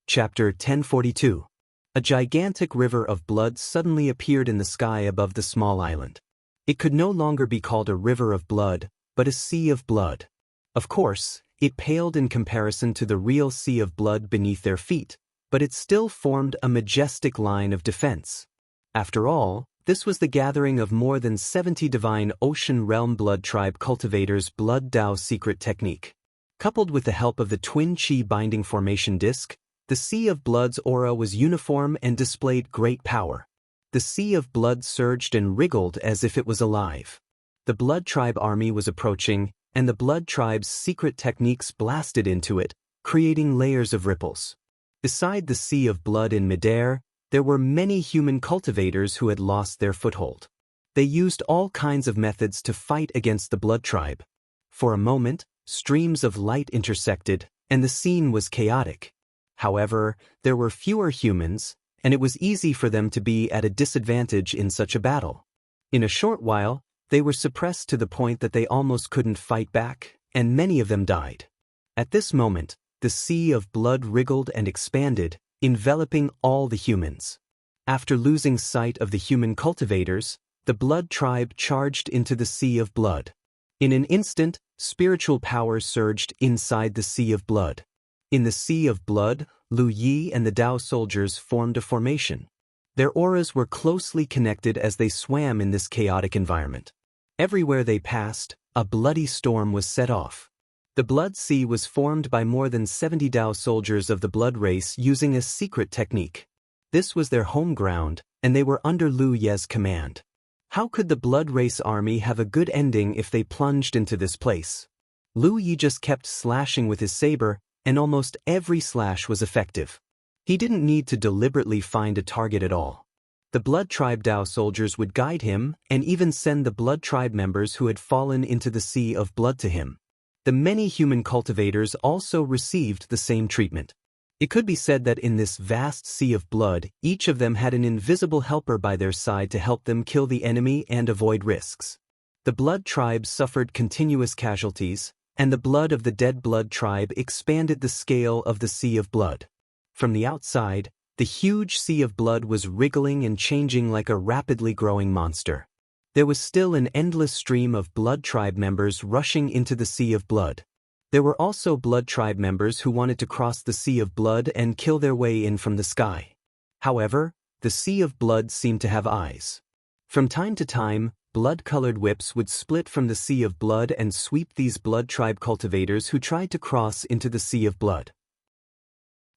Chapter 1042. A gigantic river of blood suddenly appeared in the sky above the small island. It could no longer be called a river of blood, but a sea of blood. Of course, it paled in comparison to the real sea of blood beneath their feet, but it still formed a majestic line of defense. After all, this was the gathering of more than 70 divine ocean realm blood tribe cultivators' blood Dao secret technique. Coupled with the help of the twin chi binding formation disc, the Sea of Blood's aura was uniform and displayed great power. The Sea of Blood surged and wriggled as if it was alive. The Blood Tribe army was approaching, and the Blood Tribe's secret techniques blasted into it, creating layers of ripples. Beside the Sea of Blood in midair, there were many human cultivators who had lost their foothold. They used all kinds of methods to fight against the Blood Tribe. For a moment, streams of light intersected, and the scene was chaotic. However, there were fewer humans, and it was easy for them to be at a disadvantage in such a battle. In a short while, they were suppressed to the point that they almost couldn't fight back, and many of them died. At this moment, the Sea of Blood wriggled and expanded, enveloping all the humans. After losing sight of the human cultivators, the Blood Tribe charged into the Sea of Blood. In an instant, spiritual power surged inside the Sea of Blood. In the Sea of Blood, Lu Yi and the Dao soldiers formed a formation. Their auras were closely connected as they swam in this chaotic environment. Everywhere they passed, a bloody storm was set off. The Blood Sea was formed by more than 70 Dao soldiers of the Blood race using a secret technique. This was their home ground, and they were under Lu Ye's command. How could the Blood race army have a good ending if they plunged into this place? Lu Yi just kept slashing with his saber, and almost every slash was effective. He didn't need to deliberately find a target at all. The Blood Tribe Dao soldiers would guide him and even send the Blood Tribe members who had fallen into the Sea of Blood to him. The many human cultivators also received the same treatment. It could be said that in this vast Sea of Blood, each of them had an invisible helper by their side to help them kill the enemy and avoid risks. The Blood Tribe suffered continuous casualties, and the blood of the dead Blood Tribe expanded the scale of the Sea of Blood. From the outside, the huge Sea of Blood was wriggling and changing like a rapidly growing monster. There was still an endless stream of Blood Tribe members rushing into the Sea of Blood. There were also Blood Tribe members who wanted to cross the Sea of Blood and kill their way in from the sky. However, the Sea of Blood seemed to have eyes. From time to time, blood-colored whips would split from the Sea of Blood and sweep these Blood Tribe cultivators who tried to cross into the Sea of Blood.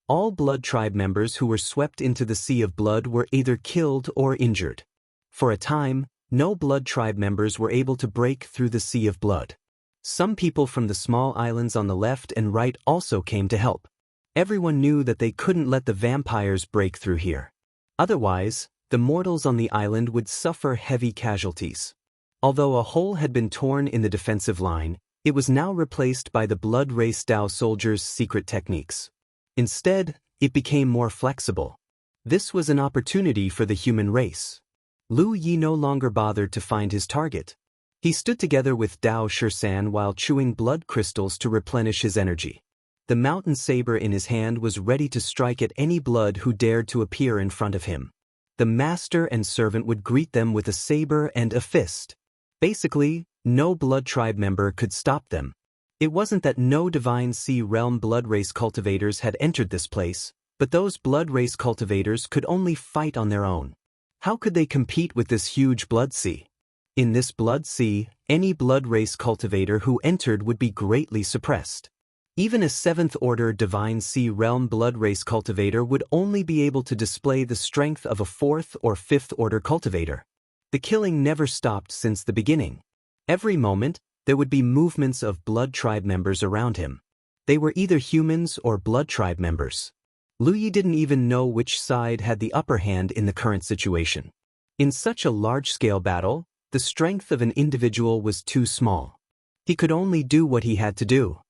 All Blood Tribe members who were swept into the Sea of Blood were either killed or injured. For a time, no Blood Tribe members were able to break through the Sea of Blood. Some people from the small islands on the left and right also came to help. Everyone knew that they couldn't let the vampires break through here. Otherwise, the mortals on the island would suffer heavy casualties. Although a hole had been torn in the defensive line, it was now replaced by the Blood Race Dao soldiers' secret techniques. Instead, it became more flexible. This was an opportunity for the human race. Lu Yi no longer bothered to find his target. He stood together with Dao Shisan while chewing blood crystals to replenish his energy. The mountain saber in his hand was ready to strike at any blood who dared to appear in front of him. The master and servant would greet them with a saber and a fist. Basically, no Blood Tribe member could stop them. It wasn't that no Divine Sea Realm Blood Race cultivators had entered this place, but those Blood Race cultivators could only fight on their own. How could they compete with this huge Blood Sea? In this Blood Sea, any Blood Race cultivator who entered would be greatly suppressed. Even a 7th-order Divine Sea Realm Blood Race cultivator would only be able to display the strength of a 4th or 5th-order cultivator. The killing never stopped since the beginning. Every moment, there would be movements of Blood Tribe members around him. They were either humans or Blood Tribe members. Lu Yi didn't even know which side had the upper hand in the current situation. In such a large-scale battle, the strength of an individual was too small. He could only do what he had to do.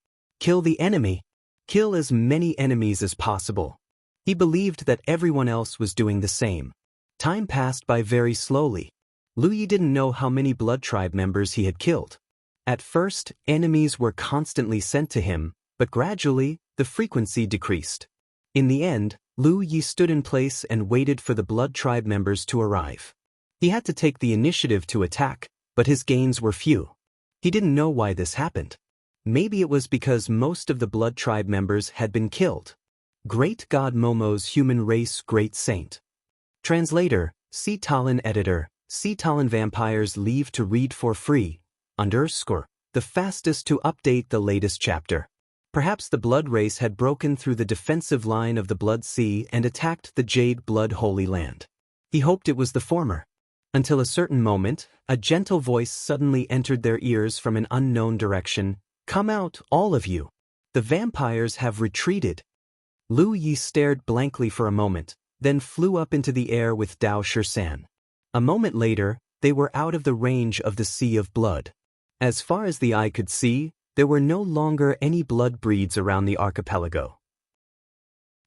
Kill the enemy. Kill as many enemies as possible. He believed that everyone else was doing the same. Time passed by very slowly. Lu Yi didn't know how many Blood Tribe members he had killed. At first, enemies were constantly sent to him, but gradually, the frequency decreased. In the end, Lu Yi stood in place and waited for the Blood Tribe members to arrive. He had to take the initiative to attack, but his gains were few. He didn't know why this happened. Maybe it was because most of the Blood Tribe members had been killed. Great God Momo's Human Race Great Saint. Translator, C. Talon Editor, C. Talon Vampires Leave to Read for Free, _ the fastest to update the latest chapter. Perhaps the Blood Race had broken through the defensive line of the Blood Sea and attacked the Jade Blood Holy Land. He hoped it was the former. Until a certain moment, a gentle voice suddenly entered their ears from an unknown direction. "Come out, all of you. The vampires have retreated." Lu Yi stared blankly for a moment, then flew up into the air with Dao Shisan. A moment later, they were out of the range of the Sea of Blood. As far as the eye could see, there were no longer any blood breeds around the archipelago.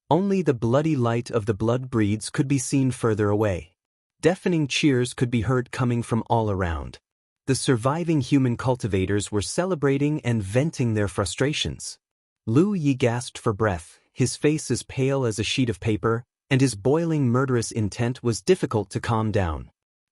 Only the bloody light of the blood breeds could be seen further away. Deafening cheers could be heard coming from all around. The surviving human cultivators were celebrating and venting their frustrations. Lu Yi gasped for breath, his face as pale as a sheet of paper, and his boiling murderous intent was difficult to calm down.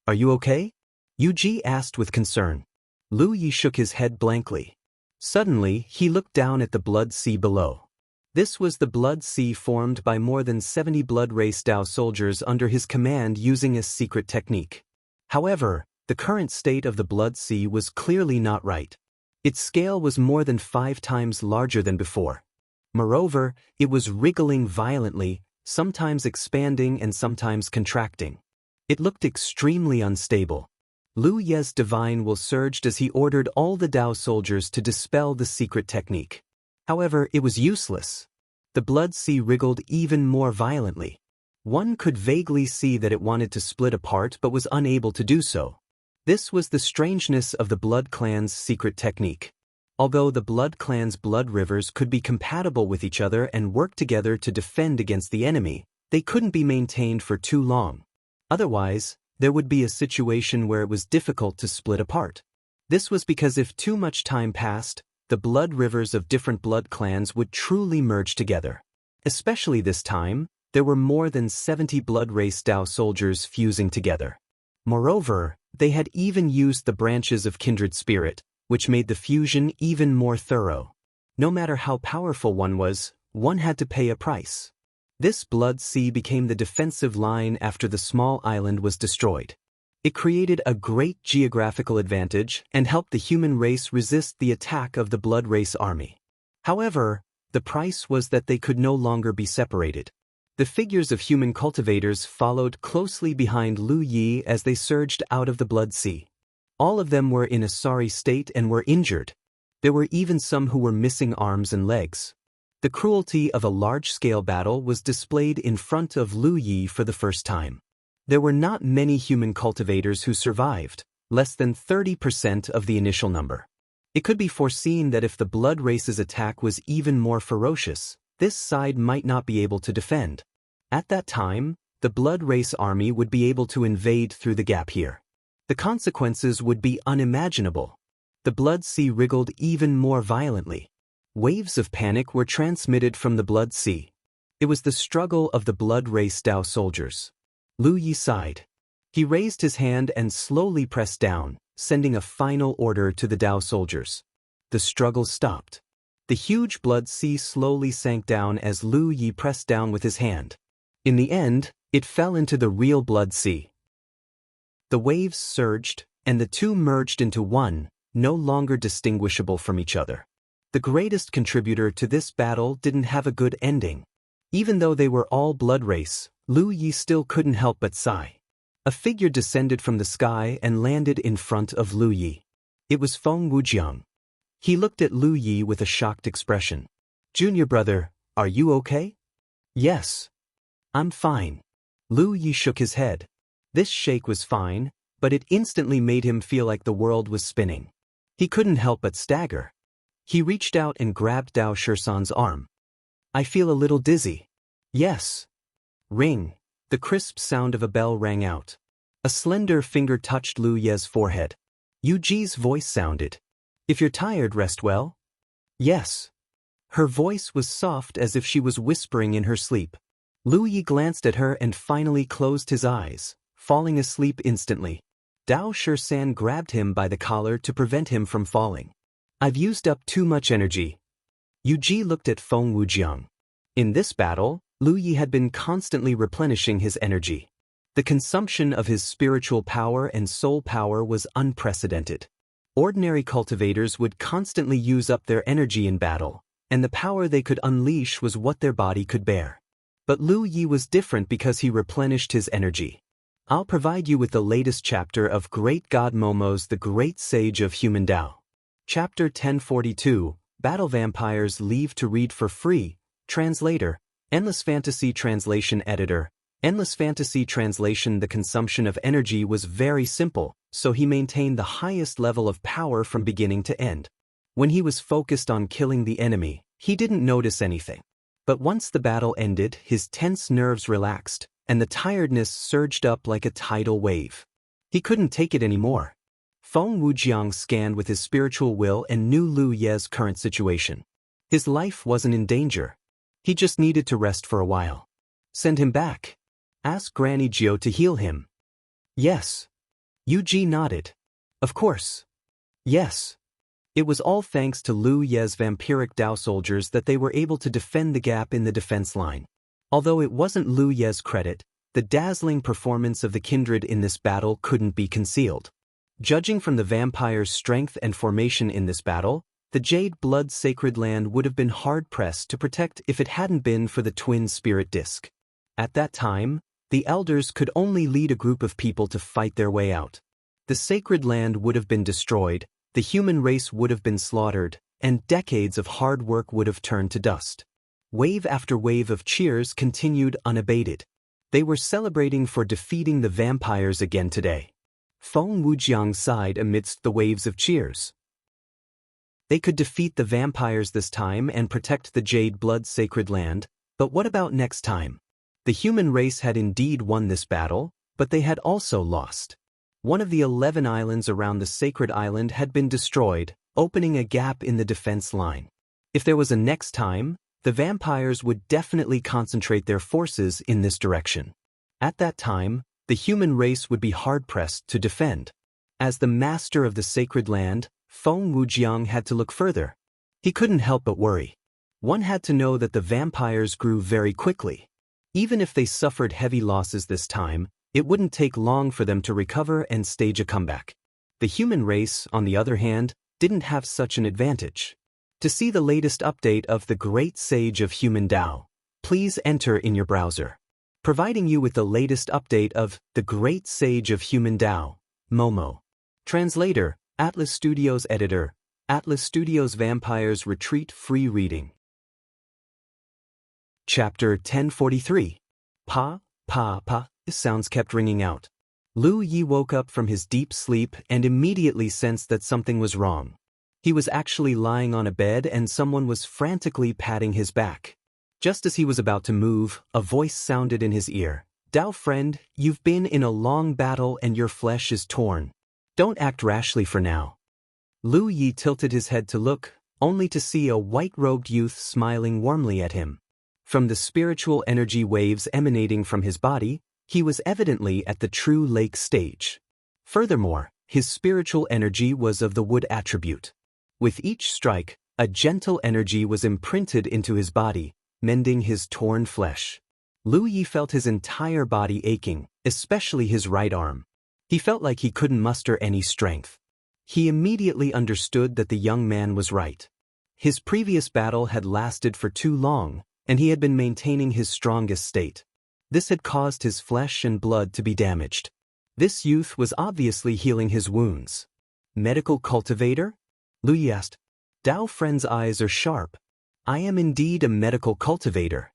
"Are you okay?" Yu Ji asked with concern. Lu Yi shook his head blankly. Suddenly, he looked down at the blood sea below. This was the blood sea formed by more than 70 blood race Dao soldiers under his command using a secret technique. However, the current state of the blood sea was clearly not right. Its scale was more than 5 times larger than before. Moreover, it was wriggling violently, sometimes expanding and sometimes contracting. It looked extremely unstable. Lu Ye's divine will surged as he ordered all the Dao soldiers to dispel the secret technique. However, it was useless. The blood sea wriggled even more violently. One could vaguely see that it wanted to split apart but was unable to do so. This was the strangeness of the Blood Clan's secret technique. Although the Blood Clan's blood rivers could be compatible with each other and work together to defend against the enemy, they couldn't be maintained for too long. Otherwise, there would be a situation where it was difficult to split apart. This was because if too much time passed, the blood rivers of different blood clans would truly merge together. Especially this time, there were more than 70 blood race Dao soldiers fusing together. Moreover, they had even used the branches of kindred spirit, which made the fusion even more thorough. No matter how powerful one was, one had to pay a price. This blood sea became the defensive line after the small island was destroyed. It created a great geographical advantage and helped the human race resist the attack of the blood race army. However, the price was that they could no longer be separated. The figures of human cultivators followed closely behind Lu Yi as they surged out of the blood sea. All of them were in a sorry state and were injured. There were even some who were missing arms and legs. The cruelty of a large-scale battle was displayed in front of Lu Yi for the first time. There were not many human cultivators who survived, less than 30% of the initial number. It could be foreseen that if the blood race's attack was even more ferocious, this side might not be able to defend. At that time, the blood race army would be able to invade through the gap here. The consequences would be unimaginable. The blood sea wriggled even more violently. Waves of panic were transmitted from the blood sea. It was the struggle of the blood race Dao soldiers. Lu Yi sighed. He raised his hand and slowly pressed down, sending a final order to the Dao soldiers. The struggle stopped. The huge blood sea slowly sank down as Lu Yi pressed down with his hand. In the end, it fell into the real blood sea. The waves surged, and the two merged into one, no longer distinguishable from each other. The greatest contributor to this battle didn't have a good ending. Even though they were all blood race, Lu Yi still couldn't help but sigh. A figure descended from the sky and landed in front of Lu Yi. It was Feng Wujiang. He looked at Lu Yi with a shocked expression. "Junior brother, are you okay?" "Yes. I'm fine." Lu Yi shook his head. This shake was fine, but it instantly made him feel like the world was spinning. He couldn't help but stagger. He reached out and grabbed Dao Shisan's arm. "I feel a little dizzy." "Yes." Ring. The crisp sound of a bell rang out. A slender finger touched Lu Ye's forehead. Yu Ji's voice sounded. "If you're tired, rest well." "Yes." Her voice was soft as if she was whispering in her sleep. Lu Yi glanced at her and finally closed his eyes, falling asleep instantly. Dao Shan grabbed him by the collar to prevent him from falling. I've used up too much energy. Yu Ji looked at Feng Wujiang. In this battle, Lu Yi had been constantly replenishing his energy. The consumption of his spiritual power and soul power was unprecedented. Ordinary cultivators would constantly use up their energy in battle, and the power they could unleash was what their body could bear. But Lu Yi was different because he replenished his energy. I'll provide you with the latest chapter of Great God Momo's The Great Sage of Human Tao. Chapter 1042, Battle Vampires Leave to Read for Free. Translator, Endless Fantasy Translation Editor. Endless Fantasy Translation. The consumption of energy was very simple, so he maintained the highest level of power from beginning to end. When he was focused on killing the enemy, he didn't notice anything. But once the battle ended, his tense nerves relaxed, and the tiredness surged up like a tidal wave. He couldn't take it anymore. Feng Wujiang scanned with his spiritual will and knew Lu Ye's current situation. His life wasn't in danger. He just needed to rest for a while. Send him back. Ask Granny Jiao to heal him. Yes. Yu Ji nodded. Of course. Yes. It was all thanks to Lu Ye's vampiric Dao soldiers that they were able to defend the gap in the defense line. Although it wasn't Lu Ye's credit, the dazzling performance of the kindred in this battle couldn't be concealed. Judging from the vampires' strength and formation in this battle, the Jade Blood Sacred Land would have been hard-pressed to protect if it hadn't been for the twin spirit disc. At that time, the elders could only lead a group of people to fight their way out. The sacred land would have been destroyed, the human race would have been slaughtered, and decades of hard work would have turned to dust. Wave after wave of cheers continued unabated. They were celebrating for defeating the vampires again today. Feng Wujiang sighed amidst the waves of cheers. They could defeat the vampires this time and protect the Jade Blood Sacred Land, but what about next time? The human race had indeed won this battle, but they had also lost. One of the 11 islands around the sacred island had been destroyed, opening a gap in the defense line. If there was a next time, the vampires would definitely concentrate their forces in this direction. At that time, the human race would be hard-pressed to defend. As the master of the sacred land, Feng Wujiang had to look further. He couldn't help but worry. One had to know that the vampires grew very quickly. Even if they suffered heavy losses this time, it wouldn't take long for them to recover and stage a comeback. The human race, on the other hand, didn't have such an advantage. To see the latest update of The Great Sage of Human Tao, please enter in your browser. Providing you with the latest update of The Great Sage of Human Tao, Momo. Translator, Atlas Studios Editor, Atlas Studios Vampires Retreat Free Reading. Chapter 1043. Pa, pa, pa, sounds kept ringing out. Lu Yi woke up from his deep sleep and immediately sensed that something was wrong. He was actually lying on a bed and someone was frantically patting his back. Just as he was about to move, a voice sounded in his ear. Dao friend, you've been in a long battle and your flesh is torn. Don't act rashly for now. Lu Yi tilted his head to look, only to see a white-robed youth smiling warmly at him. From the spiritual energy waves emanating from his body, he was evidently at the true lake stage. Furthermore, his spiritual energy was of the wood attribute. With each strike, a gentle energy was imprinted into his body, mending his torn flesh. Lu Yi felt his entire body aching, especially his right arm. He felt like he couldn't muster any strength. He immediately understood that the young man was right. His previous battle had lasted for too long, and he had been maintaining his strongest state. This had caused his flesh and blood to be damaged. This youth was obviously healing his wounds. Medical cultivator? Lu Yi asked. Dao friend's eyes are sharp. I am indeed a medical cultivator.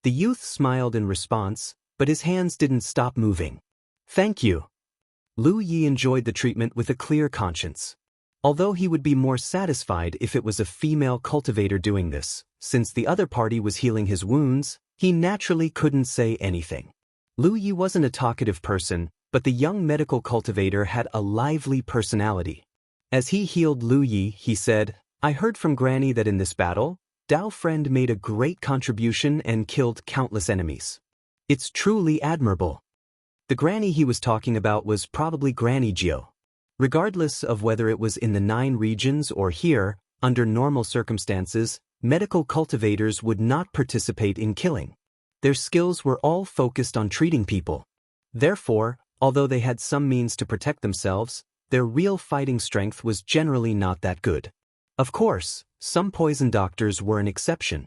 The youth smiled in response, but his hands didn't stop moving. Thank you. Lu Yi enjoyed the treatment with a clear conscience. Although he would be more satisfied if it was a female cultivator doing this, since the other party was healing his wounds, he naturally couldn't say anything. Lu Yi wasn't a talkative person, but the young medical cultivator had a lively personality. As he healed Lu Yi, he said, I heard from Granny that in this battle, Dao friend made a great contribution and killed countless enemies. It's truly admirable. The granny he was talking about was probably Granny Jiao. Regardless of whether it was in the 9 regions or here, under normal circumstances, medical cultivators would not participate in killing. Their skills were all focused on treating people. Therefore, although they had some means to protect themselves, their real fighting strength was generally not that good. Of course, some poison doctors were an exception.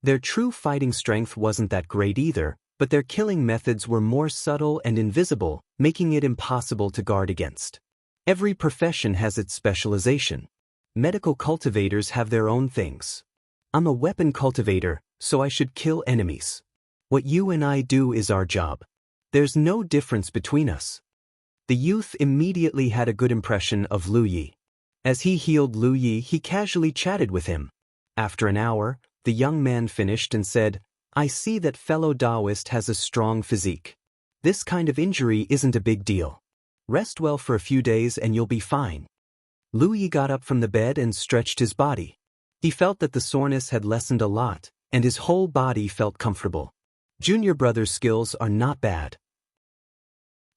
Their true fighting strength wasn't that great either, but their killing methods were more subtle and invisible, making it impossible to guard against. Every profession has its specialization. Medical cultivators have their own things. I'm a weapon cultivator, so I should kill enemies. What you and I do is our job. There's no difference between us. The youth immediately had a good impression of Lu Yi. As he healed Lu Yi, he casually chatted with him. After an hour, the young man finished and said, "I see that fellow Taoist has a strong physique. This kind of injury isn't a big deal. Rest well for a few days and you'll be fine." Lu Yi got up from the bed and stretched his body. He felt that the soreness had lessened a lot, and his whole body felt comfortable. Junior brother's skills are not bad.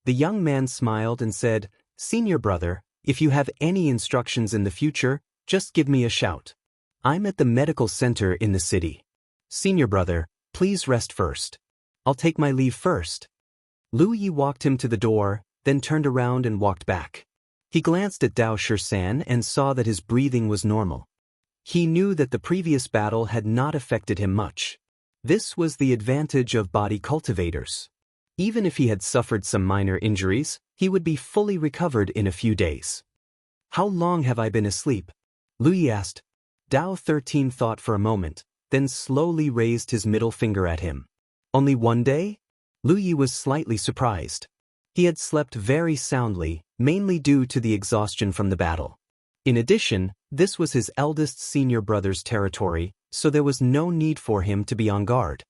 The young man smiled and said, "Senior brother, if you have any instructions in the future, just give me a shout. I'm at the medical center in the city. Senior brother, please rest first. I'll take my leave first." Lu Yi walked him to the door, then turned around and walked back. He glanced at Dao Shisan and saw that his breathing was normal. He knew that the previous battle had not affected him much. This was the advantage of body cultivators. Even if he had suffered some minor injuries, he would be fully recovered in a few days. "How long have I been asleep?" Lu Yi asked. Dao 13 thought for a moment, then slowly raised his middle finger at him. "Only 1 day?" Lu Yi was slightly surprised. He had slept very soundly, mainly due to the exhaustion from the battle. In addition, this was his eldest senior brother's territory, so there was no need for him to be on guard.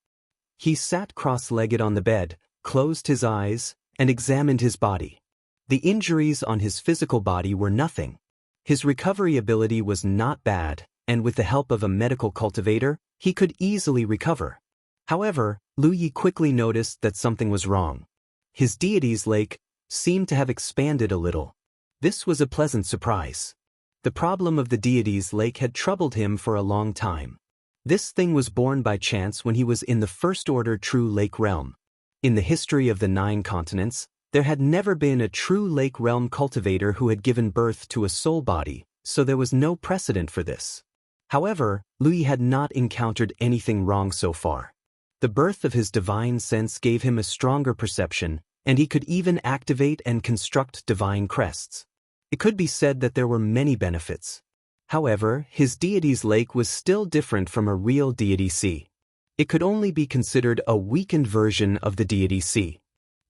He sat cross-legged on the bed, closed his eyes, and examined his body. The injuries on his physical body were nothing. His recovery ability was not bad, and with the help of a medical cultivator, he could easily recover. However, Lu Yi quickly noticed that something was wrong. His deity's lake seemed to have expanded a little. This was a pleasant surprise. The problem of the deity's lake had troubled him for a long time. This thing was born by chance when he was in the first-order true lake realm. In the history of the 9 continents, there had never been a true lake realm cultivator who had given birth to a soul body, so there was no precedent for this. However, Lu Yi had not encountered anything wrong so far. The birth of his divine sense gave him a stronger perception, and he could even activate and construct divine crests. It could be said that there were many benefits. However, his deity's lake was still different from a real deity sea. It could only be considered a weakened version of the deity sea.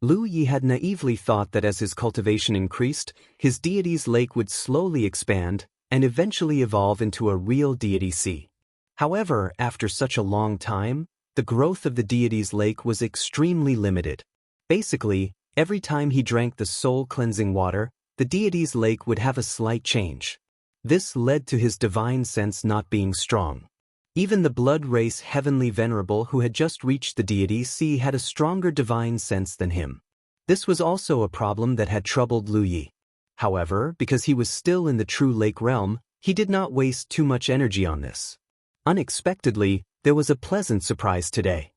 Lu Yi had naively thought that as his cultivation increased, his deity's lake would slowly expand and eventually evolve into a real deity sea. However, after such a long time, the growth of the deity's lake was extremely limited. Basically, every time he drank the soul-cleansing water, the deity's lake would have a slight change. This led to his divine sense not being strong. Even the blood race heavenly venerable who had just reached the deity sea had a stronger divine sense than him. This was also a problem that had troubled Lu Yi. However, because he was still in the true lake realm, he did not waste too much energy on this. Unexpectedly, there was a pleasant surprise today.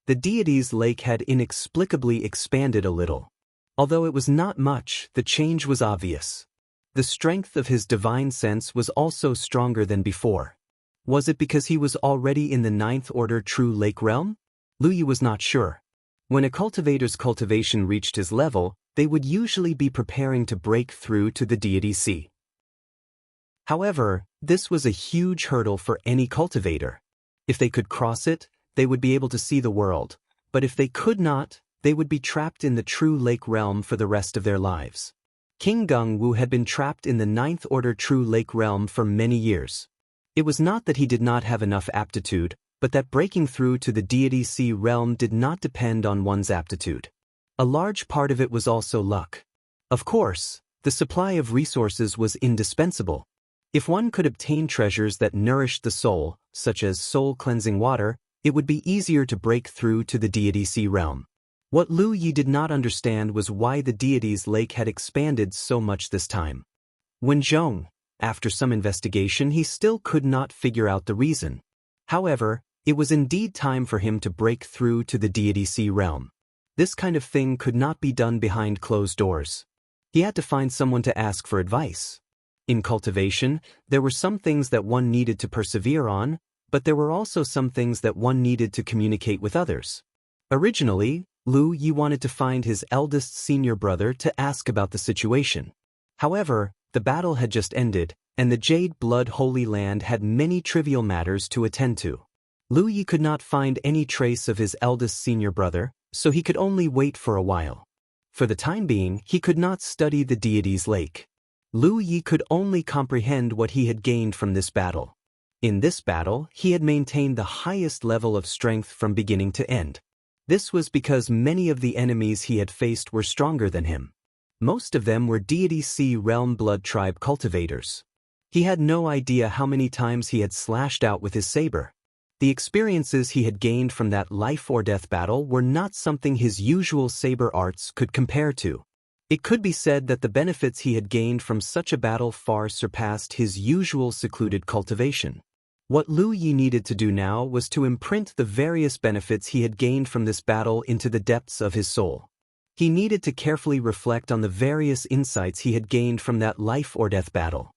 The deity's lake had inexplicably expanded a little. Although it was not much, the change was obvious. The strength of his divine sense was also stronger than before. Was it because he was already in the 9th order true lake realm? Lu Yi was not sure. When a cultivator's cultivation reached his level, they would usually be preparing to break through to the deity sea. However, this was a huge hurdle for any cultivator. If they could cross it, they would be able to see the world, but if they could not, they would be trapped in the true lake realm for the rest of their lives. King Jianghu had been trapped in the 9th order true lake realm for many years. It was not that he did not have enough aptitude, but that breaking through to the deity sea realm did not depend on one's aptitude. A large part of it was also luck. Of course, the supply of resources was indispensable. If one could obtain treasures that nourished the soul, such as soul-cleansing water, it would be easier to break through to the deity sea realm. What Lu Yi did not understand was why the deity's lake had expanded so much this time. When Zhong, after some investigation, he still could not figure out the reason. However, it was indeed time for him to break through to the deity sea realm. This kind of thing could not be done behind closed doors. He had to find someone to ask for advice. In cultivation, there were some things that one needed to persevere on, but there were also some things that one needed to communicate with others. Originally, Lu Yi wanted to find his eldest senior brother to ask about the situation. However, the battle had just ended, and the Jade Blood Holy Land had many trivial matters to attend to. Lu Yi could not find any trace of his eldest senior brother, so he could only wait for a while. For the time being, he could not study the deity's lake. Lu Yi could only comprehend what he had gained from this battle. In this battle, he had maintained the highest level of strength from beginning to end. This was because many of the enemies he had faced were stronger than him. Most of them were Deity Sea Realm Blood Tribe cultivators. He had no idea how many times he had slashed out with his saber. The experiences he had gained from that life-or-death battle were not something his usual saber arts could compare to. It could be said that the benefits he had gained from such a battle far surpassed his usual secluded cultivation. What Lu Yi needed to do now was to imprint the various benefits he had gained from this battle into the depths of his soul. He needed to carefully reflect on the various insights he had gained from that life-or-death battle.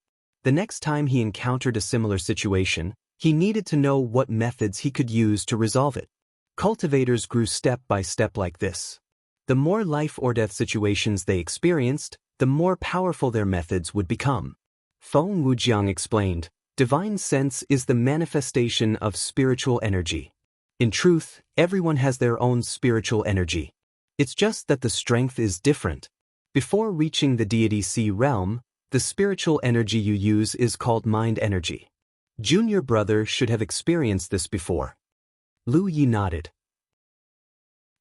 The next time he encountered a similar situation, he needed to know what methods he could use to resolve it. Cultivators grew step by step like this. The more life-or-death situations they experienced, the more powerful their methods would become. Feng Wujiang explained, "Divine sense is the manifestation of spiritual energy. In truth, everyone has their own spiritual energy. It's just that the strength is different. Before reaching the deity sea realm, the spiritual energy you use is called mind energy. Junior brother should have experienced this before." Lu Yi nodded.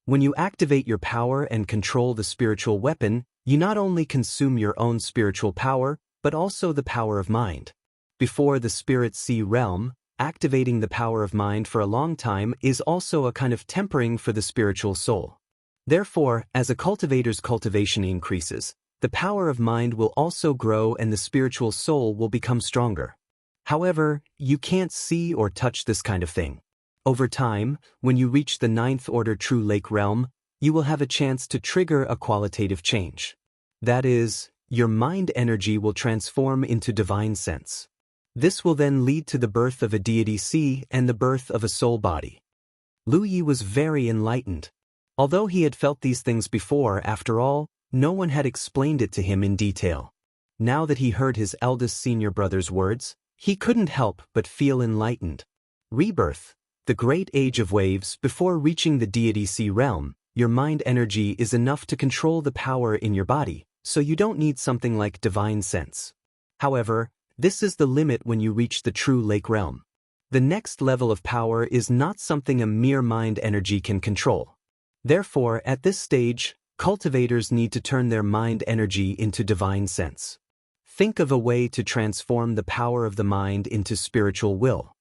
When you activate your power and control the spiritual weapon, you not only consume your own spiritual power, but also the power of mind. Before the spirit sea realm, activating the power of mind for a long time is also a kind of tempering for the spiritual soul. Therefore, as a cultivator's cultivation increases, the power of mind will also grow and the spiritual soul will become stronger. However, you can't see or touch this kind of thing. Over time, when you reach the 9th order true lake realm, you will have a chance to trigger a qualitative change. That is, your mind energy will transform into divine sense. This will then lead to the birth of a deity sea and the birth of a soul body. Lu Yi was very enlightened. Although he had felt these things before, after all, no one had explained it to him in detail. Now that he heard his eldest senior brother's words, he couldn't help but feel enlightened. Rebirth, the great age of waves. Before reaching the deity sea realm, your mind energy is enough to control the power in your body, so you don't need something like divine sense. However, this is the limit when you reach the true lake realm. The next level of power is not something a mere mind energy can control. Therefore, at this stage, cultivators need to turn their mind energy into divine sense. Think of a way to transform the power of the mind into spiritual will.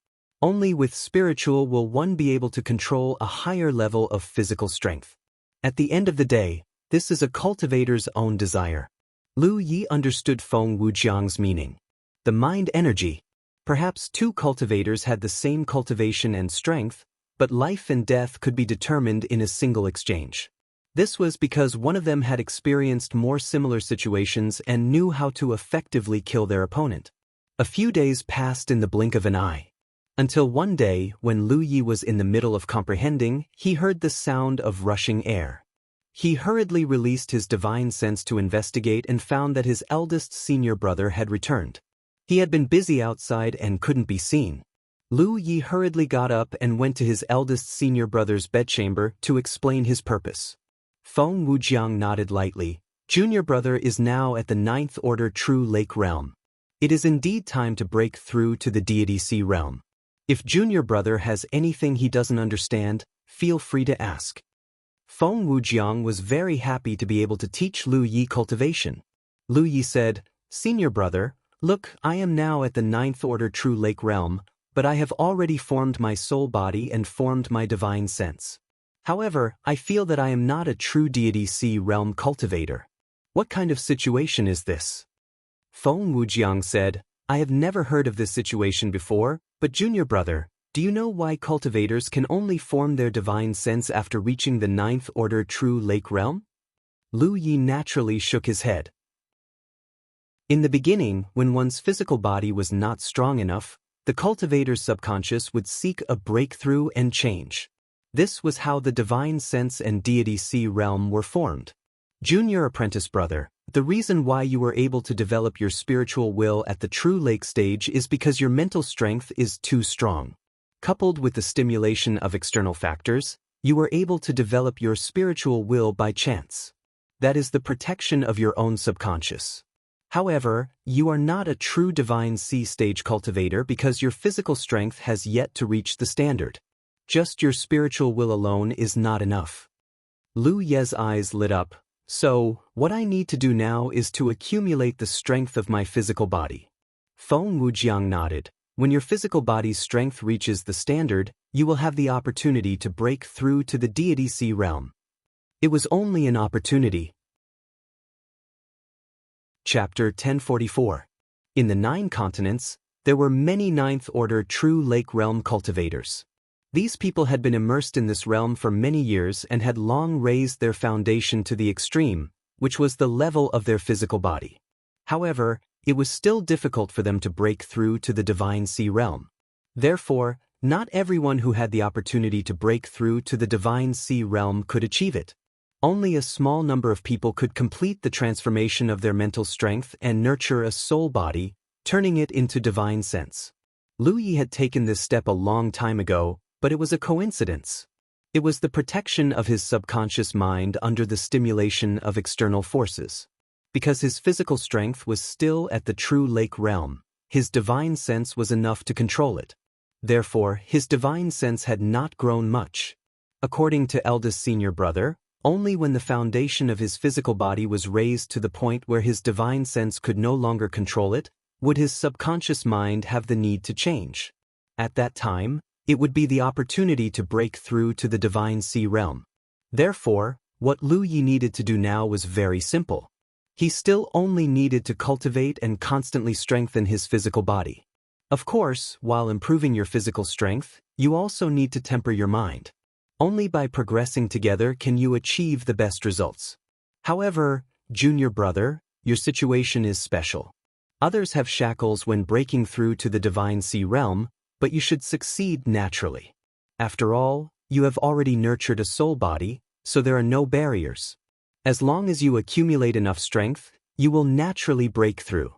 Only with spiritual will one be able to control a higher level of physical strength. At the end of the day, this is a cultivator's own desire. Lu Yi understood Feng Wujiang's meaning. The mind energy. Perhaps two cultivators had the same cultivation and strength, but life and death could be determined in a single exchange. This was because one of them had experienced more similar situations and knew how to effectively kill their opponent. A few days passed in the blink of an eye. Until one day, when Lu Yi was in the middle of comprehending, he heard the sound of rushing air. He hurriedly released his divine sense to investigate and found that his eldest senior brother had returned. He had been busy outside and couldn't be seen. Lu Yi hurriedly got up and went to his eldest senior brother's bedchamber to explain his purpose. Feng Wujiang nodded lightly. Junior brother is now at the 9th order true lake realm. It is indeed time to break through to the deity sea realm. If junior brother has anything he doesn't understand, feel free to ask. Feng Wujiang was very happy to be able to teach Lu Yi cultivation. Lu Yi said, "Senior brother, Look, I am now at the 9th order true lake realm, but I have already formed my soul body and formed my divine sense. However, I feel that I am not a true deity C realm cultivator. What kind of situation is this? Feng Wujiang said, I have never heard of this situation before, but junior brother, do you know why cultivators can only form their divine sense after reaching the 9th order true lake realm? Lu Yi naturally shook his head. In the beginning, when one's physical body was not strong enough, the cultivator's subconscious would seek a breakthrough and change. This was how the divine sense and deity C realm were formed. Junior apprentice brother, the reason why you were able to develop your spiritual will at the true lake stage is because your mental strength is too strong. Coupled with the stimulation of external factors, you were able to develop your spiritual will by chance. That is the protection of your own subconscious. However, you are not a true divine C stage cultivator because your physical strength has yet to reach the standard. Just your spiritual will alone is not enough. Lu Ye's eyes lit up. So, what I need to do now is to accumulate the strength of my physical body. Feng Wujiang nodded. When your physical body's strength reaches the standard, you will have the opportunity to break through to the deity C realm. It was only an opportunity. Chapter 1044. In the 9 continents, there were many 9th order true lake realm cultivators. These people had been immersed in this realm for many years and had long raised their foundation to the extreme, which was the level of their physical body. However, it was still difficult for them to break through to the divine C realm. Therefore, not everyone who had the opportunity to break through to the divine C realm could achieve it. Only a small number of people could complete the transformation of their mental strength and nurture a soul body, turning it into divine sense. Lu Yi had taken this step a long time ago, but it was a coincidence. It was the protection of his subconscious mind under the stimulation of external forces. Because his physical strength was still at the true lake realm, his divine sense was enough to control it. Therefore, his divine sense had not grown much. According to eldest senior brother, only when the foundation of his physical body was raised to the point where his divine sense could no longer control it, would his subconscious mind have the need to change. At that time, it would be the opportunity to break through to the divine C realm. Therefore, what Lu Yi needed to do now was very simple. He still only needed to cultivate and constantly strengthen his physical body. Of course, while improving your physical strength, you also need to temper your mind. Only by progressing together can you achieve the best results. However, junior brother, your situation is special. Others have shackles when breaking through to the divine C realm, but you should succeed naturally. After all, you have already nurtured a soul body, so there are no barriers. As long as you accumulate enough strength, you will naturally break through.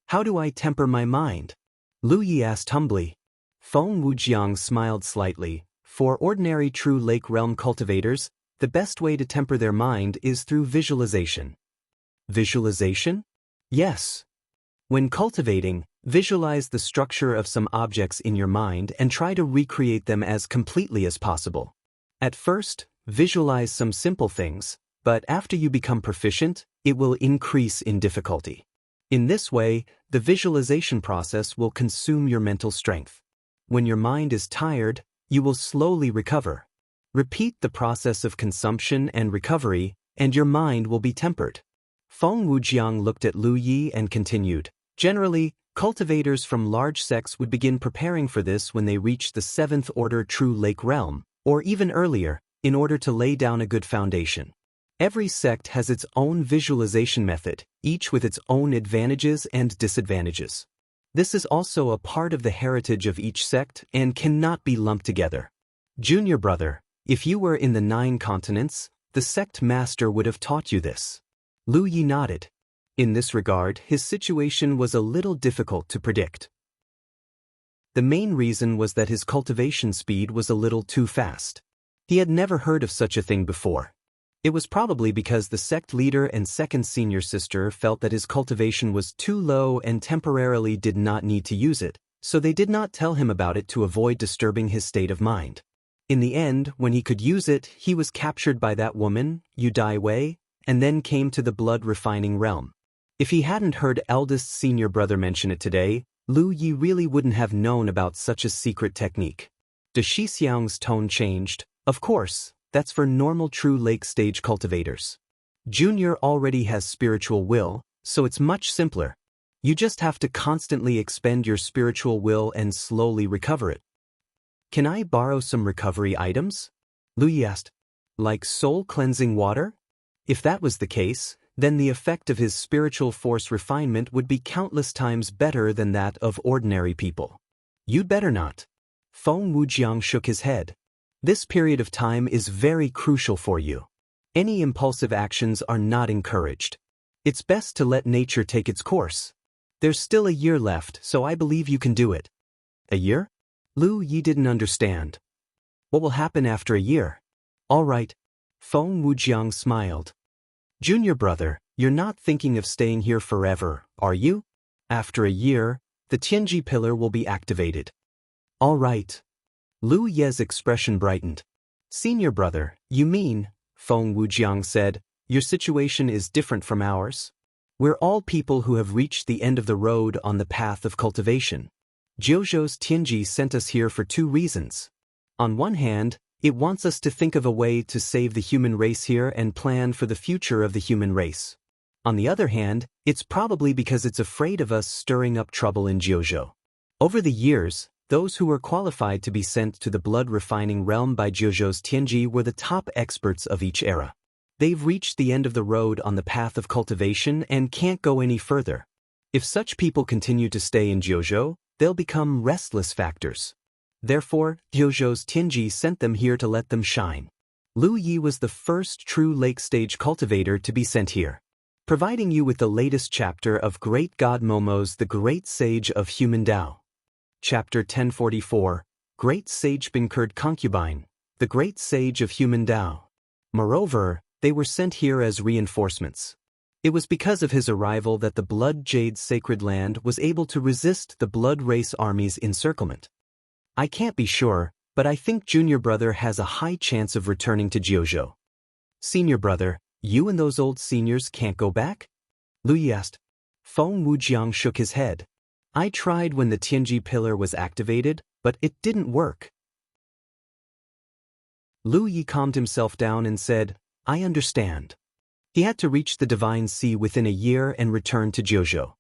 How do I temper my mind? Lu Yi asked humbly. Feng Wujiang smiled slightly. For ordinary true lake realm cultivators, the best way to temper their mind is through visualization. Visualization? Yes. When cultivating, visualize the structure of some objects in your mind and try to recreate them as completely as possible. At first, visualize some simple things, but after you become proficient, it will increase in difficulty. In this way, the visualization process will consume your mental strength. When your mind is tired, you will slowly recover. Repeat the process of consumption and recovery, and your mind will be tempered. Feng Wujiang looked at Lu Yi and continued. Generally, cultivators from large sects would begin preparing for this when they reach the 7th order true lake realm, or even earlier, in order to lay down a good foundation. Every sect has its own visualization method, each with its own advantages and disadvantages. This is also a part of the heritage of each sect and cannot be lumped together. Junior brother, if you were in the 9 continents, the sect master would have taught you this. Lu Yi nodded. In this regard, his situation was a little difficult to predict. The main reason was that his cultivation speed was a little too fast. He had never heard of such a thing before. It was probably because the sect leader and second senior sister felt that his cultivation was too low and temporarily did not need to use it, so they did not tell him about it to avoid disturbing his state of mind. In the end, when he could use it, he was captured by that woman, Yu Dai Wei, and then came to the blood-refining realm. If he hadn't heard eldest senior brother mention it today, Lu Yi really wouldn't have known about such a secret technique. De Shixiang's tone changed. Of course, that's for normal true lake stage cultivators. Junior already has spiritual will, so it's much simpler. You just have to constantly expend your spiritual will and slowly recover it. Can I borrow some recovery items? Lu Yi asked. Like soul-cleansing water? If that was the case, then the effect of his spiritual force refinement would be countless times better than that of ordinary people. You'd better not. Feng Wujiang shook his head. This period of time is very crucial for you. Any impulsive actions are not encouraged. It's best to let nature take its course. There's still a year left, so I believe you can do it. A year? Lu Yi didn't understand. What will happen after a year? All right. Feng Wujiang smiled. Junior brother, you're not thinking of staying here forever, are you? After a year, the Tianji pillar will be activated. All right. Lu Ye's expression brightened. Senior brother, you mean, Feng Wujiang said, your situation is different from ours? We're all people who have reached the end of the road on the path of cultivation. Jiuzhou's Tianji sent us here for two reasons. On one hand, it wants us to think of a way to save the human race here and plan for the future of the human race. On the other hand, it's probably because it's afraid of us stirring up trouble in Jiuzhou. Over the years, those who were qualified to be sent to the blood-refining realm by Jiuzhou's Tianji were the top experts of each era. They've reached the end of the road on the path of cultivation and can't go any further. If such people continue to stay in Jiuzhou, they'll become restless factors. Therefore, Jiuzhou's Tianji sent them here to let them shine. Lu Yi was the first true lake-stage cultivator to be sent here. Providing you with the latest chapter of Great God Momo's The Great Sage of Human Tao. Chapter 1044, Great Sage Bincured Concubine, The Great Sage of Human Tao. Moreover, they were sent here as reinforcements. It was because of his arrival that the Blood Jade Sacred Land was able to resist the Blood Race Army's encirclement. I can't be sure, but I think Junior Brother has a high chance of returning to Jiuzhou. Senior Brother, you and those old seniors can't go back? Lu Yi asked. Feng Wujiang shook his head. I tried when the Tianji pillar was activated, but it didn't work. Lu Yi calmed himself down and said, I understand. He had to reach the Divine Sea within a year and return to Jiuzhou.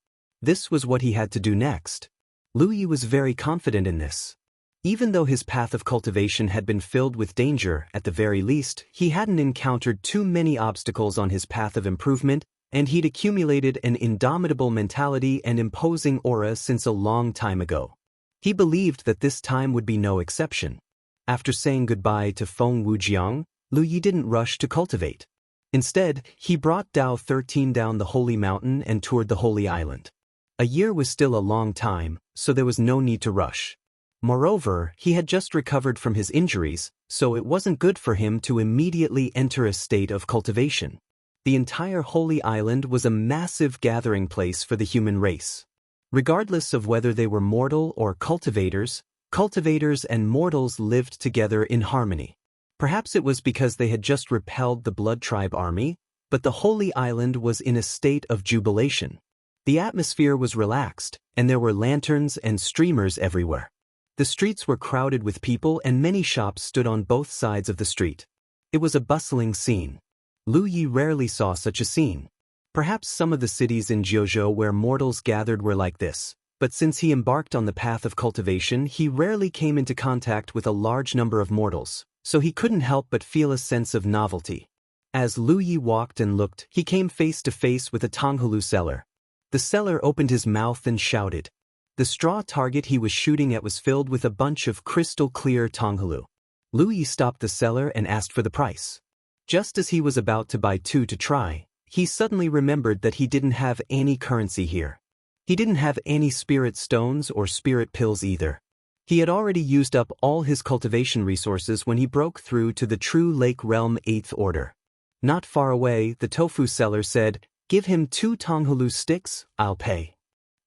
This was what he had to do next. Lu Yi was very confident in this. Even though his path of cultivation had been filled with danger, at the very least, he hadn't encountered too many obstacles on his path of improvement, and he'd accumulated an indomitable mentality and imposing aura since a long time ago. He believed that this time would be no exception. After saying goodbye to Feng Wujiang, Lu Yi didn't rush to cultivate. Instead, he brought Dao 13 down the Holy Mountain and toured the Holy Island. A year was still a long time, so there was no need to rush. Moreover, he had just recovered from his injuries, so it wasn't good for him to immediately enter a state of cultivation. The entire Holy Island was a massive gathering place for the human race. Regardless of whether they were mortal or cultivators, cultivators and mortals lived together in harmony. Perhaps it was because they had just repelled the Blood Tribe army, but the Holy Island was in a state of jubilation. The atmosphere was relaxed, and there were lanterns and streamers everywhere. The streets were crowded with people and many shops stood on both sides of the street. It was a bustling scene. Lu Yi rarely saw such a scene. Perhaps some of the cities in Jiuzhou where mortals gathered were like this, but since he embarked on the path of cultivation, he rarely came into contact with a large number of mortals, so he couldn't help but feel a sense of novelty. As Lu Yi walked and looked, he came face to face with a Tonghulu seller. The seller opened his mouth and shouted. The straw target he was shooting at was filled with a bunch of crystal-clear Tonghulu. Lu Yi stopped the seller and asked for the price. Just as he was about to buy two to try, he suddenly remembered that he didn't have any currency here. He didn't have any spirit stones or spirit pills either. He had already used up all his cultivation resources when he broke through to the True Lake Realm 8th Order. Not far away, the tofu seller said, "Give him 2 Tonghulu sticks, I'll pay."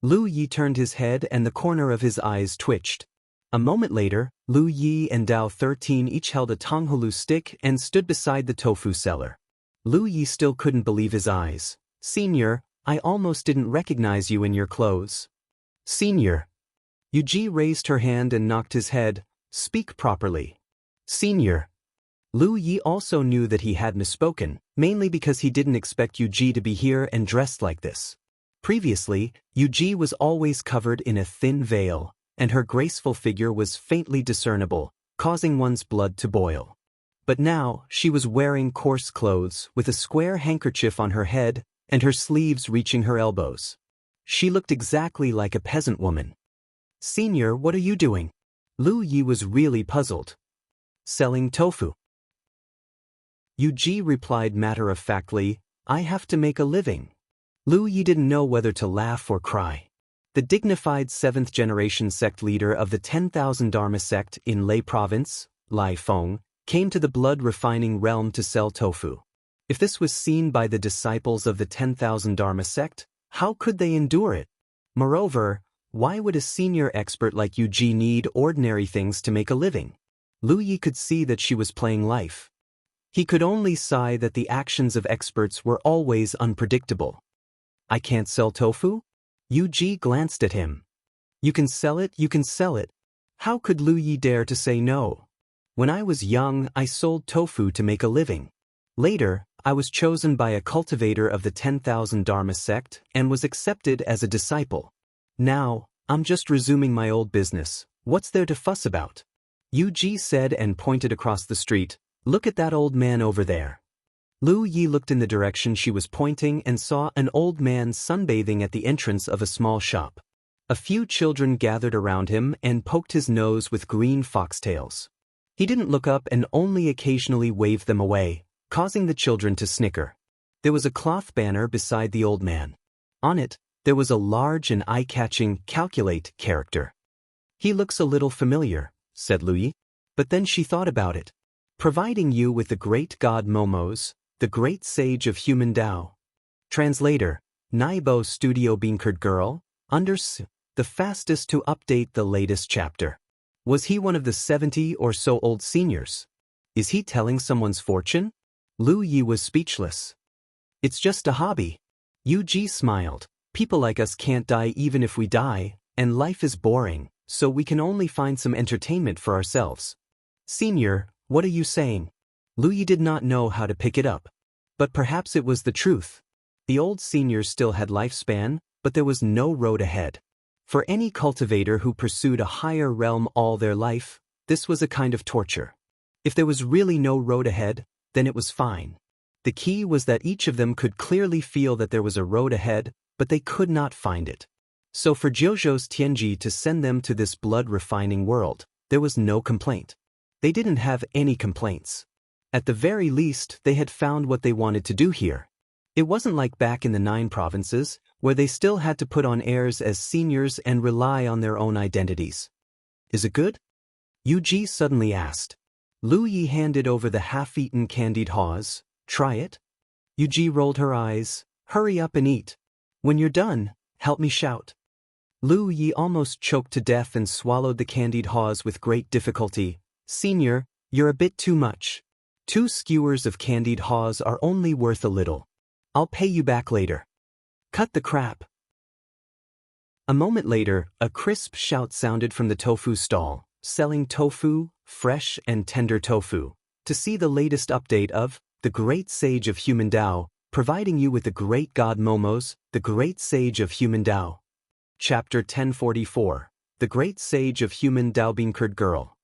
Lu Yi turned his head and the corner of his eyes twitched. A moment later, Lu Yi and Dao 13 each held a Tonghulu stick and stood beside the tofu seller. Lu Yi still couldn't believe his eyes. "Senior, I almost didn't recognize you in your clothes. Senior. Yuji raised her hand and knocked his head. Speak properly. Senior. Lu Yi also knew that he had misspoken, mainly because he didn't expect Yuji to be here and dressed like this. Previously, Yuji was always covered in a thin veil, and her graceful figure was faintly discernible, causing one's blood to boil. But now, she was wearing coarse clothes with a square handkerchief on her head and her sleeves reaching her elbows. She looked exactly like a peasant woman. Senior, what are you doing? Lu Yi was really puzzled. Selling tofu. Yuji replied matter-of-factly, I have to make a living. Lu Yi didn't know whether to laugh or cry. The dignified 7th-generation sect leader of the 10,000 Dharma sect in Lei Province, Lai Feng, came to the blood-refining realm to sell tofu. If this was seen by the disciples of the 10,000 Dharma sect, how could they endure it? Moreover, why would a senior expert like Yuji need ordinary things to make a living? Lu Yi could see that she was playing life. He could only sigh that the actions of experts were always unpredictable. I can't sell tofu? Yuji glanced at him. You can sell it, you can sell it. How could Lu Yi dare to say no? When I was young, I sold tofu to make a living. Later, I was chosen by a cultivator of the 10,000 Dharma sect and was accepted as a disciple. Now, I'm just resuming my old business. What's there to fuss about? Yuji said and pointed across the street. Look at that old man over there. Lu Yi looked in the direction she was pointing and saw an old man sunbathing at the entrance of a small shop. A few children gathered around him and poked his nose with green foxtails. He didn't look up and only occasionally waved them away, causing the children to snicker. There was a cloth banner beside the old man. On it, there was a large and eye-catching calculate character. He looks a little familiar, said Lu Yi. But then she thought about it. Providing you with the great god Momos, the great sage of human Tao. Translator, Naibo Studio Beankerd Girl, the fastest to update the latest chapter. Was he one of the 70 or so old seniors? Is he telling someone's fortune? Lu Yi was speechless. It's just a hobby. Yuji smiled. People like us can't die even if we die, and life is boring, so we can only find some entertainment for ourselves. Senior, what are you saying? Lu Yi did not know how to pick it up. But perhaps it was the truth. The old seniors still had lifespan, but there was no road ahead. For any cultivator who pursued a higher realm all their life, this was a kind of torture. If there was really no road ahead, then it was fine. The key was that each of them could clearly feel that there was a road ahead, but they could not find it. So for Jiuzhou's Tianji to send them to this blood-refining world, there was no complaint. They didn't have any complaints. At the very least, they had found what they wanted to do here. It wasn't like back in the 9 provinces, where they still had to put on airs as seniors and rely on their own identities. Is it good? Yuji suddenly asked. Lu Yi handed over the half-eaten candied haws. Try it? Yuji rolled her eyes. Hurry up and eat. When you're done, help me shout. Lu Yi almost choked to death and swallowed the candied haws with great difficulty. Senior, you're a bit too much. 2 skewers of candied haws are only worth a little. I'll pay you back later. Cut the crap. A moment later, a crisp shout sounded from the tofu stall, selling tofu, fresh and tender tofu. To see the latest update of the great sage of human Tao, providing you with the great god Momos, the great sage of human Tao. Chapter 1044. The great sage of human Tao Beankerd Girl.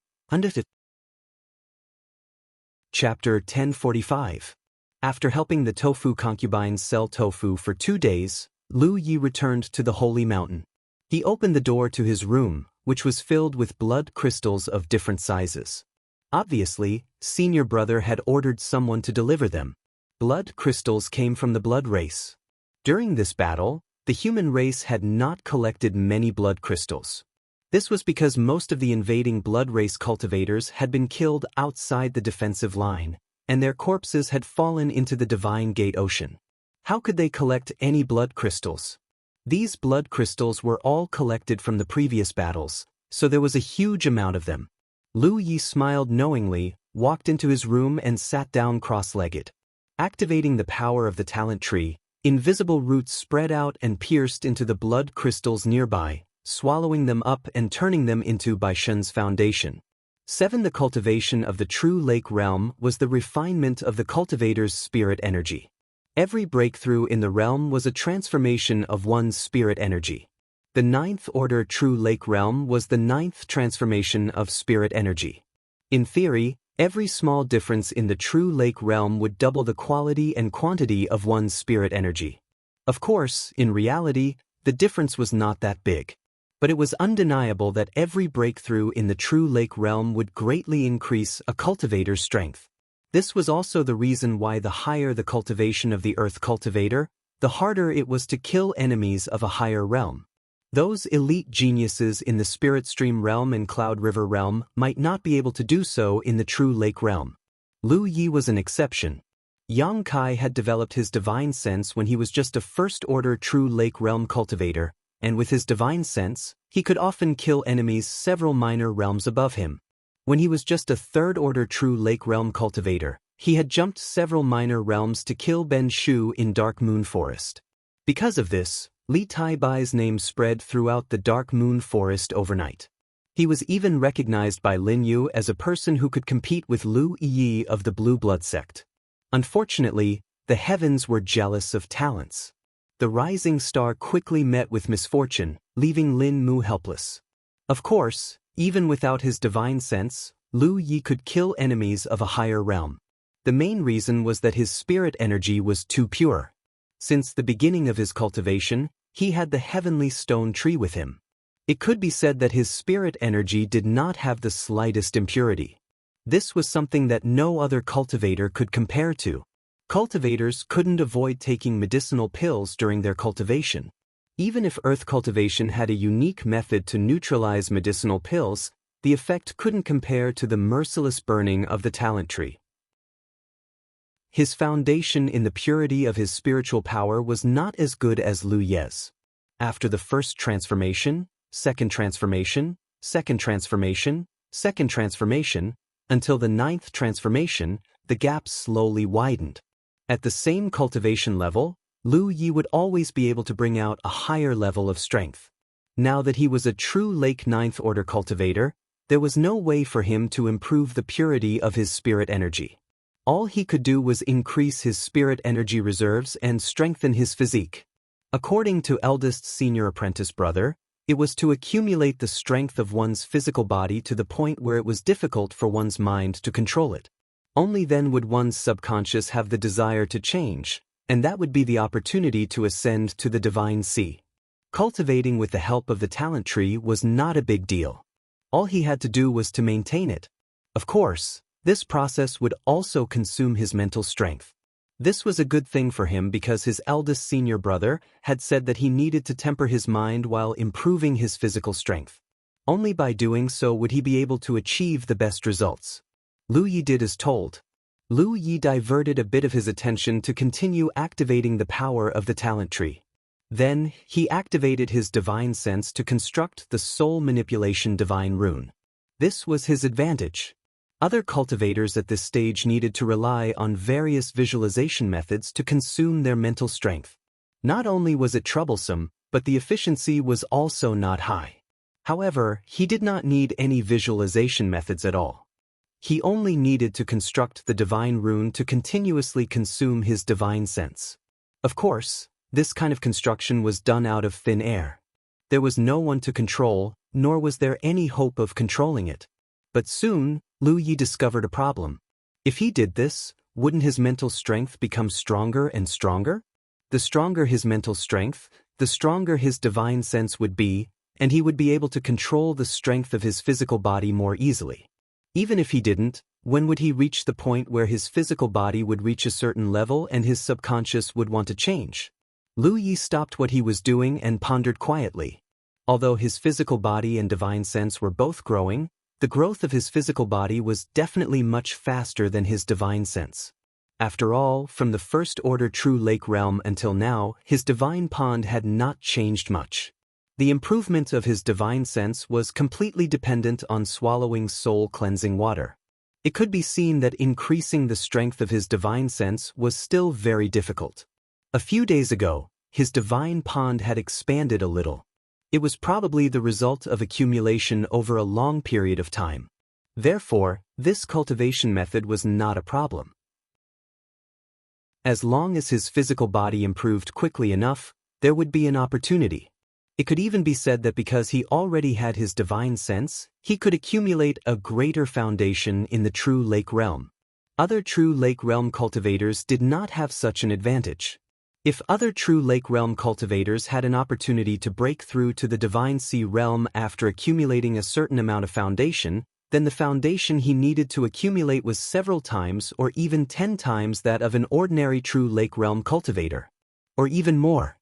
Chapter 1045. After helping the tofu concubines sell tofu for 2 days, Lu Yi returned to the holy mountain. He opened the door to his room, which was filled with blood crystals of different sizes. Obviously, senior brother had ordered someone to deliver them. Blood crystals came from the blood race. During this battle, the human race had not collected many blood crystals. This was because most of the invading blood race cultivators had been killed outside the defensive line, and their corpses had fallen into the Divine Gate Ocean. How could they collect any blood crystals? These blood crystals were all collected from the previous battles, so there was a huge amount of them. Lu Yi smiled knowingly, walked into his room and sat down cross-legged. Activating the power of the talent tree, Invisible roots spread out and pierced into the blood crystals nearby, swallowing them up and turning them into Baishen's foundation. 7. The cultivation of the true lake realm was the refinement of the cultivator's spirit energy. Every breakthrough in the realm was a transformation of one's spirit energy. The 9th order true lake realm was the 9th transformation of spirit energy. In theory, every small difference in the true lake realm would double the quality and quantity of one's spirit energy. Of course, in reality, the difference was not that big. But it was undeniable that every breakthrough in the true lake realm would greatly increase a cultivator's strength. This was also the reason why the higher the cultivation of the earth cultivator, the harder it was to kill enemies of a higher realm. Those elite geniuses in the Spirit Stream realm and Cloud River realm might not be able to do so in the true lake realm. Lu Yi was an exception. Yang Kai had developed his divine sense when he was just a first-order true lake realm cultivator, and with his divine sense, he could often kill enemies several minor realms above him. When he was just a third-order true lake realm cultivator, he had jumped several minor realms to kill Ben Shu in Dark Moon Forest. Because of this, Li Taibai's name spread throughout the Dark Moon Forest overnight. He was even recognized by Lin Yu as a person who could compete with Lu Yi of the Blue Blood sect. Unfortunately, the heavens were jealous of talents. The rising star quickly met with misfortune, leaving Lin Mu helpless. Of course, even without his divine sense, Lu Yi could kill enemies of a higher realm. The main reason was that his spirit energy was too pure. Since the beginning of his cultivation, he had the heavenly stone tree with him. It could be said that his spirit energy did not have the slightest impurity. This was something that no other cultivator could compare to. Cultivators couldn't avoid taking medicinal pills during their cultivation. Even if earth cultivation had a unique method to neutralize medicinal pills, the effect couldn't compare to the merciless burning of the talent tree. His foundation in the purity of his spiritual power was not as good as Lu Ye's. After the first transformation, second transformation, second transformation, second transformation, until the 9th transformation, the gap slowly widened. At the same cultivation level, Lu Yi would always be able to bring out a higher level of strength. Now that he was a true lake 9th order cultivator, there was no way for him to improve the purity of his spirit energy. All he could do was increase his spirit energy reserves and strengthen his physique. According to eldest senior apprentice brother, it was to accumulate the strength of one's physical body to the point where it was difficult for one's mind to control it. Only then would one's subconscious have the desire to change, and that would be the opportunity to ascend to the divine sea. Cultivating with the help of the talent tree was not a big deal. All he had to do was to maintain it. Of course, this process would also consume his mental strength. This was a good thing for him because his eldest senior brother had said that he needed to temper his mind while improving his physical strength. Only by doing so would he be able to achieve the best results. Lu Yi did as told. Lu Yi diverted a bit of his attention to continue activating the power of the talent tree. Then, he activated his divine sense to construct the soul manipulation divine rune. This was his advantage. Other cultivators at this stage needed to rely on various visualization methods to consume their mental strength. Not only was it troublesome, but the efficiency was also not high. However, he did not need any visualization methods at all. He only needed to construct the divine rune to continuously consume his divine sense. Of course, this kind of construction was done out of thin air. There was no one to control, nor was there any hope of controlling it. But soon, Lu Yi discovered a problem. If he did this, wouldn't his mental strength become stronger and stronger? The stronger his mental strength, the stronger his divine sense would be, and he would be able to control the strength of his physical body more easily. Even if he didn't, when would he reach the point where his physical body would reach a certain level and his subconscious would want to change? Lu Yi stopped what he was doing and pondered quietly. Although his physical body and divine sense were both growing, the growth of his physical body was definitely much faster than his divine sense. After all, from the first order true lake realm until now, his divine pond had not changed much. The improvement of his divine sense was completely dependent on swallowing soul-cleansing water. It could be seen that increasing the strength of his divine sense was still very difficult. A few days ago, his divine pond had expanded a little. It was probably the result of accumulation over a long period of time. Therefore, this cultivation method was not a problem. As long as his physical body improved quickly enough, there would be an opportunity. It could even be said that because he already had his divine sense, he could accumulate a greater foundation in the true lake realm. Other true lake realm cultivators did not have such an advantage. If other true lake realm cultivators had an opportunity to break through to the divine sea realm after accumulating a certain amount of foundation, then the foundation he needed to accumulate was several times or even 10 times that of an ordinary true lake realm cultivator. Or even more.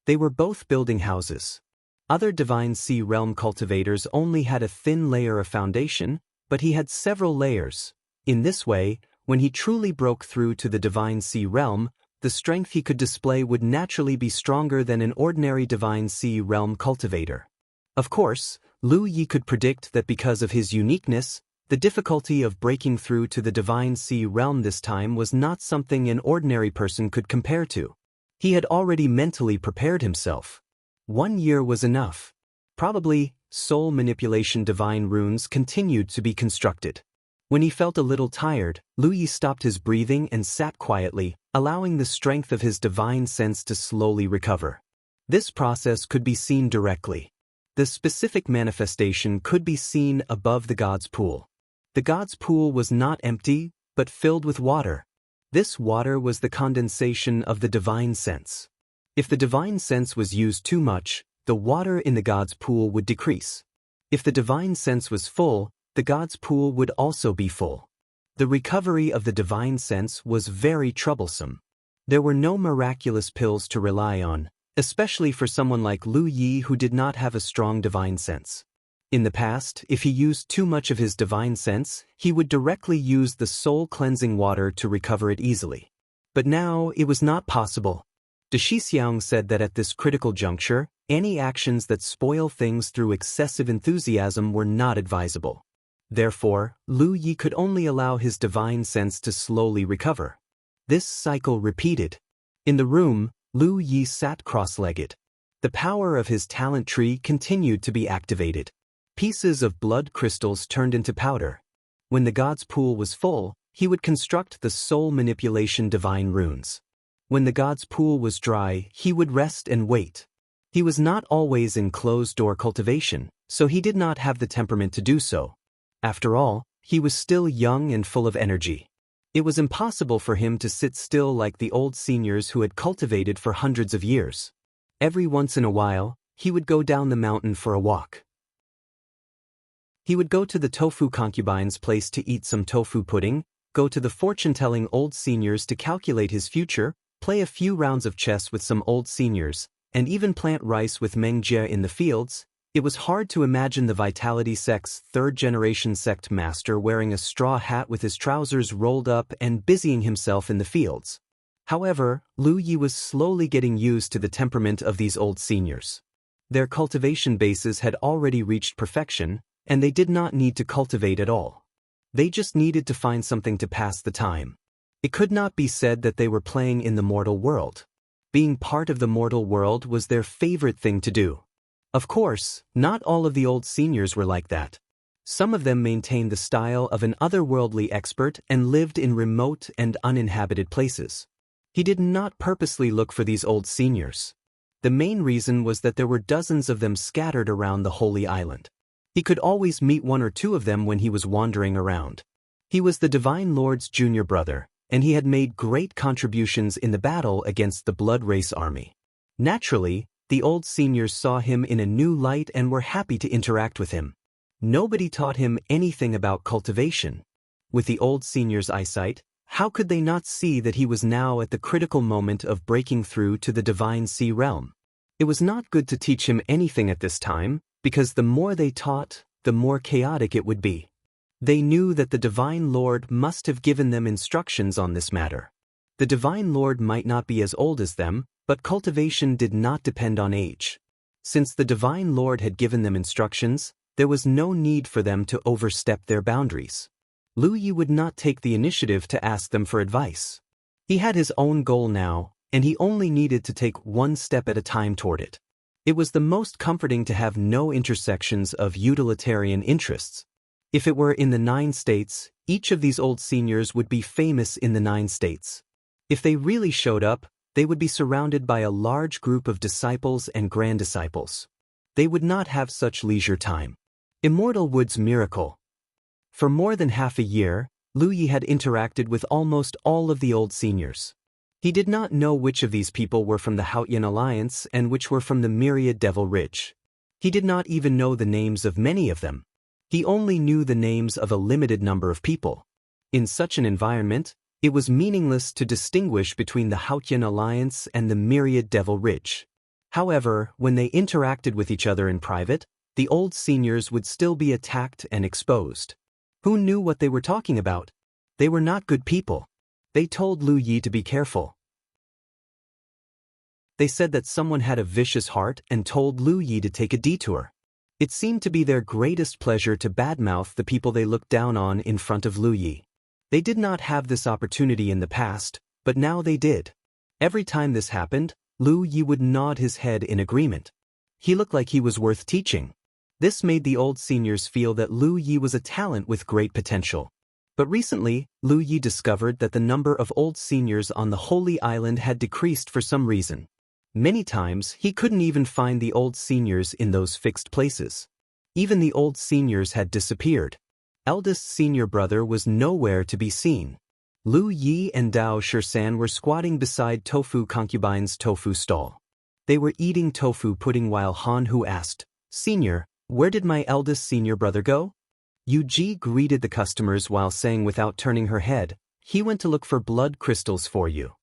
They were both building houses. Other divine sea realm cultivators only had a thin layer of foundation, but he had several layers. In this way, when he truly broke through to the divine sea realm, the strength he could display would naturally be stronger than an ordinary divine sea realm cultivator. Of course, Lu Yi could predict that because of his uniqueness, the difficulty of breaking through to the divine sea realm this time was not something an ordinary person could compare to. He had already mentally prepared himself. 1 year was enough. Probably, soul manipulation divine runes continued to be constructed. When he felt a little tired, Lu Yi stopped his breathing and sat quietly, allowing the strength of his divine sense to slowly recover. This process could be seen directly. The specific manifestation could be seen above the god's pool. The god's pool was not empty, but filled with water. This water was the condensation of the divine sense. If the divine sense was used too much, the water in the god's pool would decrease. If the divine sense was full, the god's pool would also be full. The recovery of the divine sense was very troublesome. There were no miraculous pills to rely on, especially for someone like Lu Yi who did not have a strong divine sense. In the past, if he used too much of his divine sense, he would directly use the soul-cleansing water to recover it easily. But now, it was not possible. De Shixiang said that at this critical juncture, any actions that spoil things through excessive enthusiasm were not advisable. Therefore, Lu Yi could only allow his divine sense to slowly recover. This cycle repeated. In the room, Lu Yi sat cross-legged. The power of his talent tree continued to be activated. Pieces of blood crystals turned into powder. When the god's pool was full, he would construct the soul manipulation divine runes. When the god's pool was dry, he would rest and wait. He was not always in closed-door cultivation, so he did not have the temperament to do so. After all, he was still young and full of energy. It was impossible for him to sit still like the old seniors who had cultivated for hundreds of years. Every once in a while, he would go down the mountain for a walk. He would go to the tofu concubine's place to eat some tofu pudding, go to the fortune-telling old seniors to calculate his future, play a few rounds of chess with some old seniors, and even plant rice with Meng Jie in the fields. It was hard to imagine the Vitality sect's third-generation sect master wearing a straw hat with his trousers rolled up and busying himself in the fields. However, Lu Yi was slowly getting used to the temperament of these old seniors. Their cultivation bases had already reached perfection, and they did not need to cultivate at all. They just needed to find something to pass the time. It could not be said that they were playing in the mortal world. Being part of the mortal world was their favorite thing to do. Of course, not all of the old seniors were like that. Some of them maintained the style of an otherworldly expert and lived in remote and uninhabited places. He did not purposely look for these old seniors. The main reason was that there were dozens of them scattered around the Holy Island. He could always meet one or two of them when he was wandering around. He was the Divine Lord's junior brother, and he had made great contributions in the battle against the Blood Race army. Naturally, the old seniors saw him in a new light and were happy to interact with him. Nobody taught him anything about cultivation. With the old seniors' eyesight, how could they not see that he was now at the critical moment of breaking through to the divine sea realm? It was not good to teach him anything at this time, because the more they taught, the more chaotic it would be. They knew that the Divine Lord must have given them instructions on this matter. The Divine Lord might not be as old as them, but cultivation did not depend on age. Since the Divine Lord had given them instructions, there was no need for them to overstep their boundaries. Lu Yi would not take the initiative to ask them for advice. He had his own goal now, and he only needed to take one step at a time toward it. It was the most comforting to have no intersections of utilitarian interests. If it were in the 9 states, each of these old seniors would be famous in the 9 states. If they really showed up, they would be surrounded by a large group of disciples and grand-disciples. They would not have such leisure time. Immortal Wood's miracle. For more than half a year, Lu Yi had interacted with almost all of the old seniors. He did not know which of these people were from the Haotian Alliance and which were from the Myriad Devil Ridge. He did not even know the names of many of them. He only knew the names of a limited number of people. In such an environment, it was meaningless to distinguish between the Haotian Alliance and the Myriad Devil Ridge. However, when they interacted with each other in private, the old seniors would still be attacked and exposed. Who knew what they were talking about? They were not good people. They told Lu Yi to be careful. They said that someone had a vicious heart and told Lu Yi to take a detour. It seemed to be their greatest pleasure to badmouth the people they looked down on in front of Lu Yi. They did not have this opportunity in the past, but now they did. Every time this happened, Lu Yi would nod his head in agreement. He looked like he was worth teaching. This made the old seniors feel that Lu Yi was a talent with great potential. But recently, Lu Yi discovered that the number of old seniors on the Holy Island had decreased for some reason. Many times, he couldn't even find the old seniors in those fixed places. Even the old seniors had disappeared. Eldest senior brother was nowhere to be seen. Lu Yi and Dao Shisan were squatting beside Tofu Concubine's tofu stall. They were eating tofu pudding while Han Hu asked, "Senior, where did my eldest senior brother go?" Yu Ji greeted the customers while saying without turning her head, "He went to look for blood crystals for you."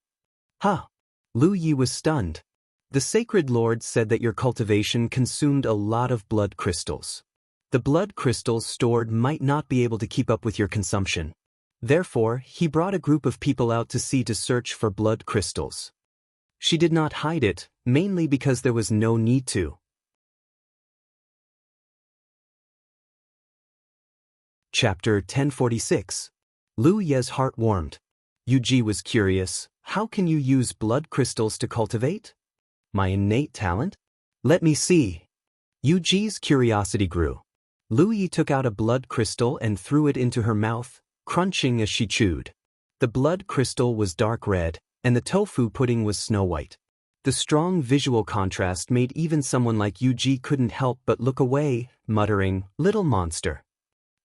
Huh! Lu Yi was stunned. The Sacred Lord said that your cultivation consumed a lot of blood crystals. The blood crystals stored might not be able to keep up with your consumption. Therefore, he brought a group of people out to sea to search for blood crystals. She did not hide it, mainly because there was no need to. Chapter 1046. Lu Ye's heart warmed. Yu Ji was curious, how can you use blood crystals to cultivate? My innate talent? Let me see. Yu Ji's curiosity grew. Lu Yi took out a blood crystal and threw it into her mouth, crunching as she chewed. The blood crystal was dark red, and the tofu pudding was snow white. The strong visual contrast made even someone like Yu Ji couldn't help but look away, muttering, "Little monster."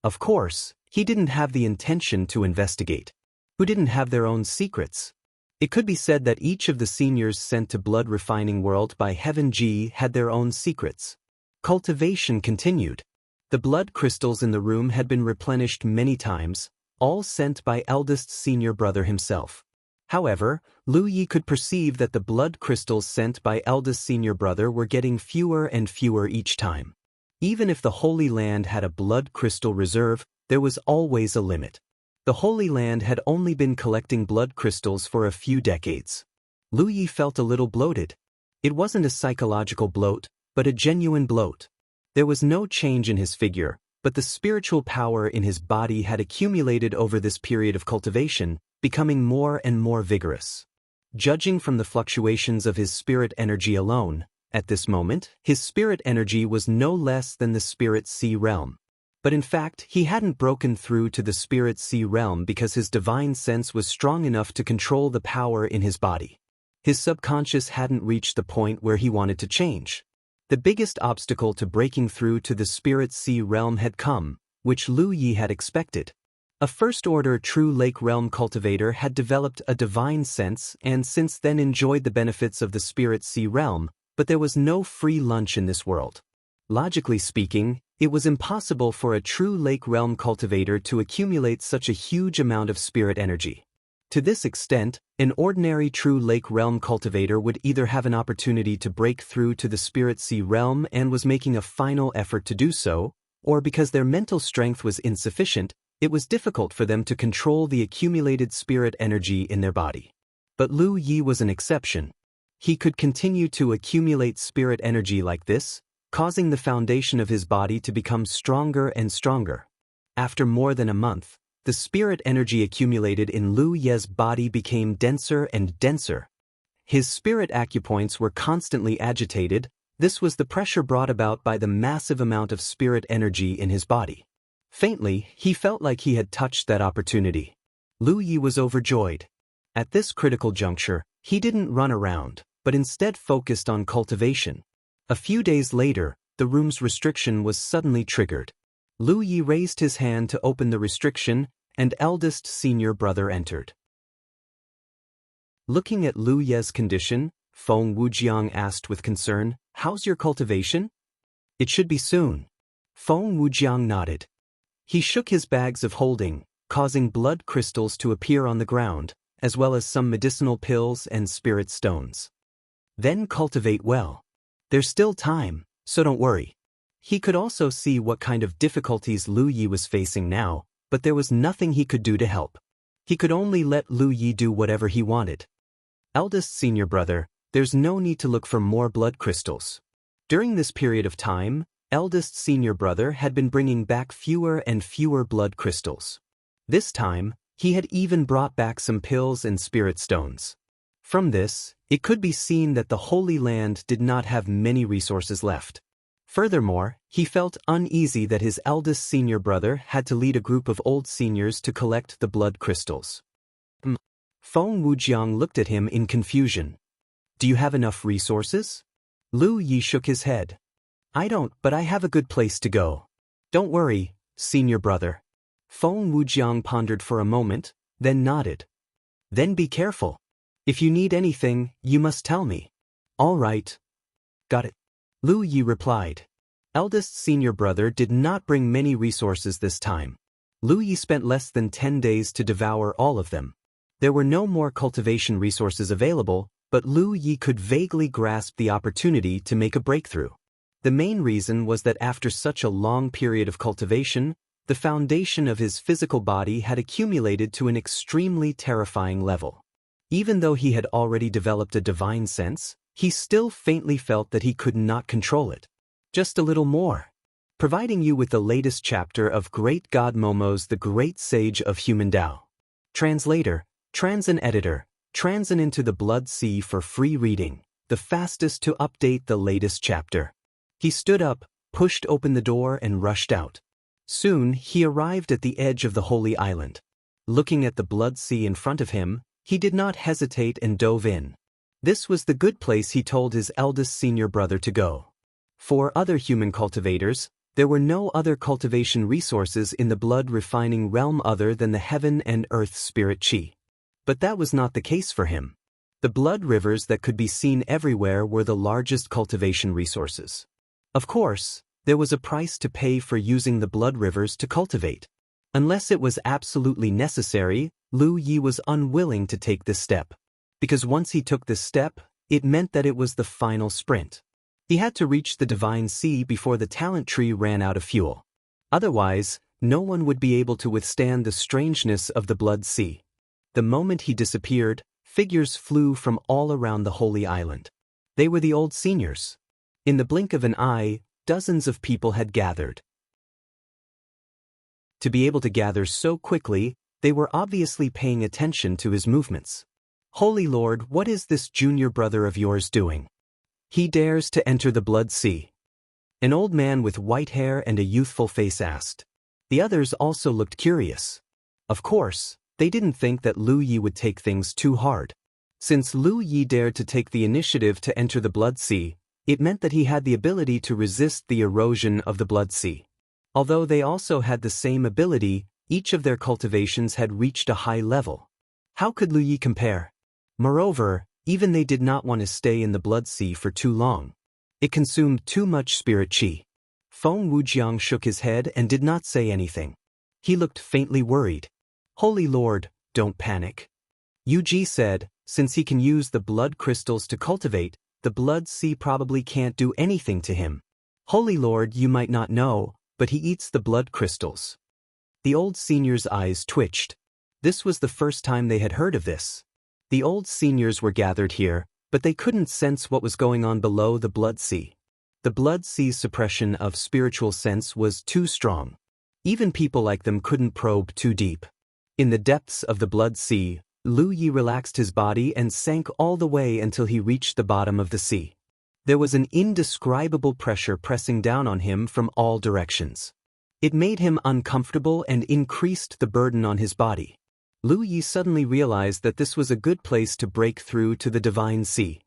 Of course, he didn't have the intention to investigate. Who didn't have their own secrets? It could be said that each of the seniors sent to Blood Refining World by Heaven Ji had their own secrets. Cultivation continued. The blood crystals in the room had been replenished many times, all sent by eldest senior brother himself. However, Lu Yi could perceive that the blood crystals sent by eldest senior brother were getting fewer and fewer each time. Even if the Holy Land had a blood crystal reserve, there was always a limit. The Holy Land had only been collecting blood crystals for a few decades. Lu Yi felt a little bloated. It wasn't a psychological bloat, but a genuine bloat. There was no change in his figure, but the spiritual power in his body had accumulated over this period of cultivation, becoming more and more vigorous. Judging from the fluctuations of his spirit energy alone, at this moment, his spirit energy was no less than the spirit sea realm. But in fact, he hadn't broken through to the spirit sea realm because his divine sense was strong enough to control the power in his body. His subconscious hadn't reached the point where he wanted to change. The biggest obstacle to breaking through to the spirit sea realm had come, which Lu Yi had expected. A first-order true lake realm cultivator had developed a divine sense and since then enjoyed the benefits of the spirit sea realm, but there was no free lunch in this world. Logically speaking, it was impossible for a true lake realm cultivator to accumulate such a huge amount of spirit energy. To this extent, an ordinary true lake realm cultivator would either have an opportunity to break through to the spirit sea realm and was making a final effort to do so, or because their mental strength was insufficient, it was difficult for them to control the accumulated spirit energy in their body. But Lu Yi was an exception. He could continue to accumulate spirit energy like this, causing the foundation of his body to become stronger and stronger. After more than a month, the spirit energy accumulated in Lu Ye's body became denser and denser. His spirit acupoints were constantly agitated. This was the pressure brought about by the massive amount of spirit energy in his body. Faintly, he felt like he had touched that opportunity. Lu Yi was overjoyed. At this critical juncture, he didn't run around, but instead focused on cultivation. A few days later, the room's restriction was suddenly triggered. Lu Yi raised his hand to open the restriction, and eldest senior brother entered. Looking at Lu Ye's condition, Feng Wujiang asked with concern, "How's your cultivation?" "It should be soon." Feng Wujiang nodded. He shook his bags of holding, causing blood crystals to appear on the ground, as well as some medicinal pills and spirit stones. "Then cultivate well. There's still time, so don't worry." He could also see what kind of difficulties Lu Yi was facing now, but there was nothing he could do to help. He could only let Lu Yi do whatever he wanted. "Eldest senior brother, there's no need to look for more blood crystals." During this period of time, eldest senior brother had been bringing back fewer and fewer blood crystals. This time, he had even brought back some pills and spirit stones. From this, it could be seen that the Holy Land did not have many resources left. Furthermore, he felt uneasy that his eldest senior brother had to lead a group of old seniors to collect the blood crystals. Feng Wujiang looked at him in confusion. "Do you have enough resources?" Lu Yi shook his head. "I don't, but I have a good place to go." "Don't worry, senior brother." Feng Wujiang pondered for a moment, then nodded. "Then be careful. If you need anything, you must tell me." "All right." "Got it," Lu Yi replied. Eldest senior brother did not bring many resources this time. Lu Yi spent less than 10 days to devour all of them. There were no more cultivation resources available, but Lu Yi could vaguely grasp the opportunity to make a breakthrough. The main reason was that after such a long period of cultivation, the foundation of his physical body had accumulated to an extremely terrifying level. Even though he had already developed a divine sense, he still faintly felt that he could not control it. Just a little more. Providing you with the latest chapter of Great God Momo's The Great Sage of Human Tao. Translator, Transin Editor, Transin into the Blood Sea for free reading, the fastest to update the latest chapter. He stood up, pushed open the door and rushed out. Soon, he arrived at the edge of the Holy Island. Looking at the Blood Sea in front of him, he did not hesitate and dove in. This was the good place he told his eldest senior brother to go. For other human cultivators, there were no other cultivation resources in the blood refining realm other than the heaven and earth spirit chi. But that was not the case for him. The blood rivers that could be seen everywhere were the largest cultivation resources. Of course, there was a price to pay for using the blood rivers to cultivate. Unless it was absolutely necessary, Lu Yi was unwilling to take this step. Because once he took this step, it meant that it was the final sprint. He had to reach the divine sea before the talent tree ran out of fuel. Otherwise, no one would be able to withstand the strangeness of the blood sea. The moment he disappeared, figures flew from all around the Holy Island. They were the old seniors. In the blink of an eye, dozens of people had gathered. To be able to gather so quickly, they were obviously paying attention to his movements. "Holy Lord, what is this junior brother of yours doing? He dares to enter the blood sea." An old man with white hair and a youthful face asked. The others also looked curious. Of course, they didn't think that Lu Yi would take things too hard. Since Lu Yi dared to take the initiative to enter the blood sea, it meant that he had the ability to resist the erosion of the blood sea. Although they also had the same ability, each of their cultivations had reached a high level. How could Lu Yi compare? Moreover, even they did not want to stay in the blood sea for too long. It consumed too much spirit chi. Feng Wujiang shook his head and did not say anything. He looked faintly worried. "Holy Lord, don't panic." Yu Ji said, since he can use the blood crystals to cultivate, the blood sea probably can't do anything to him. "Holy Lord, you might not know, but he eats the blood crystals." The old senior's eyes twitched. This was the first time they had heard of this. The old seniors were gathered here, but they couldn't sense what was going on below the blood sea. The blood sea's suppression of spiritual sense was too strong. Even people like them couldn't probe too deep. In the depths of the blood sea, Lu Yi relaxed his body and sank all the way until he reached the bottom of the sea. There was an indescribable pressure pressing down on him from all directions. It made him uncomfortable and increased the burden on his body. Lu Yi suddenly realized that this was a good place to break through to the divine sea.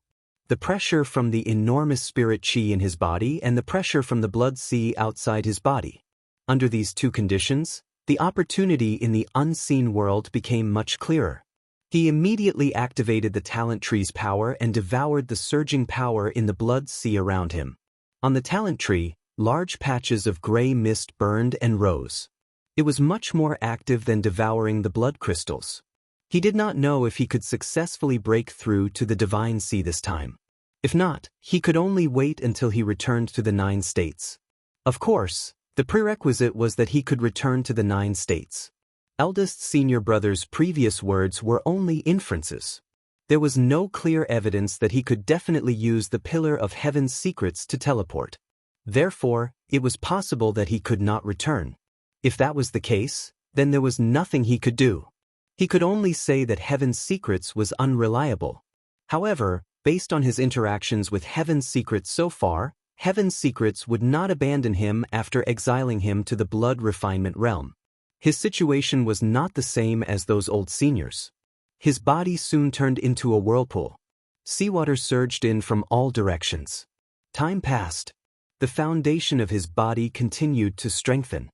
The pressure from the enormous spirit qi in his body and the pressure from the blood sea outside his body. Under these two conditions, the opportunity in the unseen world became much clearer. He immediately activated the talent tree's power and devoured the surging power in the blood sea around him. On the talent tree, large patches of gray mist burned and rose. It was much more active than devouring the blood crystals. He did not know if he could successfully break through to the divine sea this time. If not, he could only wait until he returned to the 9 states. Of course, the prerequisite was that he could return to the 9 states. Eldest senior brother's previous words were only inferences. There was no clear evidence that he could definitely use the Pillar of Heaven's secrets to teleport. Therefore, it was possible that he could not return. If that was the case, then there was nothing he could do. He could only say that Heaven's secrets was unreliable. However, based on his interactions with Heaven's secrets so far, Heaven's secrets would not abandon him after exiling him to the blood refinement realm. His situation was not the same as those old seniors. His body soon turned into a whirlpool. Seawater surged in from all directions. Time passed. The foundation of his body continued to strengthen.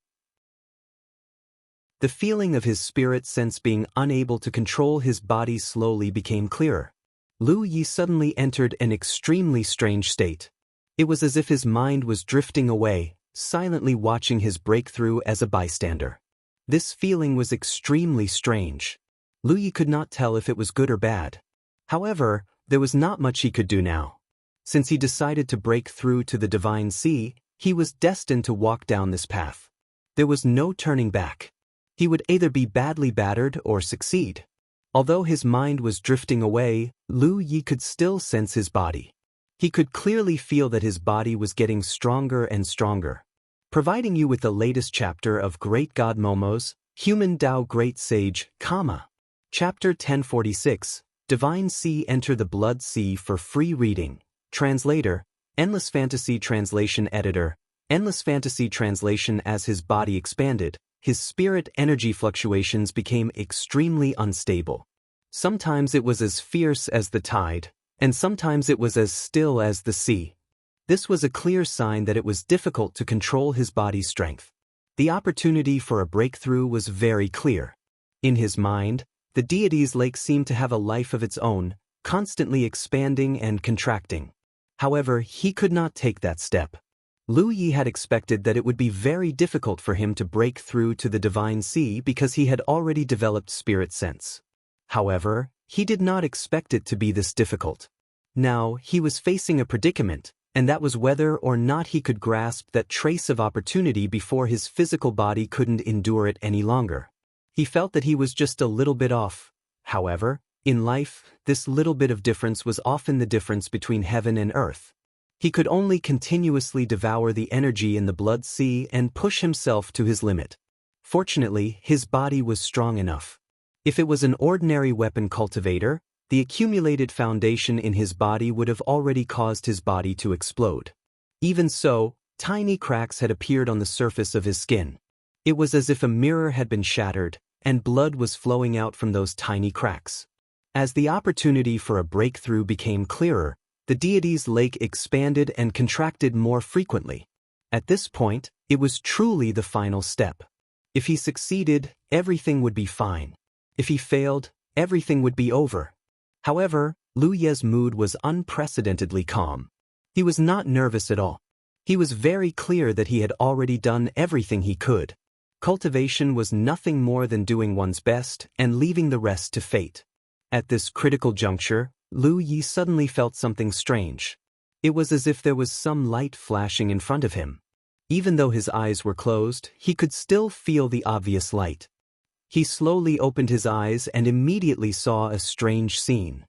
The feeling of his spirit sense being unable to control his body slowly became clearer. Lu Yi suddenly entered an extremely strange state. It was as if his mind was drifting away, silently watching his breakthrough as a bystander. This feeling was extremely strange. Lu Yi could not tell if it was good or bad. However, there was not much he could do now. Since he decided to break through to the divine sea, he was destined to walk down this path. There was no turning back. He would either be badly battered or succeed. Although his mind was drifting away, Lu Yi could still sense his body. He could clearly feel that his body was getting stronger and stronger. Providing you with the latest chapter of Great God Momo's Human Tao Great Sage, Chapter 1046, Divine Sea Enter the Blood Sea for free reading. Translator, Endless Fantasy Translation Editor, Endless Fantasy Translation. As his body expanded, his spirit energy fluctuations became extremely unstable. Sometimes it was as fierce as the tide, and sometimes it was as still as the sea. This was a clear sign that it was difficult to control his body's strength. The opportunity for a breakthrough was very clear. In his mind, the deity's lake seemed to have a life of its own, constantly expanding and contracting. However, he could not take that step. Lu Yi had expected that it would be very difficult for him to break through to the divine sea because he had already developed spirit sense. However, he did not expect it to be this difficult. Now, he was facing a predicament, and that was whether or not he could grasp that trace of opportunity before his physical body couldn't endure it any longer. He felt that he was just a little bit off. However, in life, this little bit of difference was often the difference between heaven and earth. He could only continuously devour the energy in the blood sea and push himself to his limit. Fortunately, his body was strong enough. If it was an ordinary weapon cultivator, the accumulated foundation in his body would have already caused his body to explode. Even so, tiny cracks had appeared on the surface of his skin. It was as if a mirror had been shattered, and blood was flowing out from those tiny cracks. As the opportunity for a breakthrough became clearer, the deity's lake expanded and contracted more frequently. At this point, it was truly the final step. If he succeeded, everything would be fine. If he failed, everything would be over. However, Lu Ye's mood was unprecedentedly calm. He was not nervous at all. He was very clear that he had already done everything he could. Cultivation was nothing more than doing one's best and leaving the rest to fate. At this critical juncture, Lu Yi suddenly felt something strange. It was as if there was some light flashing in front of him. Even though his eyes were closed, he could still feel the obvious light. He slowly opened his eyes and immediately saw a strange scene.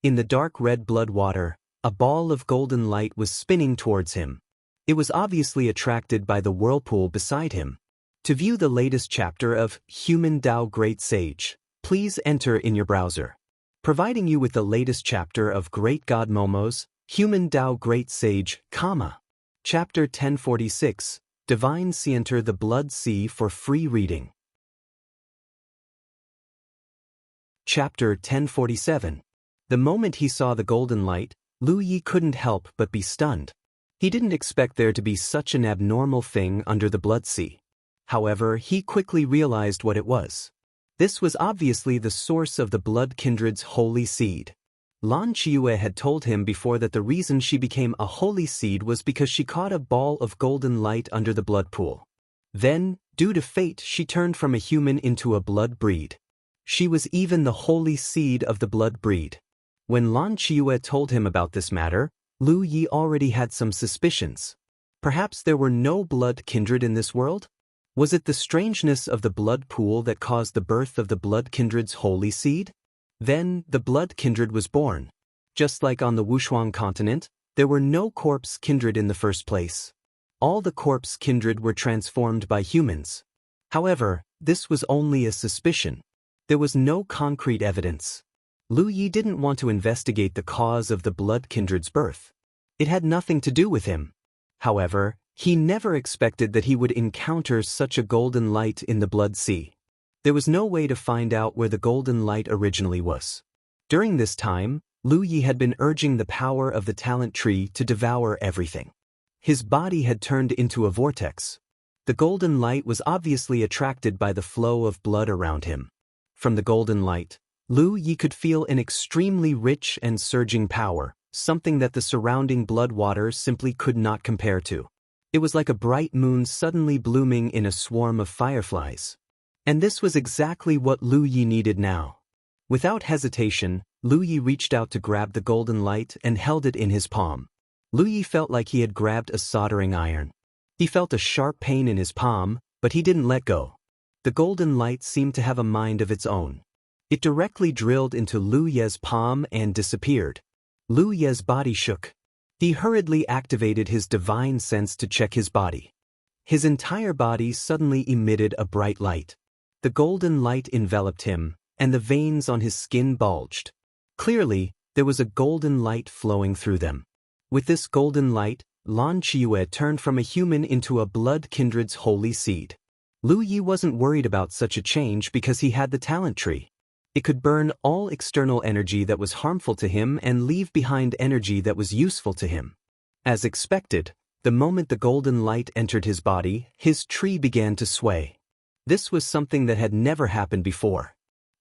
In the dark red blood water, a ball of golden light was spinning towards him. It was obviously attracted by the whirlpool beside him. To view the latest chapter of Human Tao Great Sage, please enter in your browser. Providing you with the latest chapter of Great God Momo's Human Tao Great Sage, Chapter 1046, Divine Sea. Enter the Blood Sea for free reading. Chapter 1047. The moment he saw the golden light, Lu Yi couldn't help but be stunned. He didn't expect there to be such an abnormal thing under the Blood Sea. However, he quickly realized what it was. This was obviously the source of the blood kindred's holy seed. Lan Qiue had told him before that the reason she became a holy seed was because she caught a ball of golden light under the blood pool. Then, due to fate, she turned from a human into a blood breed. She was even the holy seed of the blood breed. When Lan Qiue told him about this matter, Lu Yi already had some suspicions. Perhaps there were no blood kindred in this world? Was it the strangeness of the blood pool that caused the birth of the blood kindred's holy seed? Then, the blood kindred was born. Just like on the Wushuang continent, there were no corpse kindred in the first place. All the corpse kindred were transformed by humans. However, this was only a suspicion. There was no concrete evidence. Lu Yi didn't want to investigate the cause of the blood kindred's birth. It had nothing to do with him. However, he never expected that he would encounter such a golden light in the Blood Sea. There was no way to find out where the golden light originally was. During this time, Lu Yi had been urging the power of the talent tree to devour everything. His body had turned into a vortex. The golden light was obviously attracted by the flow of blood around him. From the golden light, Lu Yi could feel an extremely rich and surging power, something that the surrounding blood water simply could not compare to. It was like a bright moon suddenly blooming in a swarm of fireflies. And this was exactly what Lu Yi needed now. Without hesitation, Lu Yi reached out to grab the golden light and held it in his palm. Lu Yi felt like he had grabbed a soldering iron. He felt a sharp pain in his palm, but he didn't let go. The golden light seemed to have a mind of its own. It directly drilled into Lu Ye's palm and disappeared. Lu Ye's body shook. He hurriedly activated his divine sense to check his body. His entire body suddenly emitted a bright light. The golden light enveloped him, and the veins on his skin bulged. Clearly, there was a golden light flowing through them. With this golden light, Lan Qiue turned from a human into a blood kindred's holy seed. Lu Yi wasn't worried about such a change because he had the talent tree. It could burn all external energy that was harmful to him and leave behind energy that was useful to him. As expected, the moment the golden light entered his body, his tree began to sway. This was something that had never happened before.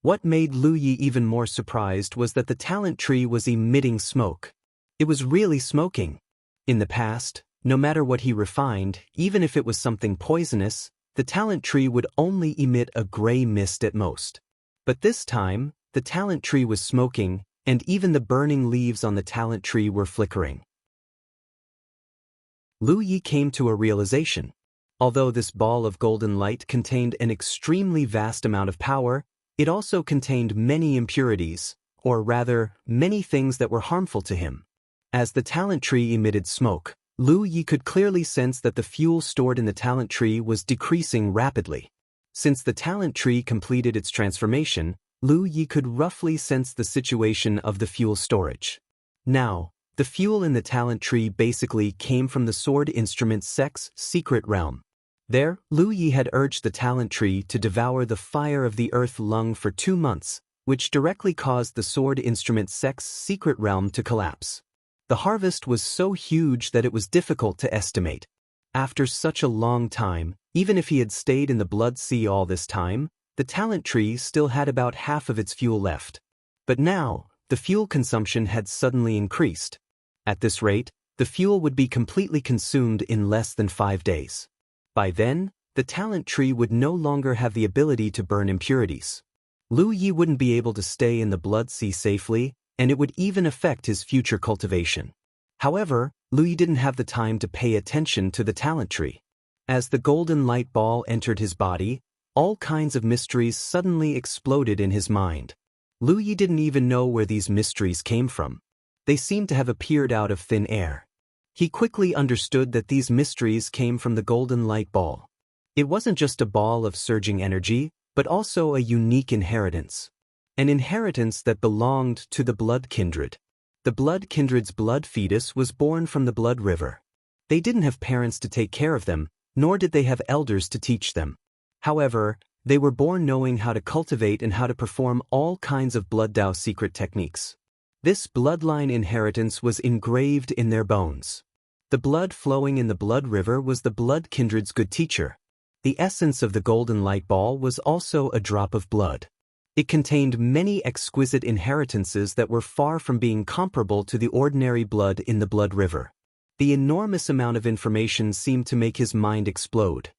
What made Lu Yi even more surprised was that the talent tree was emitting smoke. It was really smoking. In the past, no matter what he refined, even if it was something poisonous, the talent tree would only emit a gray mist at most. But this time, the talent tree was smoking, and even the burning leaves on the talent tree were flickering. Lu Yi came to a realization. Although this ball of golden light contained an extremely vast amount of power, it also contained many impurities, or rather, many things that were harmful to him. As the talent tree emitted smoke, Lu Yi could clearly sense that the fuel stored in the talent tree was decreasing rapidly. Since the talent tree completed its transformation, Lu Yi could roughly sense the situation of the fuel storage. Now, the fuel in the talent tree basically came from the sword instrument Sek's secret realm. There, Lu Yi had urged the talent tree to devour the fire of the earth lung for 2 months, which directly caused the sword instrument Sek's secret realm to collapse. The harvest was so huge that it was difficult to estimate. After such a long time, even if he had stayed in the Blood Sea all this time, the talent tree still had about half of its fuel left. But now, the fuel consumption had suddenly increased. At this rate, the fuel would be completely consumed in less than 5 days. By then, the talent tree would no longer have the ability to burn impurities. Lu Yi wouldn't be able to stay in the Blood Sea safely, and it would even affect his future cultivation. However, Lu Yi didn't have the time to pay attention to the talent tree. As the golden light ball entered his body, all kinds of mysteries suddenly exploded in his mind. Lu Yi didn't even know where these mysteries came from. They seemed to have appeared out of thin air. He quickly understood that these mysteries came from the golden light ball. It wasn't just a ball of surging energy, but also a unique inheritance. An inheritance that belonged to the blood kindred. The blood kindred's blood fetus was born from the blood river. They didn't have parents to take care of them, nor did they have elders to teach them. However, they were born knowing how to cultivate and how to perform all kinds of blood Dao secret techniques. This bloodline inheritance was engraved in their bones. The blood flowing in the blood river was the blood kindred's good teacher. The essence of the golden light ball was also a drop of blood. It contained many exquisite inheritances that were far from being comparable to the ordinary blood in the blood river. The enormous amount of information seemed to make his mind explode.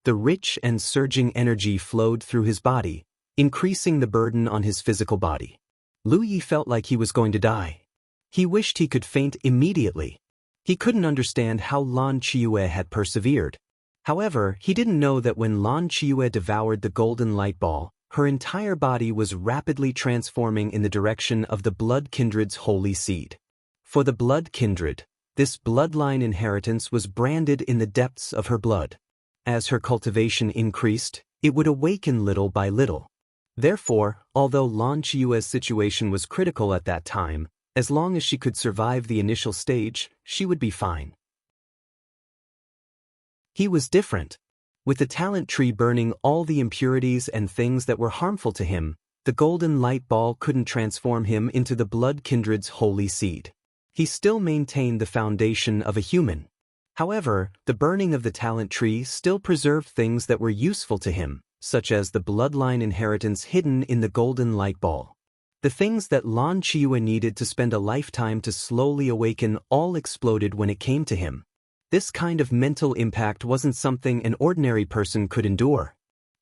The rich and surging energy flowed through his body, increasing the burden on his physical body. Lu Yi felt like he was going to die. He wished he could faint immediately. He couldn't understand how Lan Qiue had persevered. However, he didn't know that when Lan Qiue devoured the golden light ball, her entire body was rapidly transforming in the direction of the blood kindred's holy seed. For the blood kindred, this bloodline inheritance was branded in the depths of her blood. As her cultivation increased, it would awaken little by little. Therefore, although Lan Qiue's situation was critical at that time, as long as she could survive the initial stage, she would be fine. He was different. With the talent tree burning all the impurities and things that were harmful to him, the golden light ball couldn't transform him into the blood kindred's holy seed. He still maintained the foundation of a human. However, the burning of the talent tree still preserved things that were useful to him, such as the bloodline inheritance hidden in the golden light ball. The things that Lan Qiue needed to spend a lifetime to slowly awaken all exploded when it came to him. This kind of mental impact wasn't something an ordinary person could endure.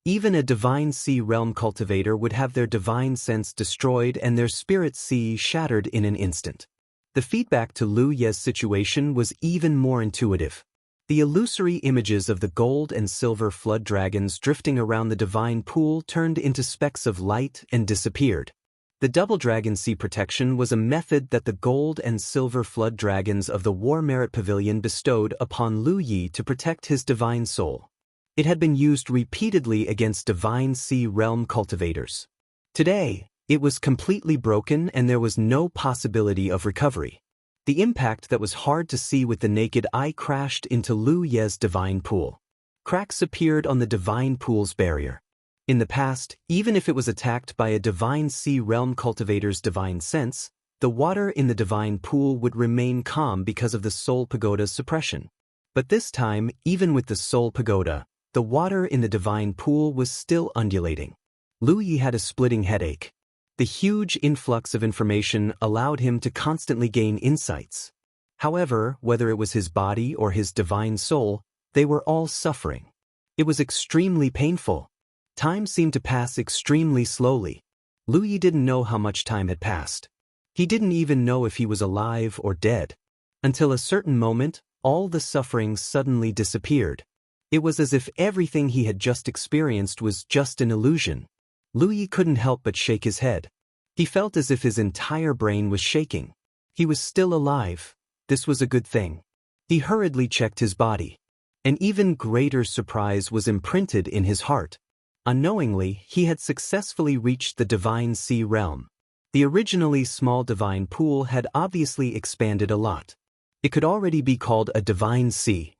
Even a divine sea realm cultivator would have their divine sense destroyed and their spirit sea shattered in an instant. The feedback to Lu Ye's situation was even more intuitive. The illusory images of the gold and silver flood dragons drifting around the divine pool turned into specks of light and disappeared. The double dragon sea protection was a method that the gold and silver flood dragons of the War Merit Pavilion bestowed upon Lu Yi to protect his divine soul. It had been used repeatedly against divine sea realm cultivators. Today, it was completely broken and there was no possibility of recovery. The impact that was hard to see with the naked eye crashed into Lu Ye's divine pool. Cracks appeared on the divine pool's barrier. In the past, even if it was attacked by a divine sea realm cultivator's divine sense, the water in the divine pool would remain calm because of the soul pagoda's suppression. But this time, even with the soul pagoda, the water in the divine pool was still undulating. Lu Yi had a splitting headache. The huge influx of information allowed him to constantly gain insights. However, whether it was his body or his divine soul, they were all suffering. It was extremely painful. Time seemed to pass extremely slowly. Lu Yi didn't know how much time had passed. He didn't even know if he was alive or dead. Until a certain moment, all the suffering suddenly disappeared. It was as if everything he had just experienced was just an illusion. Lu Yi couldn't help but shake his head. He felt as if his entire brain was shaking. He was still alive. This was a good thing. He hurriedly checked his body. An even greater surprise was imprinted in his heart. Unknowingly, he had successfully reached the divine sea realm. The originally small divine pool had obviously expanded a lot. It could already be called a divine sea.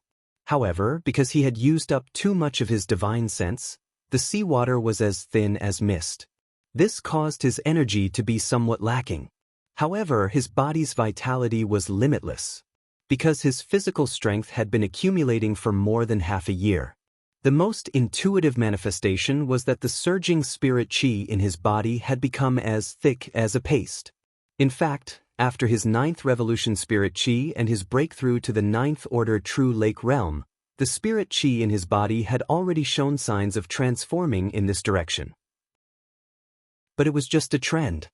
However, because he had used up too much of his divine sense, the seawater was as thin as mist. This caused his energy to be somewhat lacking. However, his body's vitality was limitless. Because his physical strength had been accumulating for more than half a year. The most intuitive manifestation was that the surging spirit qi in his body had become as thick as a paste. In fact, after his 9th revolution spirit qi and his breakthrough to the 9th order true lake realm, the spirit qi in his body had already shown signs of transforming in this direction. But it was just a trend.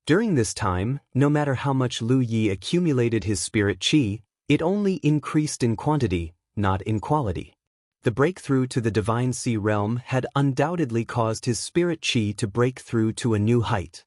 During this time, no matter how much Lu Yi accumulated his spirit qi, it only increased in quantity, not in quality. The breakthrough to the divine sea realm had undoubtedly caused his spirit qi to break through to a new height.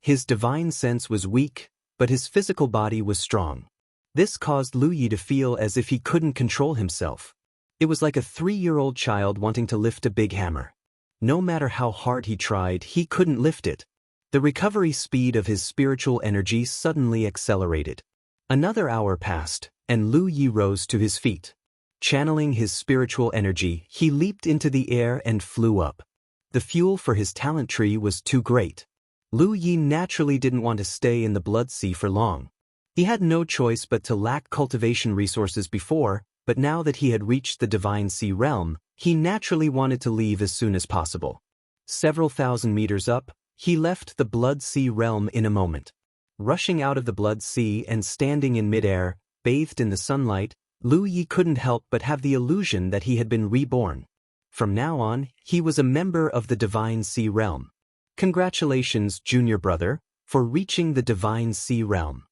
His divine sense was weak, but his physical body was strong. This caused Lu Yi to feel as if he couldn't control himself. It was like a 3-year-old child wanting to lift a big hammer. No matter how hard he tried, he couldn't lift it. The recovery speed of his spiritual energy suddenly accelerated. Another hour passed, and Lu Yi rose to his feet. Channeling his spiritual energy, he leaped into the air and flew up. The fuel for his talent tree was too great. Lu Yi naturally didn't want to stay in the Blood Sea for long. He had no choice but to lack cultivation resources before, but now that he had reached the Divine Sea realm, he naturally wanted to leave as soon as possible. Several thousand meters up, he left the Blood Sea realm in a moment. Rushing out of the Blood Sea and standing in midair, bathed in the sunlight, Lu Yi couldn't help but have the illusion that he had been reborn. From now on, he was a member of the Divine Sea realm. Congratulations, junior brother, for reaching the Divine Sea realm.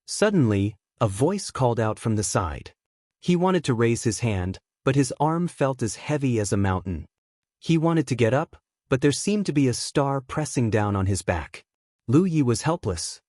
Suddenly, a voice called out from the side. He wanted to raise his hand, but his arm felt as heavy as a mountain. He wanted to get up, but there seemed to be a star pressing down on his back. Lu Yi was helpless.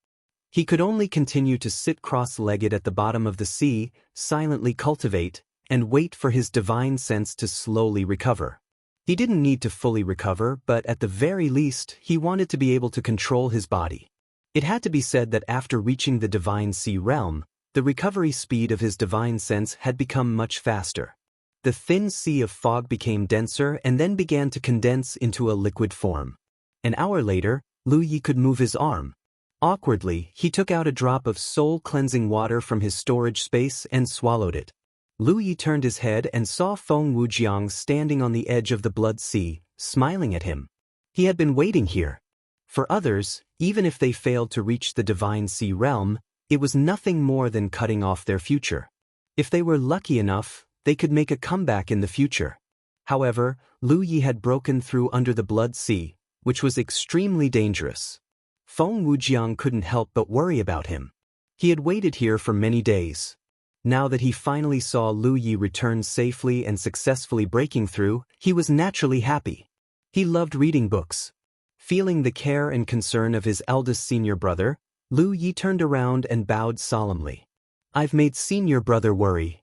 He could only continue to sit cross-legged at the bottom of the sea, silently cultivate, and wait for his divine sense to slowly recover. He didn't need to fully recover, but at the very least, he wanted to be able to control his body. It had to be said that after reaching the Divine Sea realm, the recovery speed of his divine sense had become much faster. The thin sea of fog became denser and then began to condense into a liquid form. An hour later, Lu Yi could move his arm. Awkwardly, he took out a drop of soul-cleansing water from his storage space and swallowed it. Lu Yi turned his head and saw Feng Wujiang standing on the edge of the Blood Sea, smiling at him. He had been waiting here. For others, even if they failed to reach the Divine Sea realm, it was nothing more than cutting off their future. If they were lucky enough, they could make a comeback in the future. However, Lu Yi had broken through under the Blood Sea, which was extremely dangerous. Feng Wujiang couldn't help but worry about him. He had waited here for many days. Now that he finally saw Lu Yi return safely and successfully breaking through, he was naturally happy. He loved reading books. Feeling the care and concern of his eldest senior brother, Lu Yi turned around and bowed solemnly. "I've made senior brother worry."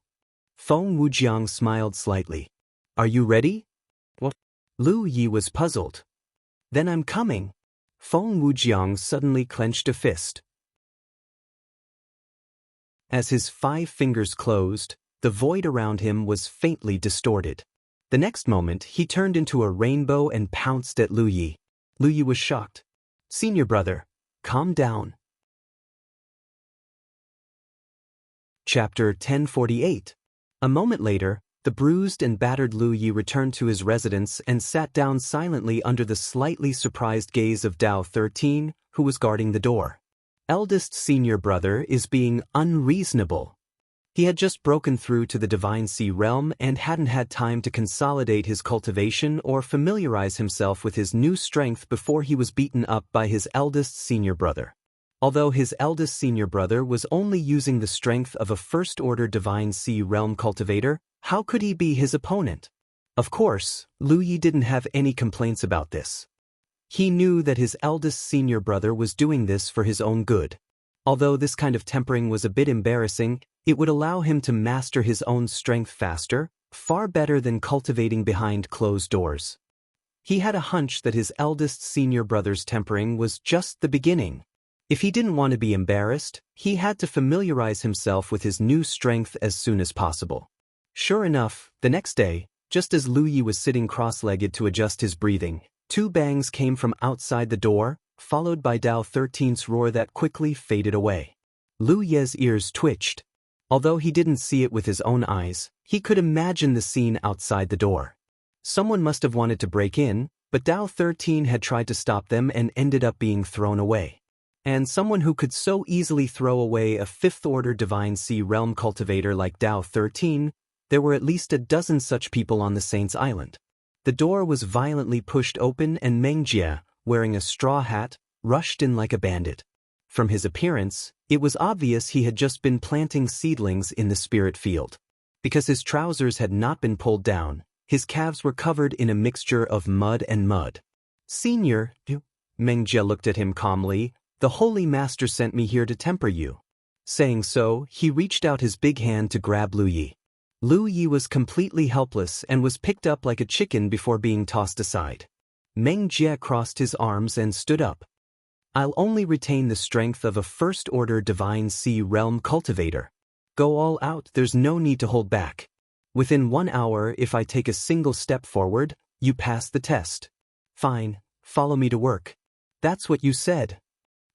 Feng Wujiang smiled slightly. "Are you ready?" "What?" Lu Yi was puzzled. "Then I'm coming." Feng Wujiang suddenly clenched a fist. As his 5 fingers closed, the void around him was faintly distorted. The next moment, he turned into a rainbow and pounced at Lu Yi. Lu Yi was shocked. "Senior brother, calm down." Chapter 1048. A moment later, the bruised and battered Lu Yi returned to his residence and sat down silently under the slightly surprised gaze of Dao 13, who was guarding the door. Eldest senior brother is being unreasonable. He had just broken through to the Divine Sea realm and hadn't had time to consolidate his cultivation or familiarize himself with his new strength before he was beaten up by his eldest senior brother. Although his eldest senior brother was only using the strength of a first-order Divine Sea realm cultivator, how could he be his opponent? Of course, Lu Yi didn't have any complaints about this. He knew that his eldest senior brother was doing this for his own good. Although this kind of tempering was a bit embarrassing, it would allow him to master his own strength faster, far better than cultivating behind closed doors. He had a hunch that his eldest senior brother's tempering was just the beginning. If he didn't want to be embarrassed, he had to familiarize himself with his new strength as soon as possible. Sure enough, the next day, just as Lu Yi was sitting cross-legged to adjust his breathing, 2 bangs came from outside the door, followed by Dao 13's roar that quickly faded away. Lu Ye's ears twitched. Although he didn't see it with his own eyes, he could imagine the scene outside the door. Someone must have wanted to break in, but Dao 13 had tried to stop them and ended up being thrown away. And someone who could so easily throw away a 5th-order Divine Sea realm cultivator like Dao 13, there were at least a dozen such people on the Saints' Island. The door was violently pushed open and Meng Jie, wearing a straw hat, rushed in like a bandit. From his appearance, it was obvious he had just been planting seedlings in the spirit field. Because his trousers had not been pulled down, his calves were covered in a mixture of mud and mud. "Senior," Meng Jie looked at him calmly, "the Holy Master sent me here to temper you." Saying so, he reached out his big hand to grab Lu Yi. Lu Yi was completely helpless and was picked up like a chicken before being tossed aside. Meng Jie crossed his arms and stood up. I'll only retain the strength of a first-order Divine Sea Realm cultivator. Go all out, there's no need to hold back. Within 1 hour, if I take a single step forward, you pass the test. Fine, follow me to work. That's what you said.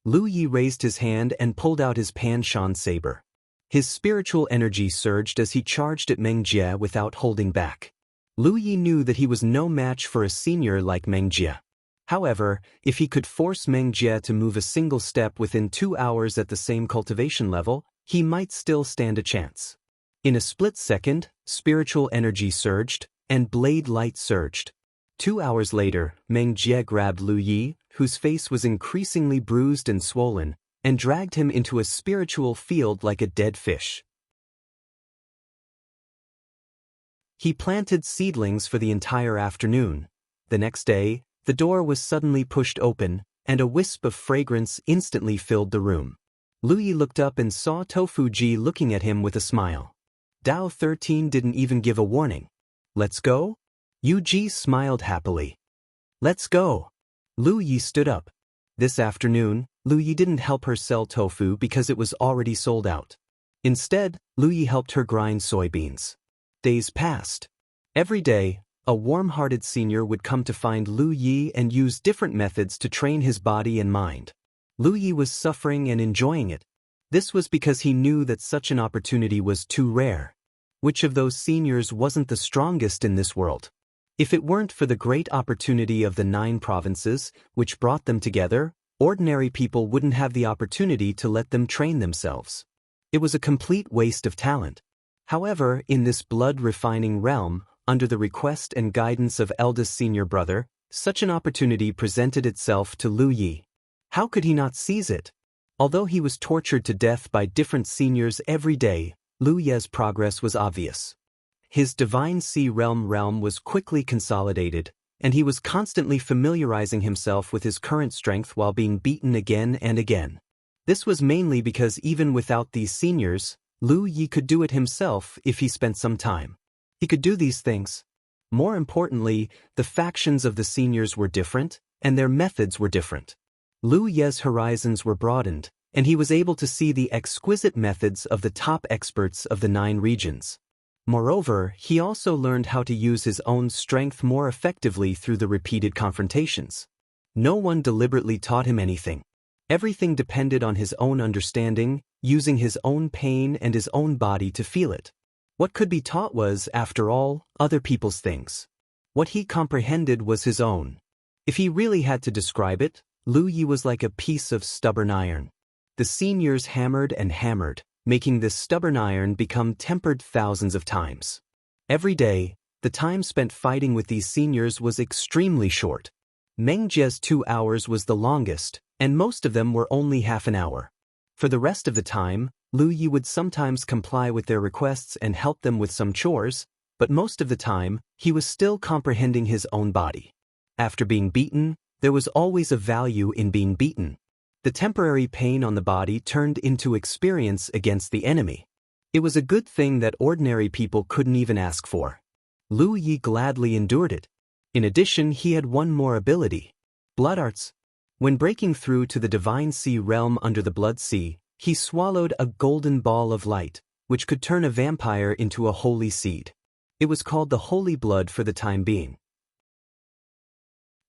Lu Yi raised his hand and pulled out his Panshan saber. His spiritual energy surged as he charged at Meng Jie without holding back. Lu Yi knew that he was no match for a senior like Meng Jie. However, if he could force Meng Jie to move a single step within 2 hours at the same cultivation level, he might still stand a chance. In a split second, spiritual energy surged, and blade light surged. 2 hours later, Meng Jie grabbed Lu Yi, whose face was increasingly bruised and swollen, and dragged him into a spiritual field like a dead fish. He planted seedlings for the entire afternoon. The next day, the door was suddenly pushed open, and a wisp of fragrance instantly filled the room. Lu Yi looked up and saw Tofu Ji looking at him with a smile. Dao 13 didn't even give a warning. Let's go? Yu Ji smiled happily. Let's go. Lu Yi stood up. This afternoon, Lu Yi didn't help her sell tofu because it was already sold out. Instead, Lu Yi helped her grind soybeans. Days passed. Every day, a warm-hearted senior would come to find Lu Yi and use different methods to train his body and mind. Lu Yi was suffering and enjoying it. This was because he knew that such an opportunity was too rare. Which of those seniors wasn't the strongest in this world? If it weren't for the great opportunity of the 9 provinces, which brought them together, ordinary people wouldn't have the opportunity to let them train themselves. It was a complete waste of talent. However, in this blood-refining realm, under the request and guidance of eldest senior brother, such an opportunity presented itself to Lu Yi. How could he not seize it? Although he was tortured to death by different seniors every day, Lu Yi's progress was obvious. His Divine Sea realm was quickly consolidated, and he was constantly familiarizing himself with his current strength while being beaten again and again. This was mainly because even without these seniors, Lu Yi could do it himself if he spent some time. He could do these things. More importantly, the factions of the seniors were different, and their methods were different. Lu Yi's horizons were broadened, and he was able to see the exquisite methods of the top experts of the 9 regions. Moreover, he also learned how to use his own strength more effectively through the repeated confrontations. No one deliberately taught him anything. Everything depended on his own understanding, using his own pain and his own body to feel it. What could be taught was, after all, other people's things. What he comprehended was his own. If he really had to describe it, Lu Yi was like a piece of stubborn iron. The seniors hammered and hammered, making this stubborn iron become tempered thousands of times. Every day, the time spent fighting with these seniors was extremely short. Meng Jie's 2 hours was the longest, and most of them were only half an hour. For the rest of the time, Lu Yi would sometimes comply with their requests and help them with some chores, but most of the time, he was still comprehending his own body. After being beaten, there was always a value in being beaten. The temporary pain on the body turned into experience against the enemy. It was a good thing that ordinary people couldn't even ask for. Lu Yi gladly endured it. In addition, he had one more ability: blood arts. When breaking through to the Divine Sea realm under the Blood Sea, he swallowed a golden ball of light, which could turn a vampire into a holy seed. It was called the Holy Blood for the time being.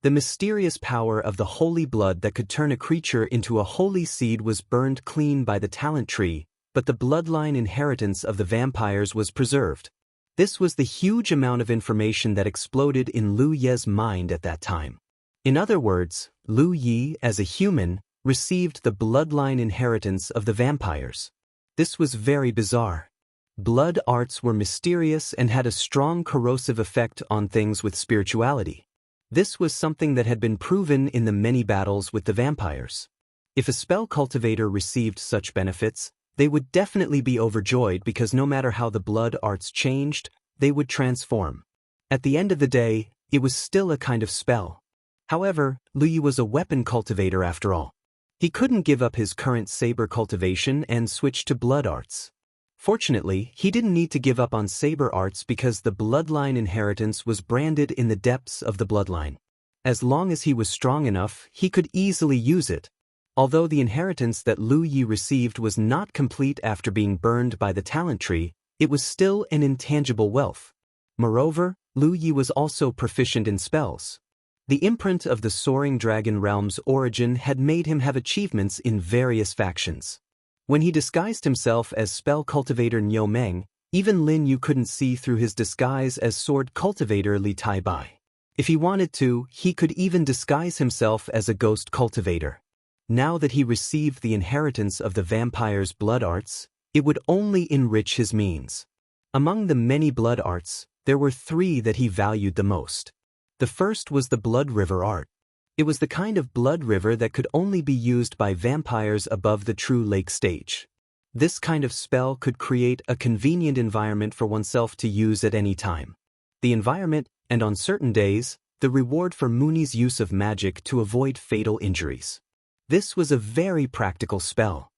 The mysterious power of the holy blood that could turn a creature into a holy seed was burned clean by the talent tree, but the bloodline inheritance of the vampires was preserved. This was the huge amount of information that exploded in Lu Yi's mind at that time. In other words, Lu Yi, as a human, received the bloodline inheritance of the vampires. This was very bizarre. Blood arts were mysterious and had a strong corrosive effect on things with spirituality. This was something that had been proven in the many battles with the vampires. If a spell cultivator received such benefits, they would definitely be overjoyed because no matter how the blood arts changed, they would transform. At the end of the day, it was still a kind of spell. However, Lu Yi was a weapon cultivator after all. He couldn't give up his current saber cultivation and switch to blood arts. Fortunately, he didn't need to give up on saber arts because the bloodline inheritance was branded in the depths of the bloodline. As long as he was strong enough, he could easily use it. Although the inheritance that Lu Yi received was not complete after being burned by the talent tree, it was still an intangible wealth. Moreover, Lu Yi was also proficient in spells. The imprint of the Soaring Dragon Realm's origin had made him have achievements in various factions. When he disguised himself as spell cultivator Niu Meng, even Lin Yu couldn't see through his disguise as sword cultivator Li Tai Bai. If he wanted to, he could even disguise himself as a ghost cultivator. Now that he received the inheritance of the vampire's blood arts, it would only enrich his means. Among the many blood arts, there were 3 that he valued the most. The first was the blood river art. It was the kind of blood river that could only be used by vampires above the true lake stage. This kind of spell could create a convenient environment for oneself to use at any time. The environment, and on certain days, the reward for Muni's use of magic to avoid fatal injuries. This was a very practical spell.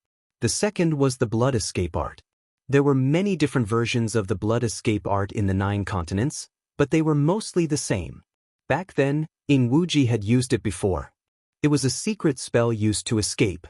The second was the blood escape art. There were many different versions of the blood escape art in the 9 continents, but they were mostly the same. Back then, Wuxia had used it before. It was a secret spell used to escape.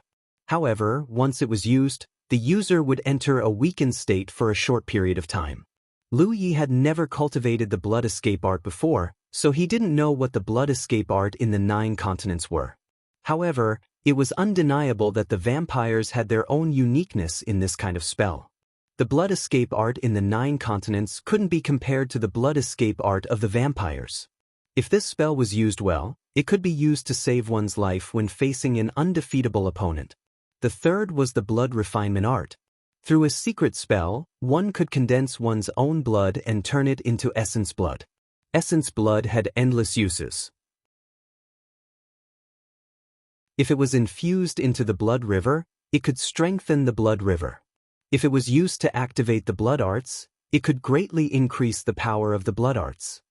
However, once it was used, the user would enter a weakened state for a short period of time. Lu Yi had never cultivated the blood escape art before, so he didn't know what the blood escape art in the 9 continents were. However, it was undeniable that the vampires had their own uniqueness in this kind of spell. The blood escape art in the 9 continents couldn't be compared to the blood escape art of the vampires. If this spell was used well, it could be used to save one's life when facing an undefeatable opponent. The third was the blood refinement art. Through a secret spell, one could condense one's own blood and turn it into essence blood. Essence blood had endless uses. If it was infused into the blood river, it could strengthen the blood river. If it was used to activate the blood arts, it could greatly increase the power of the blood arts.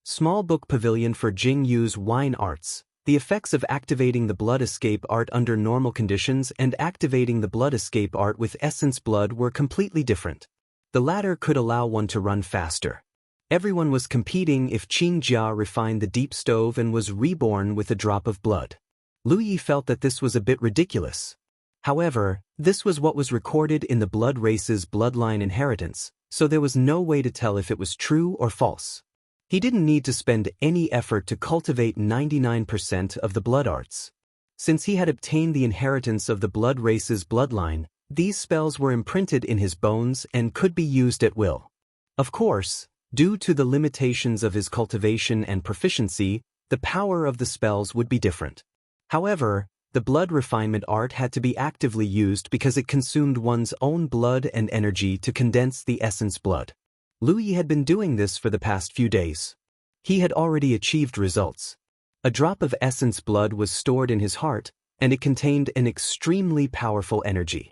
Small book pavilion for Jianghu's wine arts. The effects of activating the blood escape art under normal conditions and activating the blood escape art with essence blood were completely different. The latter could allow one to run faster. Everyone was competing if Qingjia refined the deep stove and was reborn with a drop of blood. Lu Yi felt that this was a bit ridiculous. However, this was what was recorded in the blood race's bloodline inheritance, so there was no way to tell if it was true or false. He didn't need to spend any effort to cultivate 99% of the blood arts. Since he had obtained the inheritance of the blood race's bloodline, these spells were imprinted in his bones and could be used at will. Of course, due to the limitations of his cultivation and proficiency, the power of the spells would be different. However, the blood refinement art had to be actively used because it consumed one's own blood and energy to condense the essence blood. Lu Yi had been doing this for the past few days. He had already achieved results. A drop of essence blood was stored in his heart, and it contained an extremely powerful energy.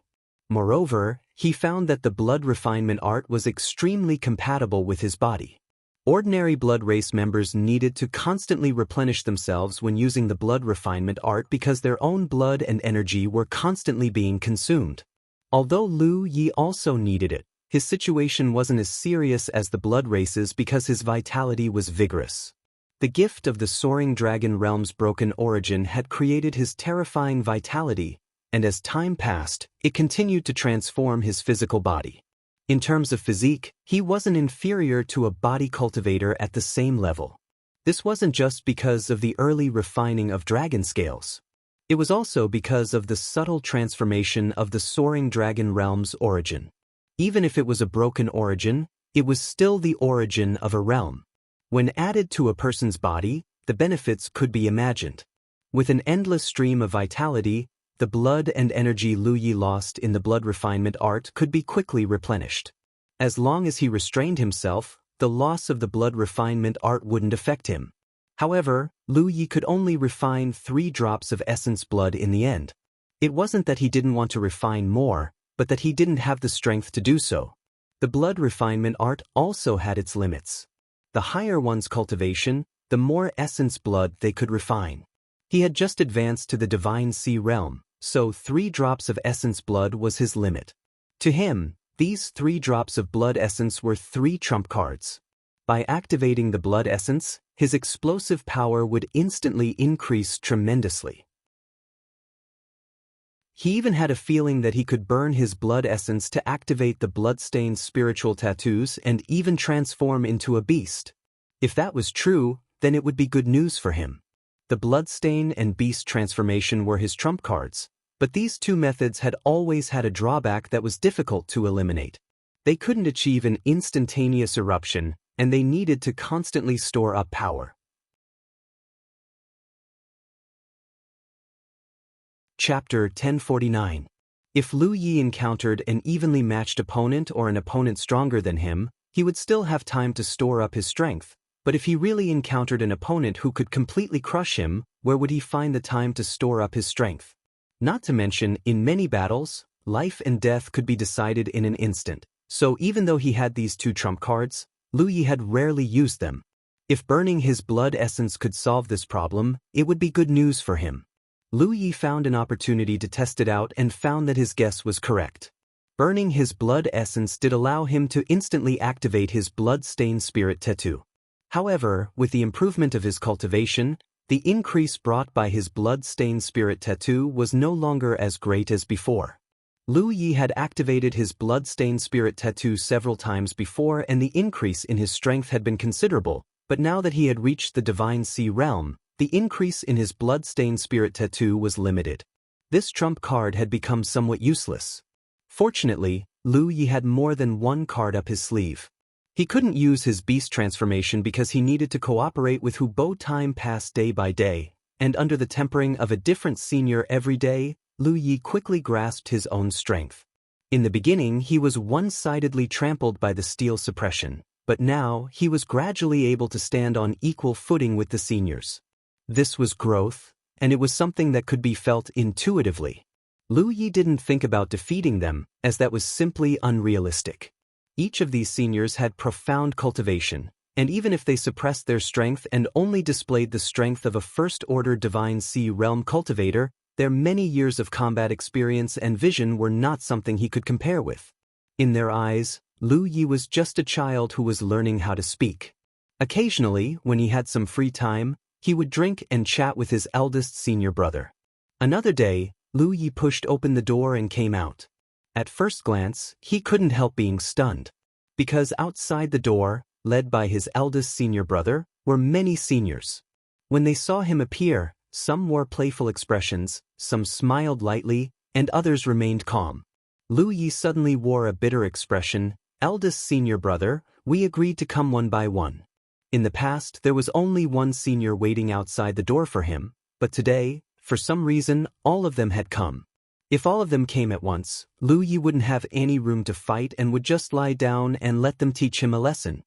Moreover, he found that the blood refinement art was extremely compatible with his body. Ordinary blood race members needed to constantly replenish themselves when using the blood refinement art because their own blood and energy were constantly being consumed. Although Lu Yi also needed it, his situation wasn't as serious as the blood races because his vitality was vigorous. The gift of the Soaring Dragon Realm's broken origin had created his terrifying vitality, and as time passed, it continued to transform his physical body. In terms of physique, he wasn't inferior to a body cultivator at the same level. This wasn't just because of the early refining of dragon scales. It was also because of the subtle transformation of the Soaring Dragon Realm's origin. Even if it was a broken origin, it was still the origin of a realm. When added to a person's body, the benefits could be imagined. With an endless stream of vitality, the blood and energy Lu Yi lost in the blood refinement art could be quickly replenished. As long as he restrained himself, the loss of the blood refinement art wouldn't affect him. However, Lu Yi could only refine 3 drops of essence blood in the end. It wasn't that he didn't want to refine more, but that he didn't have the strength to do so. The blood refinement art also had its limits. The higher one's cultivation, the more essence blood they could refine. He had just advanced to the Divine Sea realm, so 3 drops of essence blood was his limit. To him, These 3 drops of blood essence were 3 trump cards. By activating the blood essence, his explosive power would instantly increase tremendously. He even had a feeling that he could burn his blood essence to activate the bloodstained spiritual tattoos and even transform into a beast. If that was true, then it would be good news for him. The bloodstain and beast transformation were his trump cards, but these 2 methods had always had a drawback that was difficult to eliminate. They couldn't achieve an instantaneous eruption, and they needed to constantly store up power. Chapter 1049. If Lu Yi encountered an evenly matched opponent or an opponent stronger than him, he would still have time to store up his strength, but if he really encountered an opponent who could completely crush him, where would he find the time to store up his strength? Not to mention, in many battles, life and death could be decided in an instant, so even though he had these 2 trump cards, Lu Yi had rarely used them. If burning his blood essence could solve this problem, it would be good news for him. Lu Yi found an opportunity to test it out and found that his guess was correct. Burning his blood essence did allow him to instantly activate his blood-stained spirit tattoo. However, with the improvement of his cultivation, the increase brought by his blood-stained spirit tattoo was no longer as great as before. Lu Yi had activated his blood-stained spirit tattoo several times before and the increase in his strength had been considerable, but now that he had reached the Divine Sea realm, the increase in his blood-stained spirit tattoo was limited. This trump card had become somewhat useless. Fortunately, Lu Yi had more than 1 card up his sleeve. He couldn't use his beast transformation because he needed to cooperate with Hu Bo. Time passed day by day, and under the tempering of a different senior every day, Lu Yi quickly grasped his own strength. In the beginning he was one-sidedly trampled by the steel suppression, but now he was gradually able to stand on equal footing with the seniors. This was growth, and it was something that could be felt intuitively. Lu Yi didn't think about defeating them, as that was simply unrealistic. Each of these seniors had profound cultivation, and even if they suppressed their strength and only displayed the strength of a first-order Divine Sea Realm cultivator, their many years of combat experience and vision were not something he could compare with. In their eyes, Lu Yi was just a child who was learning how to speak. Occasionally, when he had some free time, he would drink and chat with his eldest senior brother. Another day, Lu Yi pushed open the door and came out. At first glance, he couldn't help being stunned. Because outside the door, led by his eldest senior brother, were many seniors. When they saw him appear, some wore playful expressions, some smiled lightly, and others remained calm. Lu Yi suddenly wore a bitter expression. Eldest senior brother, we agreed to come one by one. In the past, there was only one senior waiting outside the door for him, but today, for some reason, all of them had come. If all of them came at once, Lu Yi wouldn't have any room to fight and would just lie down and let them teach him a lesson.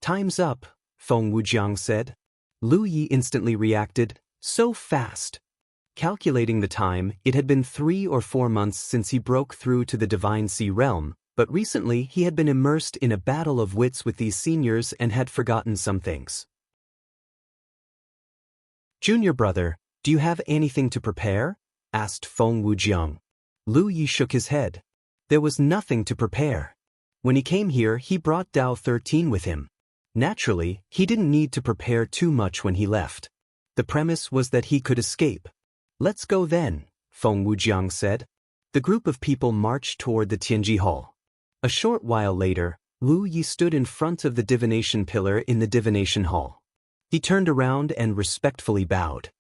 Time's up, Feng Wujiang said. Lu Yi instantly reacted, so fast. Calculating the time, it had been 3 or 4 months since he broke through to the Divine Sea realm, but recently he had been immersed in a battle of wits with these seniors and had forgotten some things. Junior brother, do you have anything to prepare? Asked Feng Wujiang. Lu Yi shook his head. There was nothing to prepare. When he came here, he brought Dao 13 with him. Naturally, he didn't need to prepare too much when he left. The premise was that he could escape. Let's go then, Feng Wujiang said. The group of people marched toward the Tianji Hall. A short while later, Lu Yi stood in front of the divination pillar in the divination hall. He turned around and respectfully bowed.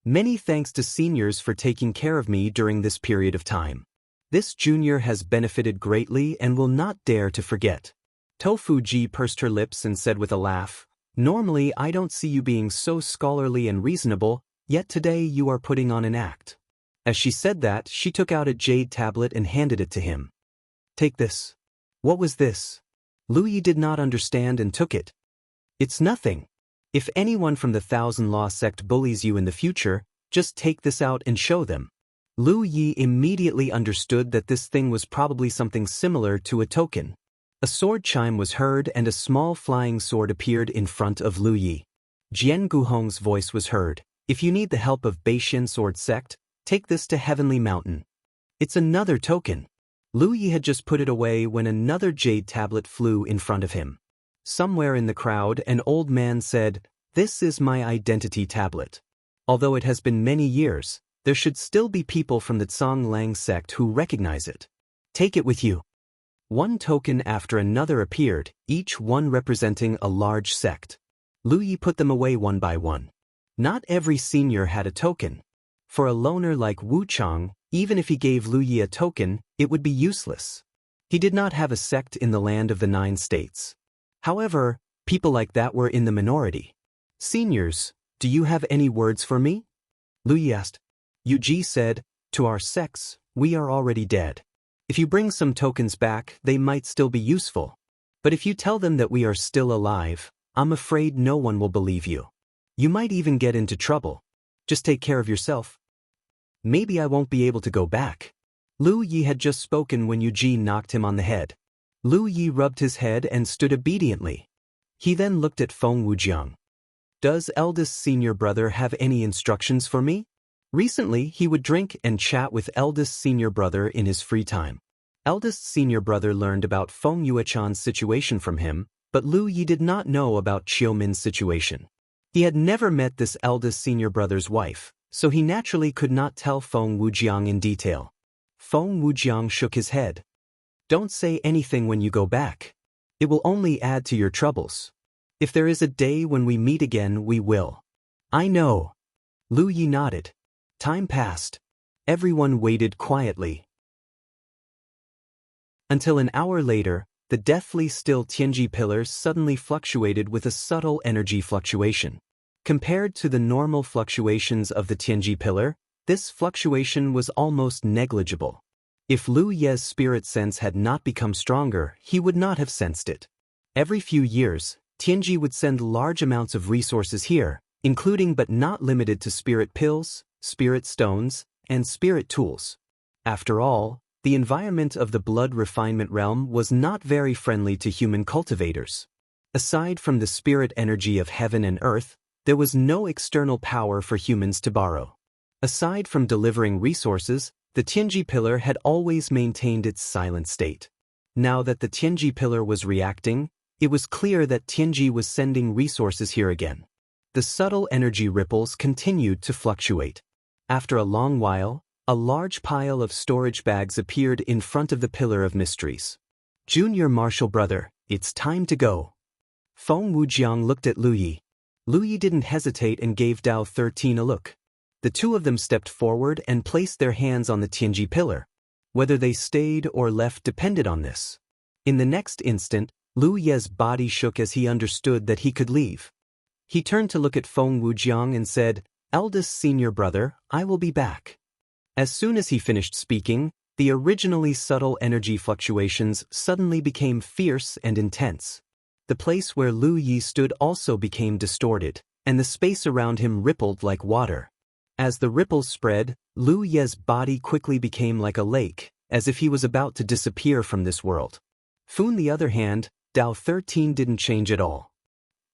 Many thanks to seniors for taking care of me during this period of time. This junior has benefited greatly and will not dare to forget. Tofu Ji pursed her lips and said with a laugh, normally I don't see you being so scholarly and reasonable, yet today you are putting on an act. As she said that, she took out a jade tablet and handed it to him. Take this. What was this? Lu Yi did not understand and took it. It's nothing. If anyone from the Thousand Law sect bullies you in the future, just take this out and show them. Lu Yi immediately understood that this thing was probably something similar to a token. A sword chime was heard and a small flying sword appeared in front of Lu Yi. Jianghu Hong's voice was heard. If you need the help of Beishin Sword Sect, take this to Heavenly Mountain. It's another token. Lu Yi had just put it away when another jade tablet flew in front of him. Somewhere in the crowd, an old man said, "This is my identity tablet. Although it has been many years, there should still be people from the Tsang Lang sect who recognize it. Take it with you." One token after another appeared, each one representing a large sect. Lu Yi put them away one by one. Not every senior had a token. For a loner like Wu Chang, even if he gave Lu Yi a token, it would be useless. He did not have a sect in the land of the 9 states. However, people like that were in the minority. "Seniors, do you have any words for me?" Lu Yi asked. Yu Ji said, "To our sects, we are already dead. If you bring some tokens back, they might still be useful. But if you tell them that we are still alive, I'm afraid no one will believe you. You might even get into trouble. Just take care of yourself." "Maybe I won't be able to go back." Lu Yi had just spoken when Yu Ji knocked him on the head. Lu Yi rubbed his head and stood obediently. He then looked at Feng Wujiang. "Does eldest senior brother have any instructions for me?" Recently, he would drink and chat with eldest senior brother in his free time. Eldest senior brother learned about Feng Yuechan's situation from him, but Lu Yi did not know about Qiumin's situation. He had never met this eldest senior brother's wife, so he naturally could not tell Feng Wujiang in detail. Feng Wujiang shook his head. "Don't say anything when you go back. It will only add to your troubles. If there is a day when we meet again, we will." "I know." Lu Yi nodded. Time passed. Everyone waited quietly. Until an hour later, the deathly still Tianji pillar suddenly fluctuated with a subtle energy fluctuation. Compared to the normal fluctuations of the Tianji pillar, this fluctuation was almost negligible. If Lu Ye's spirit sense had not become stronger, he would not have sensed it. Every few years, Tianji would send large amounts of resources here, including but not limited to spirit pills, spirit stones, and spirit tools. After all, the environment of the blood refinement realm was not very friendly to human cultivators. Aside from the spirit energy of heaven and earth, there was no external power for humans to borrow. Aside from delivering resources, the Tianji pillar had always maintained its silent state. Now that the Tianji pillar was reacting, it was clear that Tianji was sending resources here again. The subtle energy ripples continued to fluctuate. After a long while, a large pile of storage bags appeared in front of the Pillar of Mysteries. "Junior Marshal Brother, it's time to go." Feng Wujiang looked at Lu Yi. Lu Yi didn't hesitate and gave Dao 13 a look. The two of them stepped forward and placed their hands on the Tianji pillar. Whether they stayed or left depended on this. In the next instant, Lu Ye's body shook as he understood that he could leave. He turned to look at Feng Wujiang and said, "Eldest senior brother, I will be back." As soon as he finished speaking, the originally subtle energy fluctuations suddenly became fierce and intense. The place where Lu Yi stood also became distorted, and the space around him rippled like water. As the ripples spread, Lu Ye's body quickly became like a lake, as if he was about to disappear from this world. On the other hand, Dao 13 didn't change at all.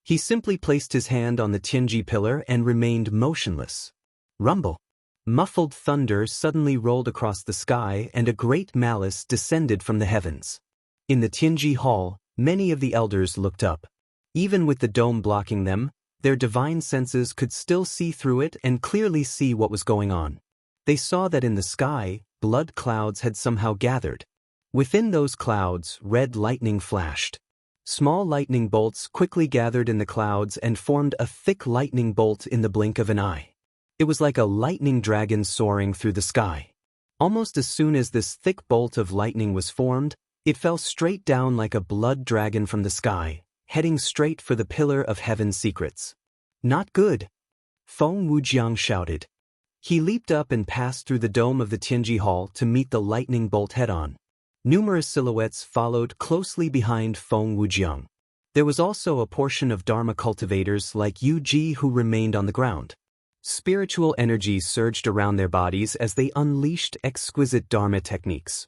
He simply placed his hand on the Tianji pillar and remained motionless. Rumble. Muffled thunder suddenly rolled across the sky and a great malice descended from the heavens. In the Tianji hall, many of the elders looked up. Even with the dome blocking them, their divine senses could still see through it and clearly see what was going on. They saw that in the sky, blood clouds had somehow gathered. Within those clouds, red lightning flashed. Small lightning bolts quickly gathered in the clouds and formed a thick lightning bolt in the blink of an eye. It was like a lightning dragon soaring through the sky. Almost as soon as this thick bolt of lightning was formed, it fell straight down like a blood dragon from the sky, heading straight for the Pillar of Heaven's secrets. "Not good!" Feng Wujiang shouted. He leaped up and passed through the dome of the Tianji hall to meet the lightning bolt head-on. Numerous silhouettes followed closely behind Feng Wujiang. There was also a portion of Dharma cultivators like Yu Ji who remained on the ground. Spiritual energies surged around their bodies as they unleashed exquisite Dharma techniques.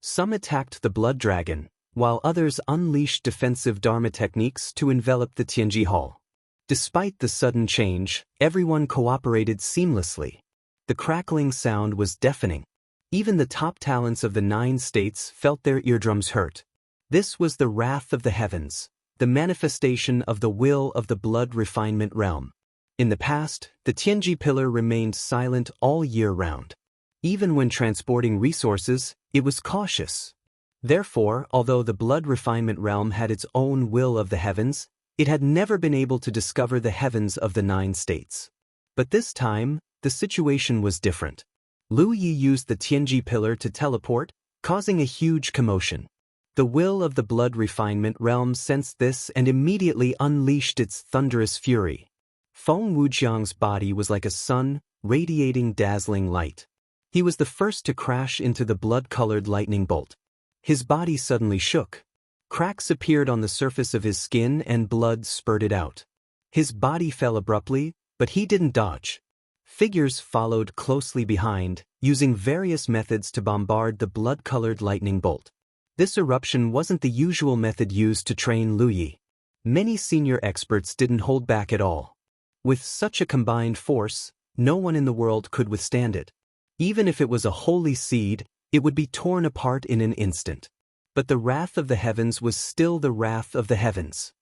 Some attacked the blood dragon, while others unleashed defensive Dharma techniques to envelop the Tianji hall. Despite the sudden change, everyone cooperated seamlessly. The crackling sound was deafening. Even the top talents of the 9 states felt their eardrums hurt. This was the wrath of the heavens, the manifestation of the will of the blood refinement realm. In the past, the Tianji pillar remained silent all year round. Even when transporting resources, it was cautious. Therefore, although the blood refinement realm had its own will of the heavens, it had never been able to discover the heavens of the 9 states. But this time, the situation was different. Lu Yi used the Tianji pillar to teleport, causing a huge commotion. The will of the blood refinement realm sensed this and immediately unleashed its thunderous fury. Feng Wujiang's body was like a sun, radiating dazzling light. He was the first to crash into the blood-colored lightning bolt. His body suddenly shook. Cracks appeared on the surface of his skin and blood spurted out. His body fell abruptly, but he didn't dodge. Figures followed closely behind, using various methods to bombard the blood-colored lightning bolt. This eruption wasn't the usual method used to train Lu Yi. Many senior experts didn't hold back at all. With such a combined force, no one in the world could withstand it. Even if it was a holy seed, it would be torn apart in an instant. But the wrath of the heavens was still the wrath of the heavens.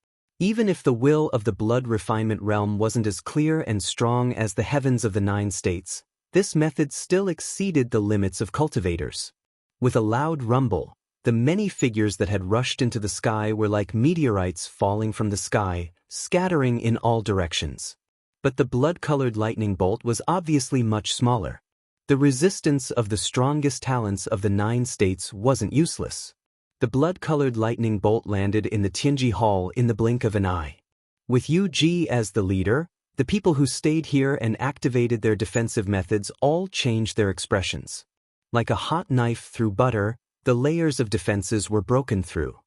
Even if the will of the blood refinement realm wasn't as clear and strong as the heavens of the 9 states, this method still exceeded the limits of cultivators. With a loud rumble, the many figures that had rushed into the sky were like meteorites falling from the sky, scattering in all directions. But the blood-colored lightning bolt was obviously much smaller. The resistance of the strongest talents of the 9 states wasn't useless. The blood-colored lightning bolt landed in the Tianji Hall in the blink of an eye. With Yu Ji as the leader, the people who stayed here and activated their defensive methods all changed their expressions. Like a hot knife through butter, the layers of defenses were broken through.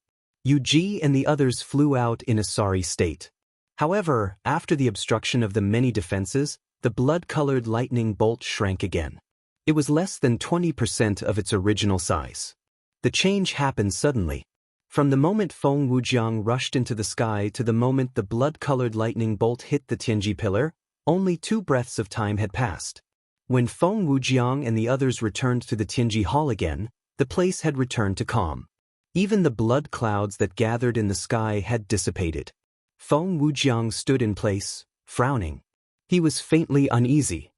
Yu Ji and the others flew out in a sorry state. However, after the obstruction of the many defenses, the blood-colored lightning bolt shrank again. It was less than 20% of its original size. The change happened suddenly. From the moment Feng Wujiang rushed into the sky to the moment the blood-colored lightning bolt hit the Tianji pillar, only 2 breaths of time had passed. When Feng Wujiang and the others returned to the Tianji Hall again, the place had returned to calm. Even the blood clouds that gathered in the sky had dissipated. Feng Wujiang stood in place, frowning. He was faintly uneasy.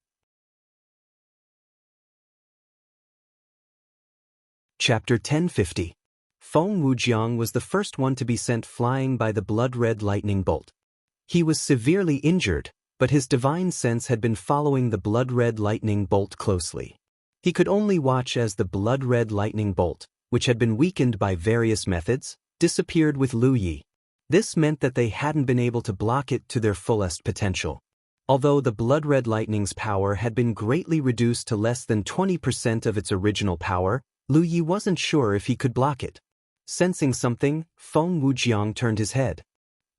Chapter 1050. Feng Wujiang was the first one to be sent flying by the blood-red lightning bolt. He was severely injured, but his divine sense had been following the blood-red lightning bolt closely. He could only watch as the blood-red lightning bolt, which had been weakened by various methods, disappeared with Lu Yi. This meant that they hadn't been able to block it to their fullest potential. Although the blood-red lightning's power had been greatly reduced to less than 20% of its original power, Lu Yi wasn't sure if he could block it. Sensing something, Feng Wujiang turned his head.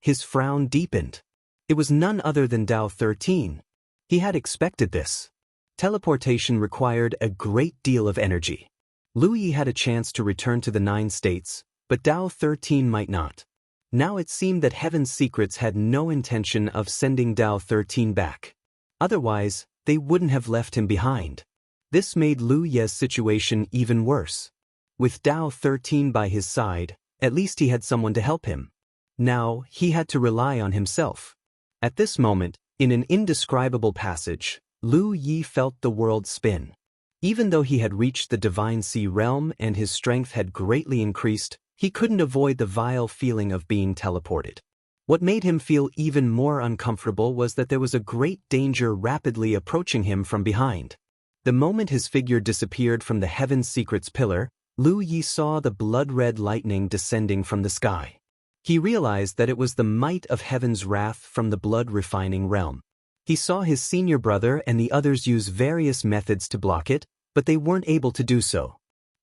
His frown deepened. It was none other than Dao 13. He had expected this. Teleportation required a great deal of energy. Lu Yi had a chance to return to the 9 states, but Dao 13 might not. Now it seemed that Heaven's Secrets had no intention of sending Dao 13 back. Otherwise, they wouldn't have left him behind. This made Lu Ye's situation even worse. With Dao 13 by his side, at least he had someone to help him. Now, he had to rely on himself. At this moment, in an indescribable passage, Lu Yi felt the world spin. Even though he had reached the Divine Sea realm and his strength had greatly increased, he couldn't avoid the vile feeling of being teleported. What made him feel even more uncomfortable was that there was a great danger rapidly approaching him from behind. The moment his figure disappeared from the Heaven's Secrets pillar, Lu Yi saw the blood-red lightning descending from the sky. He realized that it was the might of Heaven's wrath from the blood-refining realm. He saw his senior brother and the others use various methods to block it, but they weren't able to do so.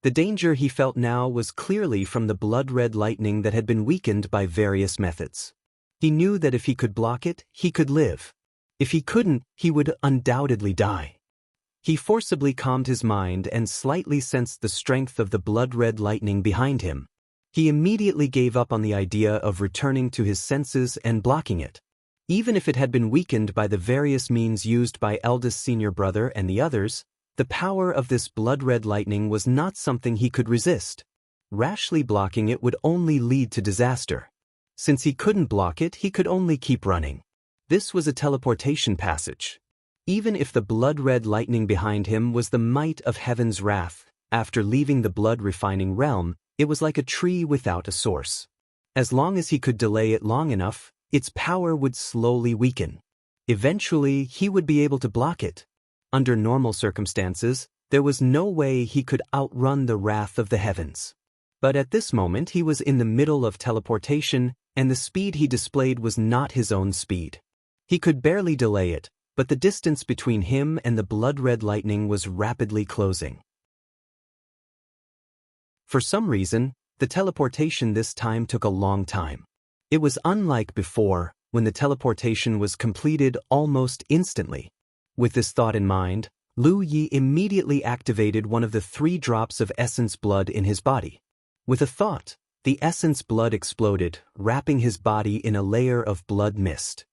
The danger he felt now was clearly from the blood-red lightning that had been weakened by various methods. He knew that if he could block it, he could live. If he couldn't, he would undoubtedly die. He forcibly calmed his mind and slightly sensed the strength of the blood-red lightning behind him. He immediately gave up on the idea of returning to his senses and blocking it. Even if it had been weakened by the various means used by eldest senior brother and the others, The power of this blood-red lightning was not something he could resist. Rashly blocking it would only lead to disaster. Since he couldn't block it, he could only keep running. This was a teleportation passage. Even if the blood-red lightning behind him was the might of heaven's wrath, after leaving the blood-refining realm, it was like a tree without a source. As long as he could delay it long enough, its power would slowly weaken. Eventually, he would be able to block it. Under normal circumstances, there was no way he could outrun the wrath of the heavens. But at this moment he was in the middle of teleportation, and the speed he displayed was not his own speed. He could barely delay it, but the distance between him and the blood-red lightning was rapidly closing. For some reason, the teleportation this time took a long time. It was unlike before, when the teleportation was completed almost instantly. With this thought in mind, Lu Yi immediately activated one of the 3 drops of essence blood in his body. With a thought, the essence blood exploded, wrapping his body in a layer of blood mist.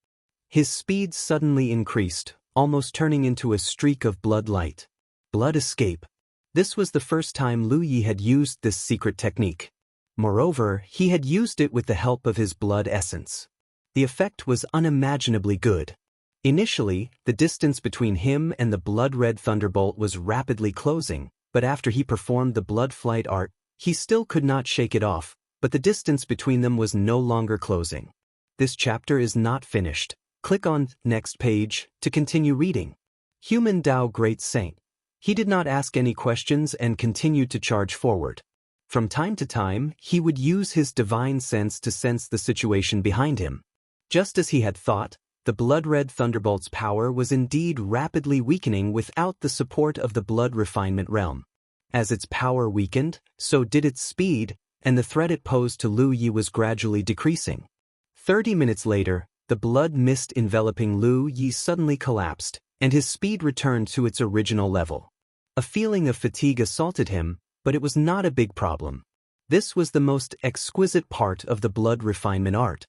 His speed suddenly increased, almost turning into a streak of blood light. Blood escape. This was the first time Lu Yi had used this secret technique. Moreover, he had used it with the help of his blood essence. The effect was unimaginably good. Initially, the distance between him and the blood-red thunderbolt was rapidly closing, but after he performed the blood flight art, he still could not shake it off, but the distance between them was no longer closing. This chapter is not finished. Click on Next Page to continue reading. Human Dao Great Saint. He did not ask any questions and continued to charge forward. From time to time, he would use his divine sense to sense the situation behind him. Just as he had thought, the blood-red thunderbolt's power was indeed rapidly weakening without the support of the blood refinement realm. As its power weakened, so did its speed, and the threat it posed to Lu Yi was gradually decreasing. 30 minutes later, the blood mist enveloping Lu Yi suddenly collapsed, and his speed returned to its original level. A feeling of fatigue assaulted him, but it was not a big problem. This was the most exquisite part of the blood refinement art.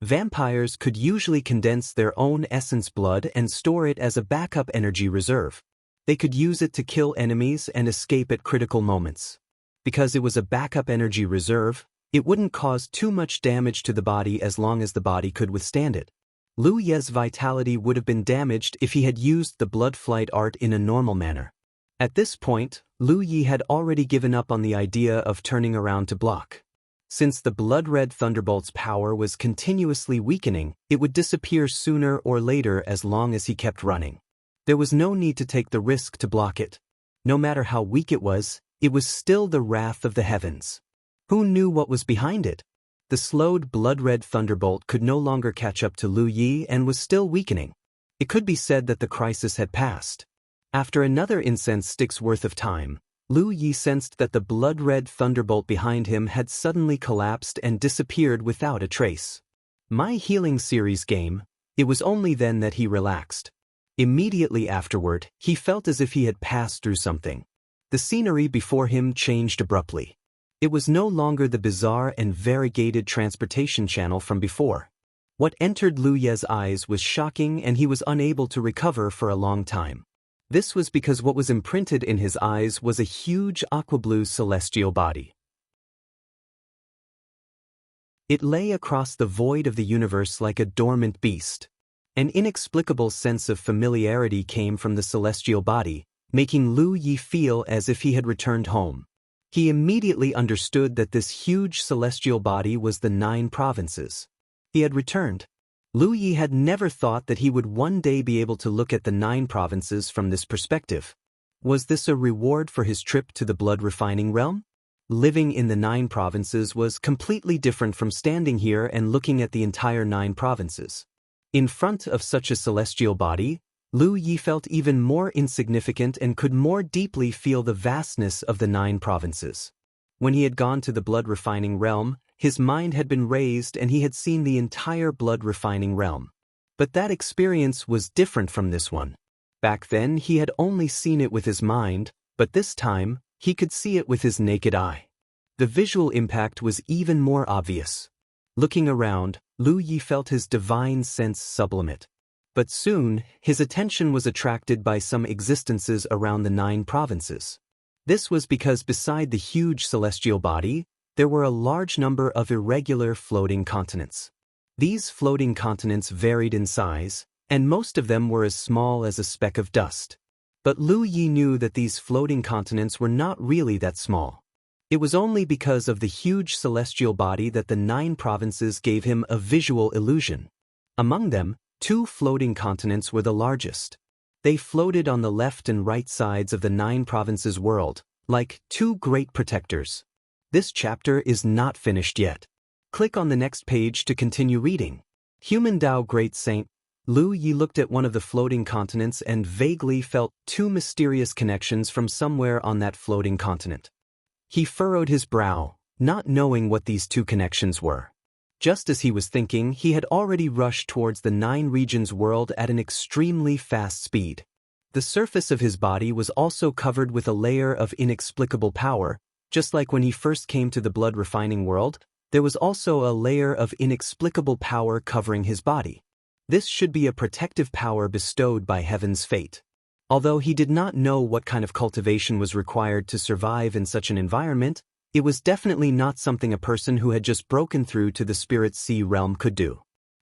Vampires could usually condense their own essence blood and store it as a backup energy reserve. They could use it to kill enemies and escape at critical moments. Because it was a backup energy reserve, it wouldn't cause too much damage to the body as long as the body could withstand it. Lu Yi's vitality would have been damaged if he had used the blood flight art in a normal manner. At this point, Lu Yi had already given up on the idea of turning around to block. Since the blood-red thunderbolt's power was continuously weakening, it would disappear sooner or later as long as he kept running. There was no need to take the risk to block it. No matter how weak it was still the wrath of the heavens. Who knew what was behind it? The slowed blood-red thunderbolt could no longer catch up to Lu Yi and was still weakening. It could be said that the crisis had passed. After another incense stick's worth of time, Lu Yi sensed that the blood-red thunderbolt behind him had suddenly collapsed and disappeared without a trace. My healing series game, it was only then that he relaxed. Immediately afterward, he felt as if he had passed through something. The scenery before him changed abruptly. It was no longer the bizarre and variegated transportation channel from before. What entered Lu Yi's eyes was shocking and he was unable to recover for a long time. This was because what was imprinted in his eyes was a huge aqua-blue celestial body. It lay across the void of the universe like a dormant beast. An inexplicable sense of familiarity came from the celestial body, making Lu Yi feel as if he had returned home. He immediately understood that this huge celestial body was the 9 provinces. He had returned. Lu Yi had never thought that he would one day be able to look at the 9 provinces from this perspective. Was this a reward for his trip to the blood-refining realm? Living in the 9 provinces was completely different from standing here and looking at the entire 9 provinces. In front of such a celestial body, Lu Yi felt even more insignificant and could more deeply feel the vastness of the 9 provinces. When he had gone to the blood-refining realm, his mind had been raised and he had seen the entire blood-refining realm. But that experience was different from this one. Back then he had only seen it with his mind, but this time, he could see it with his naked eye. The visual impact was even more obvious. Looking around, Lu Yi felt his divine sense sublimate. But soon, his attention was attracted by some existences around the 9 provinces. This was because beside the huge celestial body, there were a large number of irregular floating continents. These floating continents varied in size, and most of them were as small as a speck of dust. But Lu Yi knew that these floating continents were not really that small. It was only because of the huge celestial body that the 9 provinces gave him a visual illusion. Among them, 2 floating continents were the largest. They floated on the left and right sides of the 9 provinces world, like 2 great protectors. This chapter is not finished yet. Click on the next page to continue reading. Human Tao Great Saint. Lu Yi looked at one of the floating continents and vaguely felt 2 mysterious connections from somewhere on that floating continent. He furrowed his brow, not knowing what these 2 connections were. Just as he was thinking, he had already rushed towards the 9 regions world at an extremely fast speed. The surface of his body was also covered with a layer of inexplicable power. Just like when he first came to the blood refining world, there was also a layer of inexplicable power covering his body. This should be a protective power bestowed by heaven's fate. Although he did not know what kind of cultivation was required to survive in such an environment, it was definitely not something a person who had just broken through to the spirit sea realm could do.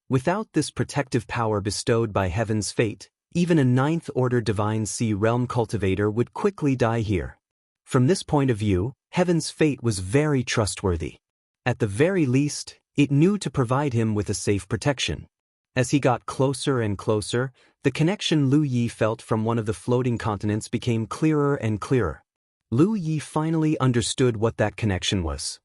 Without this protective power bestowed by heaven's fate, even a 9th order divine sea realm cultivator would quickly die here. From this point of view, heaven's fate was very trustworthy. At the very least, it knew to provide him with a safe protection. As he got closer and closer, the connection Lu Yi felt from one of the floating continents became clearer and clearer. Lu Yi finally understood what that connection was.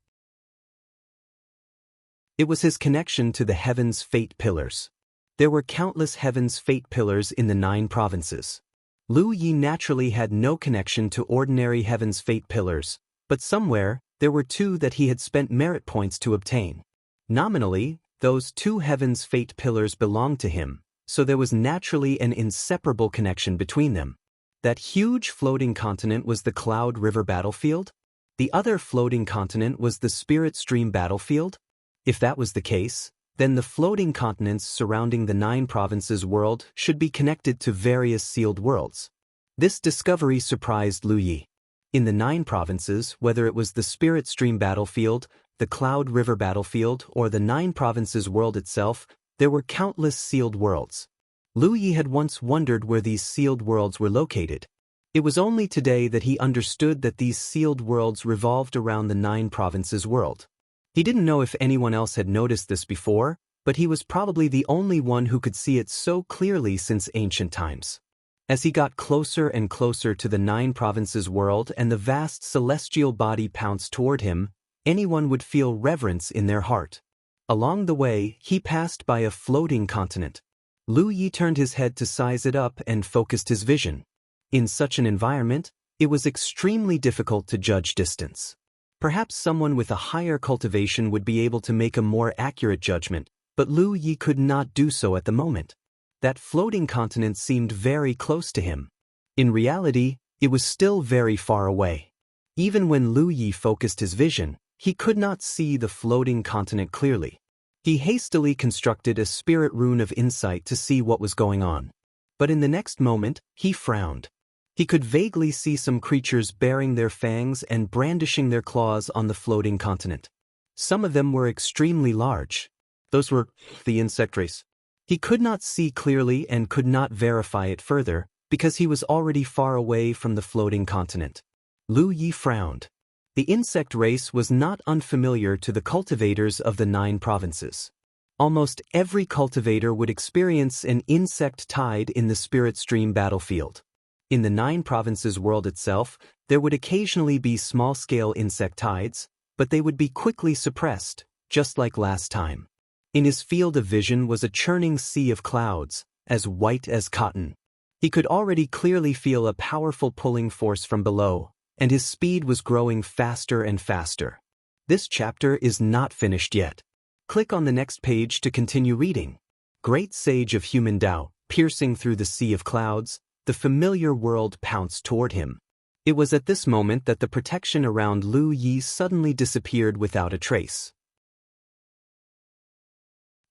It was his connection to the Heaven's Fate Pillars. There were countless Heaven's Fate Pillars in the 9 provinces. Lu Yi naturally had no connection to ordinary Heaven's Fate Pillars, but somewhere, there were 2 that he had spent merit points to obtain. Nominally, those 2 Heaven's Fate Pillars belonged to him, so there was naturally an inseparable connection between them. That huge floating continent was the Cloud River battlefield? The other floating continent was the Spirit Stream battlefield? If that was the case, then the floating continents surrounding the 9 provinces world should be connected to various sealed worlds. This discovery surprised Lu Yi. In the 9 provinces, whether it was the Spirit Stream battlefield, the Cloud River battlefield, or the 9 provinces world itself, there were countless sealed worlds. Lu Yi had once wondered where these sealed worlds were located. It was only today that he understood that these sealed worlds revolved around the 9 provinces world. He didn't know if anyone else had noticed this before, but he was probably the only one who could see it so clearly since ancient times. As he got closer and closer to the 9 provinces world and the vast celestial body pounced toward him, anyone would feel reverence in their heart. Along the way, he passed by a floating continent. Lu Yi turned his head to size it up and focused his vision. In such an environment, it was extremely difficult to judge distance. Perhaps someone with a higher cultivation would be able to make a more accurate judgment, but Lu Yi could not do so at the moment. That floating continent seemed very close to him. In reality, it was still very far away. Even when Lu Yi focused his vision, he could not see the floating continent clearly. He hastily constructed a spirit rune of insight to see what was going on. But in the next moment, he frowned. He could vaguely see some creatures baring their fangs and brandishing their claws on the floating continent. Some of them were extremely large. Those were the insect race. He could not see clearly and could not verify it further, because he was already far away from the floating continent. Lu Yi frowned. The insect race was not unfamiliar to the cultivators of the 9 provinces. Almost every cultivator would experience an insect tide in the Spirit Stream battlefield. In the 9 provinces world itself, there would occasionally be small-scale insect tides, but they would be quickly suppressed, just like last time. In his field of vision was a churning sea of clouds, as white as cotton. He could already clearly feel a powerful pulling force from below, and his speed was growing faster and faster. This chapter is not finished yet. Click on the next page to continue reading. Great Sage of Human Tao, piercing through the sea of clouds, the familiar world pounced toward him. It was at this moment that the protection around Lu Yi suddenly disappeared without a trace.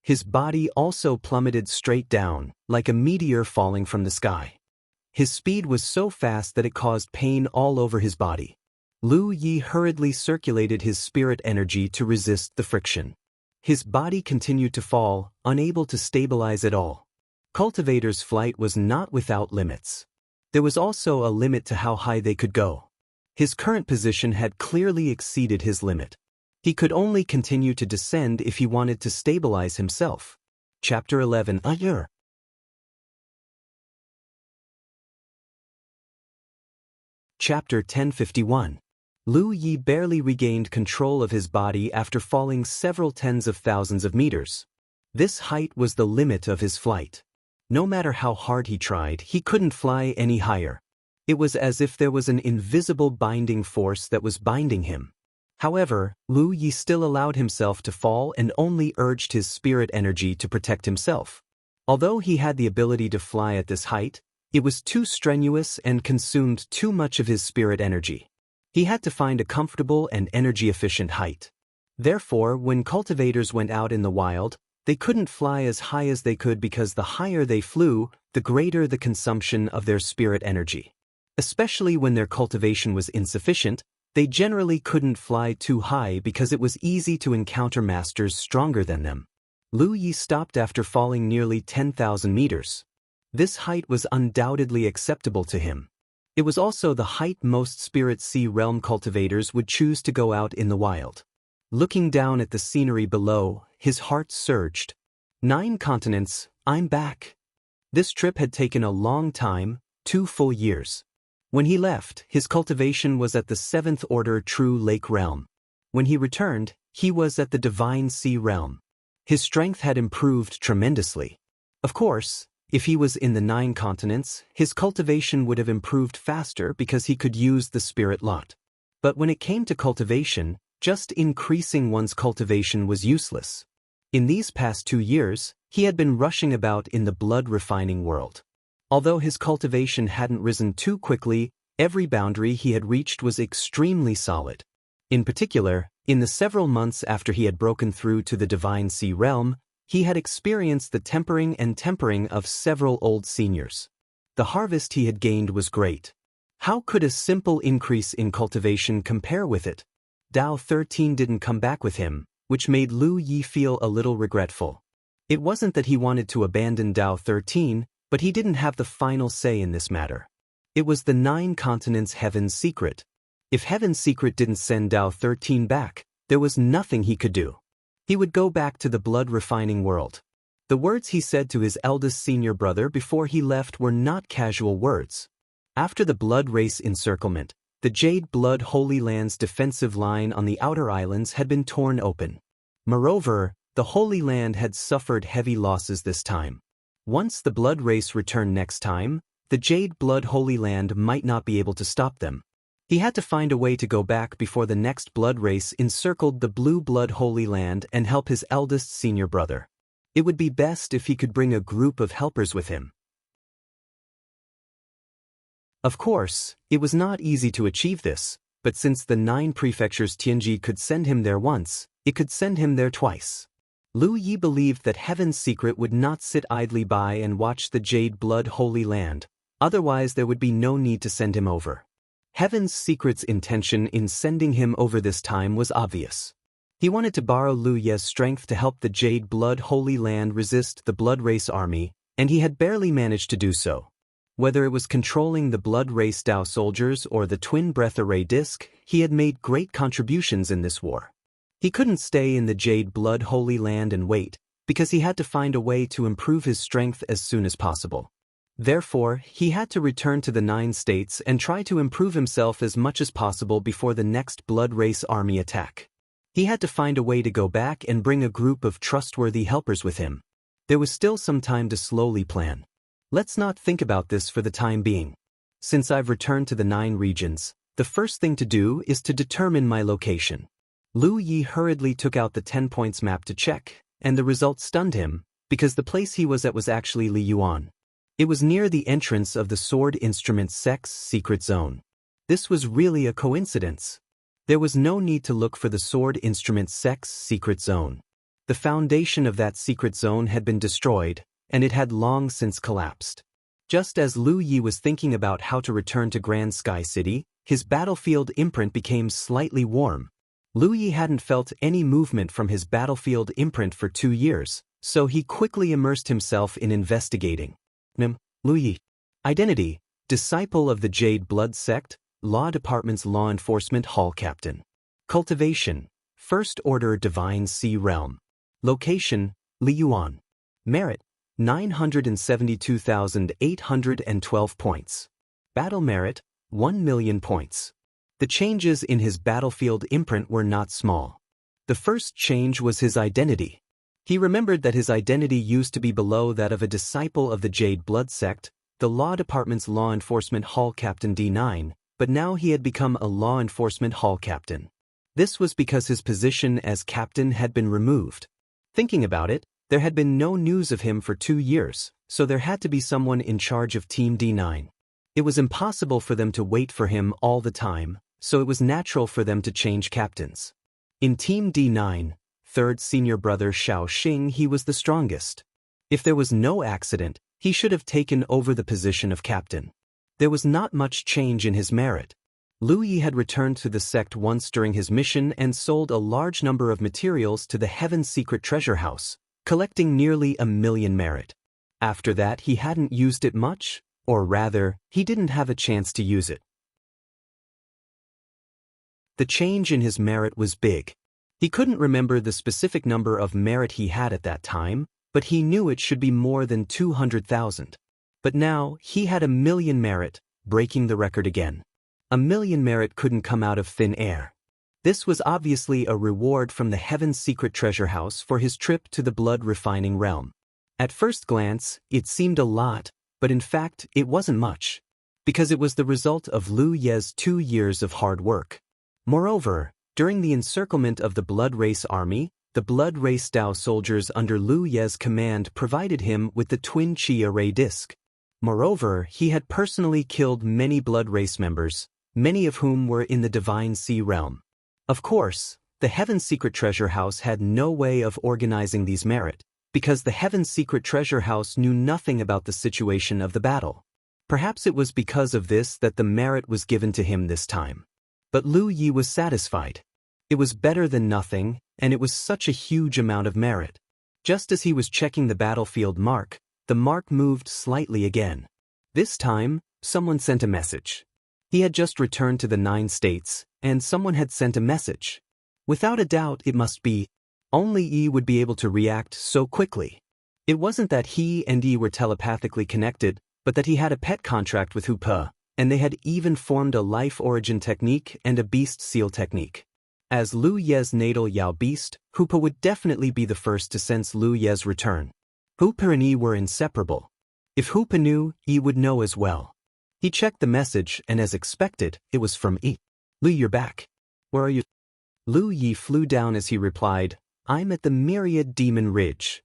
His body also plummeted straight down, like a meteor falling from the sky. His speed was so fast that it caused pain all over his body. Lu Yi hurriedly circulated his spirit energy to resist the friction. His body continued to fall, unable to stabilize at all. Cultivator's flight was not without limits. There was also a limit to how high they could go. His current position had clearly exceeded his limit. He could only continue to descend if he wanted to stabilize himself. Chapter 11. Chapter 1051. Lu Yi barely regained control of his body after falling several tens of thousands of meters. This height was the limit of his flight. No matter how hard he tried, he couldn't fly any higher. It was as if there was an invisible binding force that was binding him. However, Lu Yi still allowed himself to fall and only urged his spirit energy to protect himself. Although he had the ability to fly at this height, it was too strenuous and consumed too much of his spirit energy. He had to find a comfortable and energy-efficient height. Therefore, when cultivators went out in the wild, they couldn't fly as high as they could because the higher they flew, the greater the consumption of their spirit energy. Especially when their cultivation was insufficient, they generally couldn't fly too high because it was easy to encounter masters stronger than them. Lu Yi stopped after falling nearly 10,000 meters. This height was undoubtedly acceptable to him. It was also the height most Spirit Sea Realm cultivators would choose to go out in the wild. Looking down at the scenery below, his heart surged. 9 continents, I'm back. This trip had taken a long time, 2 full years. When he left, his cultivation was at the 7th Order True Lake Realm. When he returned, he was at the Divine Sea Realm. His strength had improved tremendously. Of course, if he was in the 9 continents, his cultivation would have improved faster because he could use the spirit lot. But when it came to cultivation, just increasing one's cultivation was useless. In these past 2 years, he had been rushing about in the blood refining world. Although his cultivation hadn't risen too quickly, every boundary he had reached was extremely solid. In particular, in the several months after he had broken through to the Divine Sea Realm, he had experienced the tempering of several old seniors. The harvest he had gained was great. How could a simple increase in cultivation compare with it? Dao 13 didn't come back with him, which made Lu Yi feel a little regretful. It wasn't that he wanted to abandon Dao 13, but he didn't have the final say in this matter. It was the 9 continents' Heaven's secret. If Heaven's secret didn't send Dao 13 back, there was nothing he could do. He would go back to the blood refining world. The words he said to his eldest senior brother before he left were not casual words. After the blood race encirclement, the Jade Blood Holy Land's defensive line on the outer islands had been torn open. Moreover, the Holy Land had suffered heavy losses this time. Once the blood race returned next time, the Jade Blood Holy Land might not be able to stop them. He had to find a way to go back before the next blood race encircled the Blue Blood Holy Land and help his eldest senior brother. It would be best if he could bring a group of helpers with him. Of course, it was not easy to achieve this, but since the 9 prefectures Tianji could send him there once, it could send him there twice. Lu Yi believed that Heaven's secret would not sit idly by and watch the Jade Blood Holy Land, otherwise there would be no need to send him over. Heaven's secret's intention in sending him over this time was obvious. He wanted to borrow Lu Ye's strength to help the Jade Blood Holy Land resist the Blood Race army, and he had barely managed to do so. Whether it was controlling the Blood Race Dao soldiers or the Twin Breath Array Disc, he had made great contributions in this war. He couldn't stay in the Jade Blood Holy Land and wait, because he had to find a way to improve his strength as soon as possible. Therefore, he had to return to the 9 states and try to improve himself as much as possible before the next Blood Race army attack. He had to find a way to go back and bring a group of trustworthy helpers with him. There was still some time to slowly plan. Let's not think about this for the time being. Since I've returned to the 9 regions, the first thing to do is to determine my location. Lu Yi hurriedly took out the 10 points map to check, and the result stunned him, because the place he was at was actually Li Yuan. It was near the entrance of the Sword Instrument Sect's secret zone. This was really a coincidence. There was no need to look for the Sword Instrument Sect's secret zone. The foundation of that secret zone had been destroyed, and it had long since collapsed. Just as Lu Yi was thinking about how to return to Grand Sky City, his battlefield imprint became slightly warm. Lu Yi hadn't felt any movement from his battlefield imprint for 2 years, so he quickly immersed himself in investigating. Lu Yi. Identity: disciple of the Jade Blood Sect, Law Department's Law Enforcement Hall Captain. Cultivation: First Order Divine Sea Realm. Location: Liyuan. Merit: 972,812 points. Battle merit: 1,000,000 points. The changes in his battlefield imprint were not small. The first change was his identity. He remembered that his identity used to be below that of a disciple of the Jade Blood Sect, the Law Department's Law Enforcement Hall Captain D9, but now he had become a Law Enforcement Hall Captain. This was because his position as captain had been removed. Thinking about it, there had been no news of him for 2 years, so there had to be someone in charge of Team D9. It was impossible for them to wait for him all the time, so it was natural for them to change captains. In Team D9, third senior brother Xiao Xing, he was the strongest. If there was no accident, he should have taken over the position of captain. There was not much change in his merit. Lu Yi had returned to the sect once during his mission and sold a large number of materials to the Heaven's Secret Treasure House, collecting nearly 1,000,000 merit. After that, he hadn't used it much, or rather, he didn't have a chance to use it. The change in his merit was big. He couldn't remember the specific number of merit he had at that time, but he knew it should be more than 200,000. But now, he had 1,000,000 merit, breaking the record again. 1,000,000 merit couldn't come out of thin air. This was obviously a reward from the Heaven's Secret Treasure House for his trip to the blood refining realm. At first glance, it seemed a lot, but in fact, it wasn't much, because it was the result of Lu Ye's 2 years of hard work. Moreover, during the encirclement of the Blood Race Army, the Blood Race Dao soldiers under Lu Ye's command provided him with the Twin Chi Array Disc. Moreover, he had personally killed many Blood Race members, many of whom were in the Divine Sea Realm. Of course, the Heaven's Secret Treasure House had no way of organizing these merit, because the Heaven's Secret Treasure House knew nothing about the situation of the battle. Perhaps it was because of this that the merit was given to him this time. But Lu Yi was satisfied. It was better than nothing, and it was such a huge amount of merit. Just as he was checking the battlefield mark, the mark moved slightly again. This time, someone sent a message. He had just returned to the 9 states, and someone had sent a message. Without a doubt, it must be. Only Yi would be able to react so quickly. It wasn't that he and Yi were telepathically connected, but that he had a pet contract with Hupa, and they had even formed a life origin technique and a beast seal technique. As Lu Ye's natal Yao beast, Hupa would definitely be the first to sense Lu Ye's return. Hupa and Yi were inseparable. If Hupa knew, Yi would know as well. He checked the message, and as expected, it was from Yi. Lu, you're back. Where are you? Lu Yi flew down as he replied, I'm at the Myriad Demon Ridge.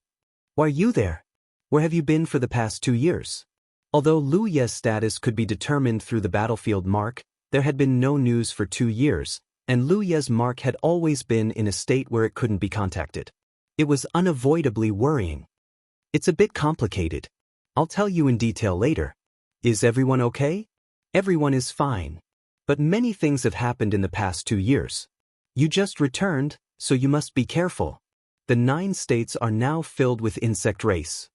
Why are you there? Where have you been for the past 2 years? Although Lu Ye's status could be determined through the battlefield mark, there had been no news for 2 years, and Lu Ye's mark had always been in a state where it couldn't be contacted. It was unavoidably worrying. It's a bit complicated. I'll tell you in detail later. Is everyone okay? Everyone is fine. But many things have happened in the past 2 years. You just returned, so you must be careful. The 9 states are now filled with insect race.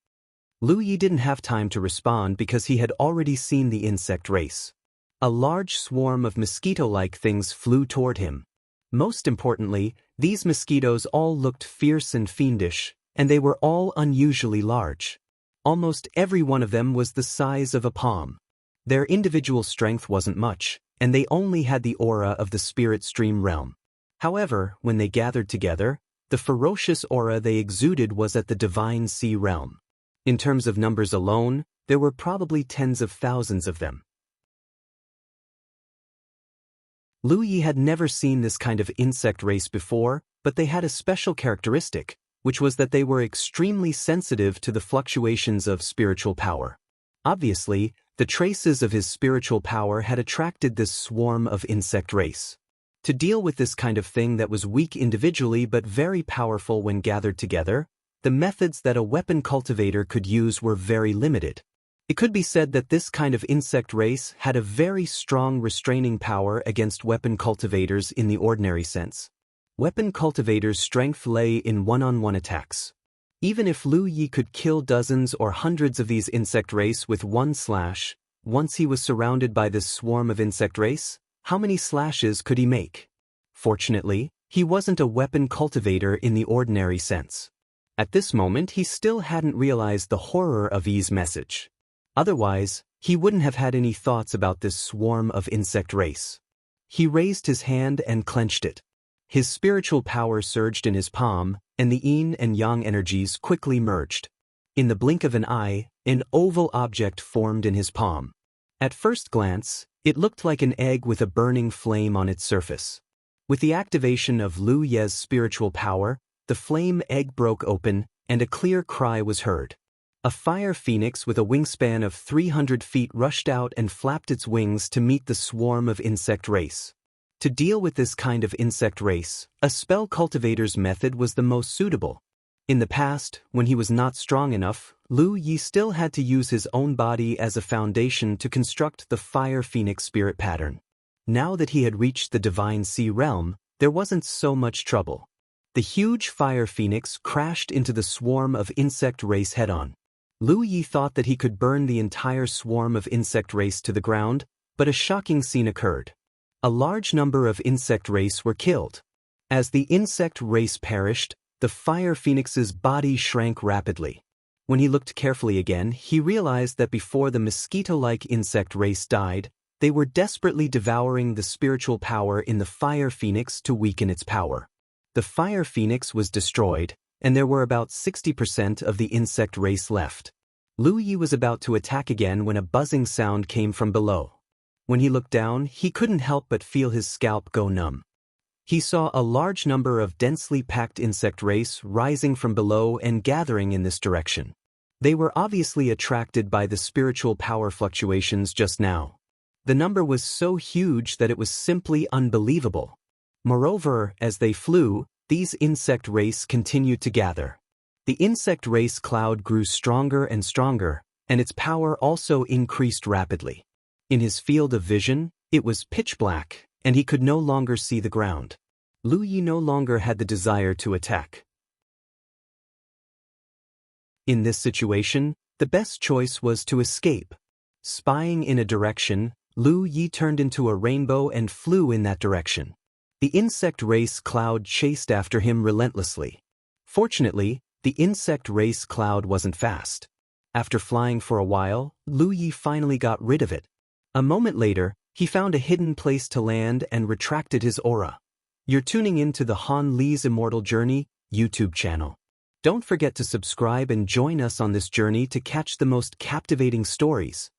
Lu Yi didn't have time to respond because he had already seen the insect race. A large swarm of mosquito-like things flew toward him. Most importantly, these mosquitoes all looked fierce and fiendish, and they were all unusually large. Almost every one of them was the size of a palm. Their individual strength wasn't much, and they only had the aura of the spirit stream realm. However, when they gathered together, the ferocious aura they exuded was at the Divine Sea realm. In terms of numbers alone, there were probably tens of thousands of them. Lu Yi had never seen this kind of insect race before, but they had a special characteristic, which was that they were extremely sensitive to the fluctuations of spiritual power. Obviously, the traces of his spiritual power had attracted this swarm of insect race. To deal with this kind of thing that was weak individually but very powerful when gathered together, the methods that a weapon cultivator could use were very limited. It could be said that this kind of insect race had a very strong restraining power against weapon cultivators in the ordinary sense. Weapon cultivators' strength lay in one-on-one attacks. Even if Lu Yi could kill dozens or hundreds of these insect race with one slash, once he was surrounded by this swarm of insect race, how many slashes could he make? Fortunately, he wasn't a weapon cultivator in the ordinary sense. At this moment he still hadn't realized the horror of Yi's message. Otherwise, he wouldn't have had any thoughts about this swarm of insect race. He raised his hand and clenched it. His spiritual power surged in his palm, and the yin and yang energies quickly merged. In the blink of an eye, an oval object formed in his palm. At first glance, it looked like an egg with a burning flame on its surface. With the activation of Lu Ye's spiritual power, the flame egg broke open, and a clear cry was heard. A fire phoenix with a wingspan of 300 feet rushed out and flapped its wings to meet the swarm of insect race. To deal with this kind of insect race, a spell cultivator's method was the most suitable. In the past, when he was not strong enough, Lu Yi still had to use his own body as a foundation to construct the fire phoenix spirit pattern. Now that he had reached the divine sea realm, there wasn't so much trouble. The huge fire phoenix crashed into the swarm of insect race head-on. Lu Yi thought that he could burn the entire swarm of insect race to the ground, but a shocking scene occurred. A large number of insect race were killed. As the insect race perished, the fire phoenix's body shrank rapidly. When he looked carefully again, he realized that before the mosquito-like insect race died, they were desperately devouring the spiritual power in the fire phoenix to weaken its power. The fire phoenix was destroyed, and there were about 60% of the insect race left. Lu Yi was about to attack again when a buzzing sound came from below. When he looked down, he couldn't help but feel his scalp go numb. He saw a large number of densely packed insect race rising from below and gathering in this direction. They were obviously attracted by the spiritual power fluctuations just now. The number was so huge that it was simply unbelievable. Moreover, as they flew, these insect race continued to gather. The insect race cloud grew stronger and stronger, and its power also increased rapidly. In his field of vision, it was pitch black, and he could no longer see the ground. Lu Yi no longer had the desire to attack. In this situation, the best choice was to escape. Spying in a direction, Lu Yi turned into a rainbow and flew in that direction. The insect race cloud chased after him relentlessly. Fortunately, the insect race cloud wasn't fast. After flying for a while, Lu Yi finally got rid of it. A moment later, he found a hidden place to land and retracted his aura. You're tuning in to the Han Li's Immortal Journey YouTube channel. Don't forget to subscribe and join us on this journey to catch the most captivating stories.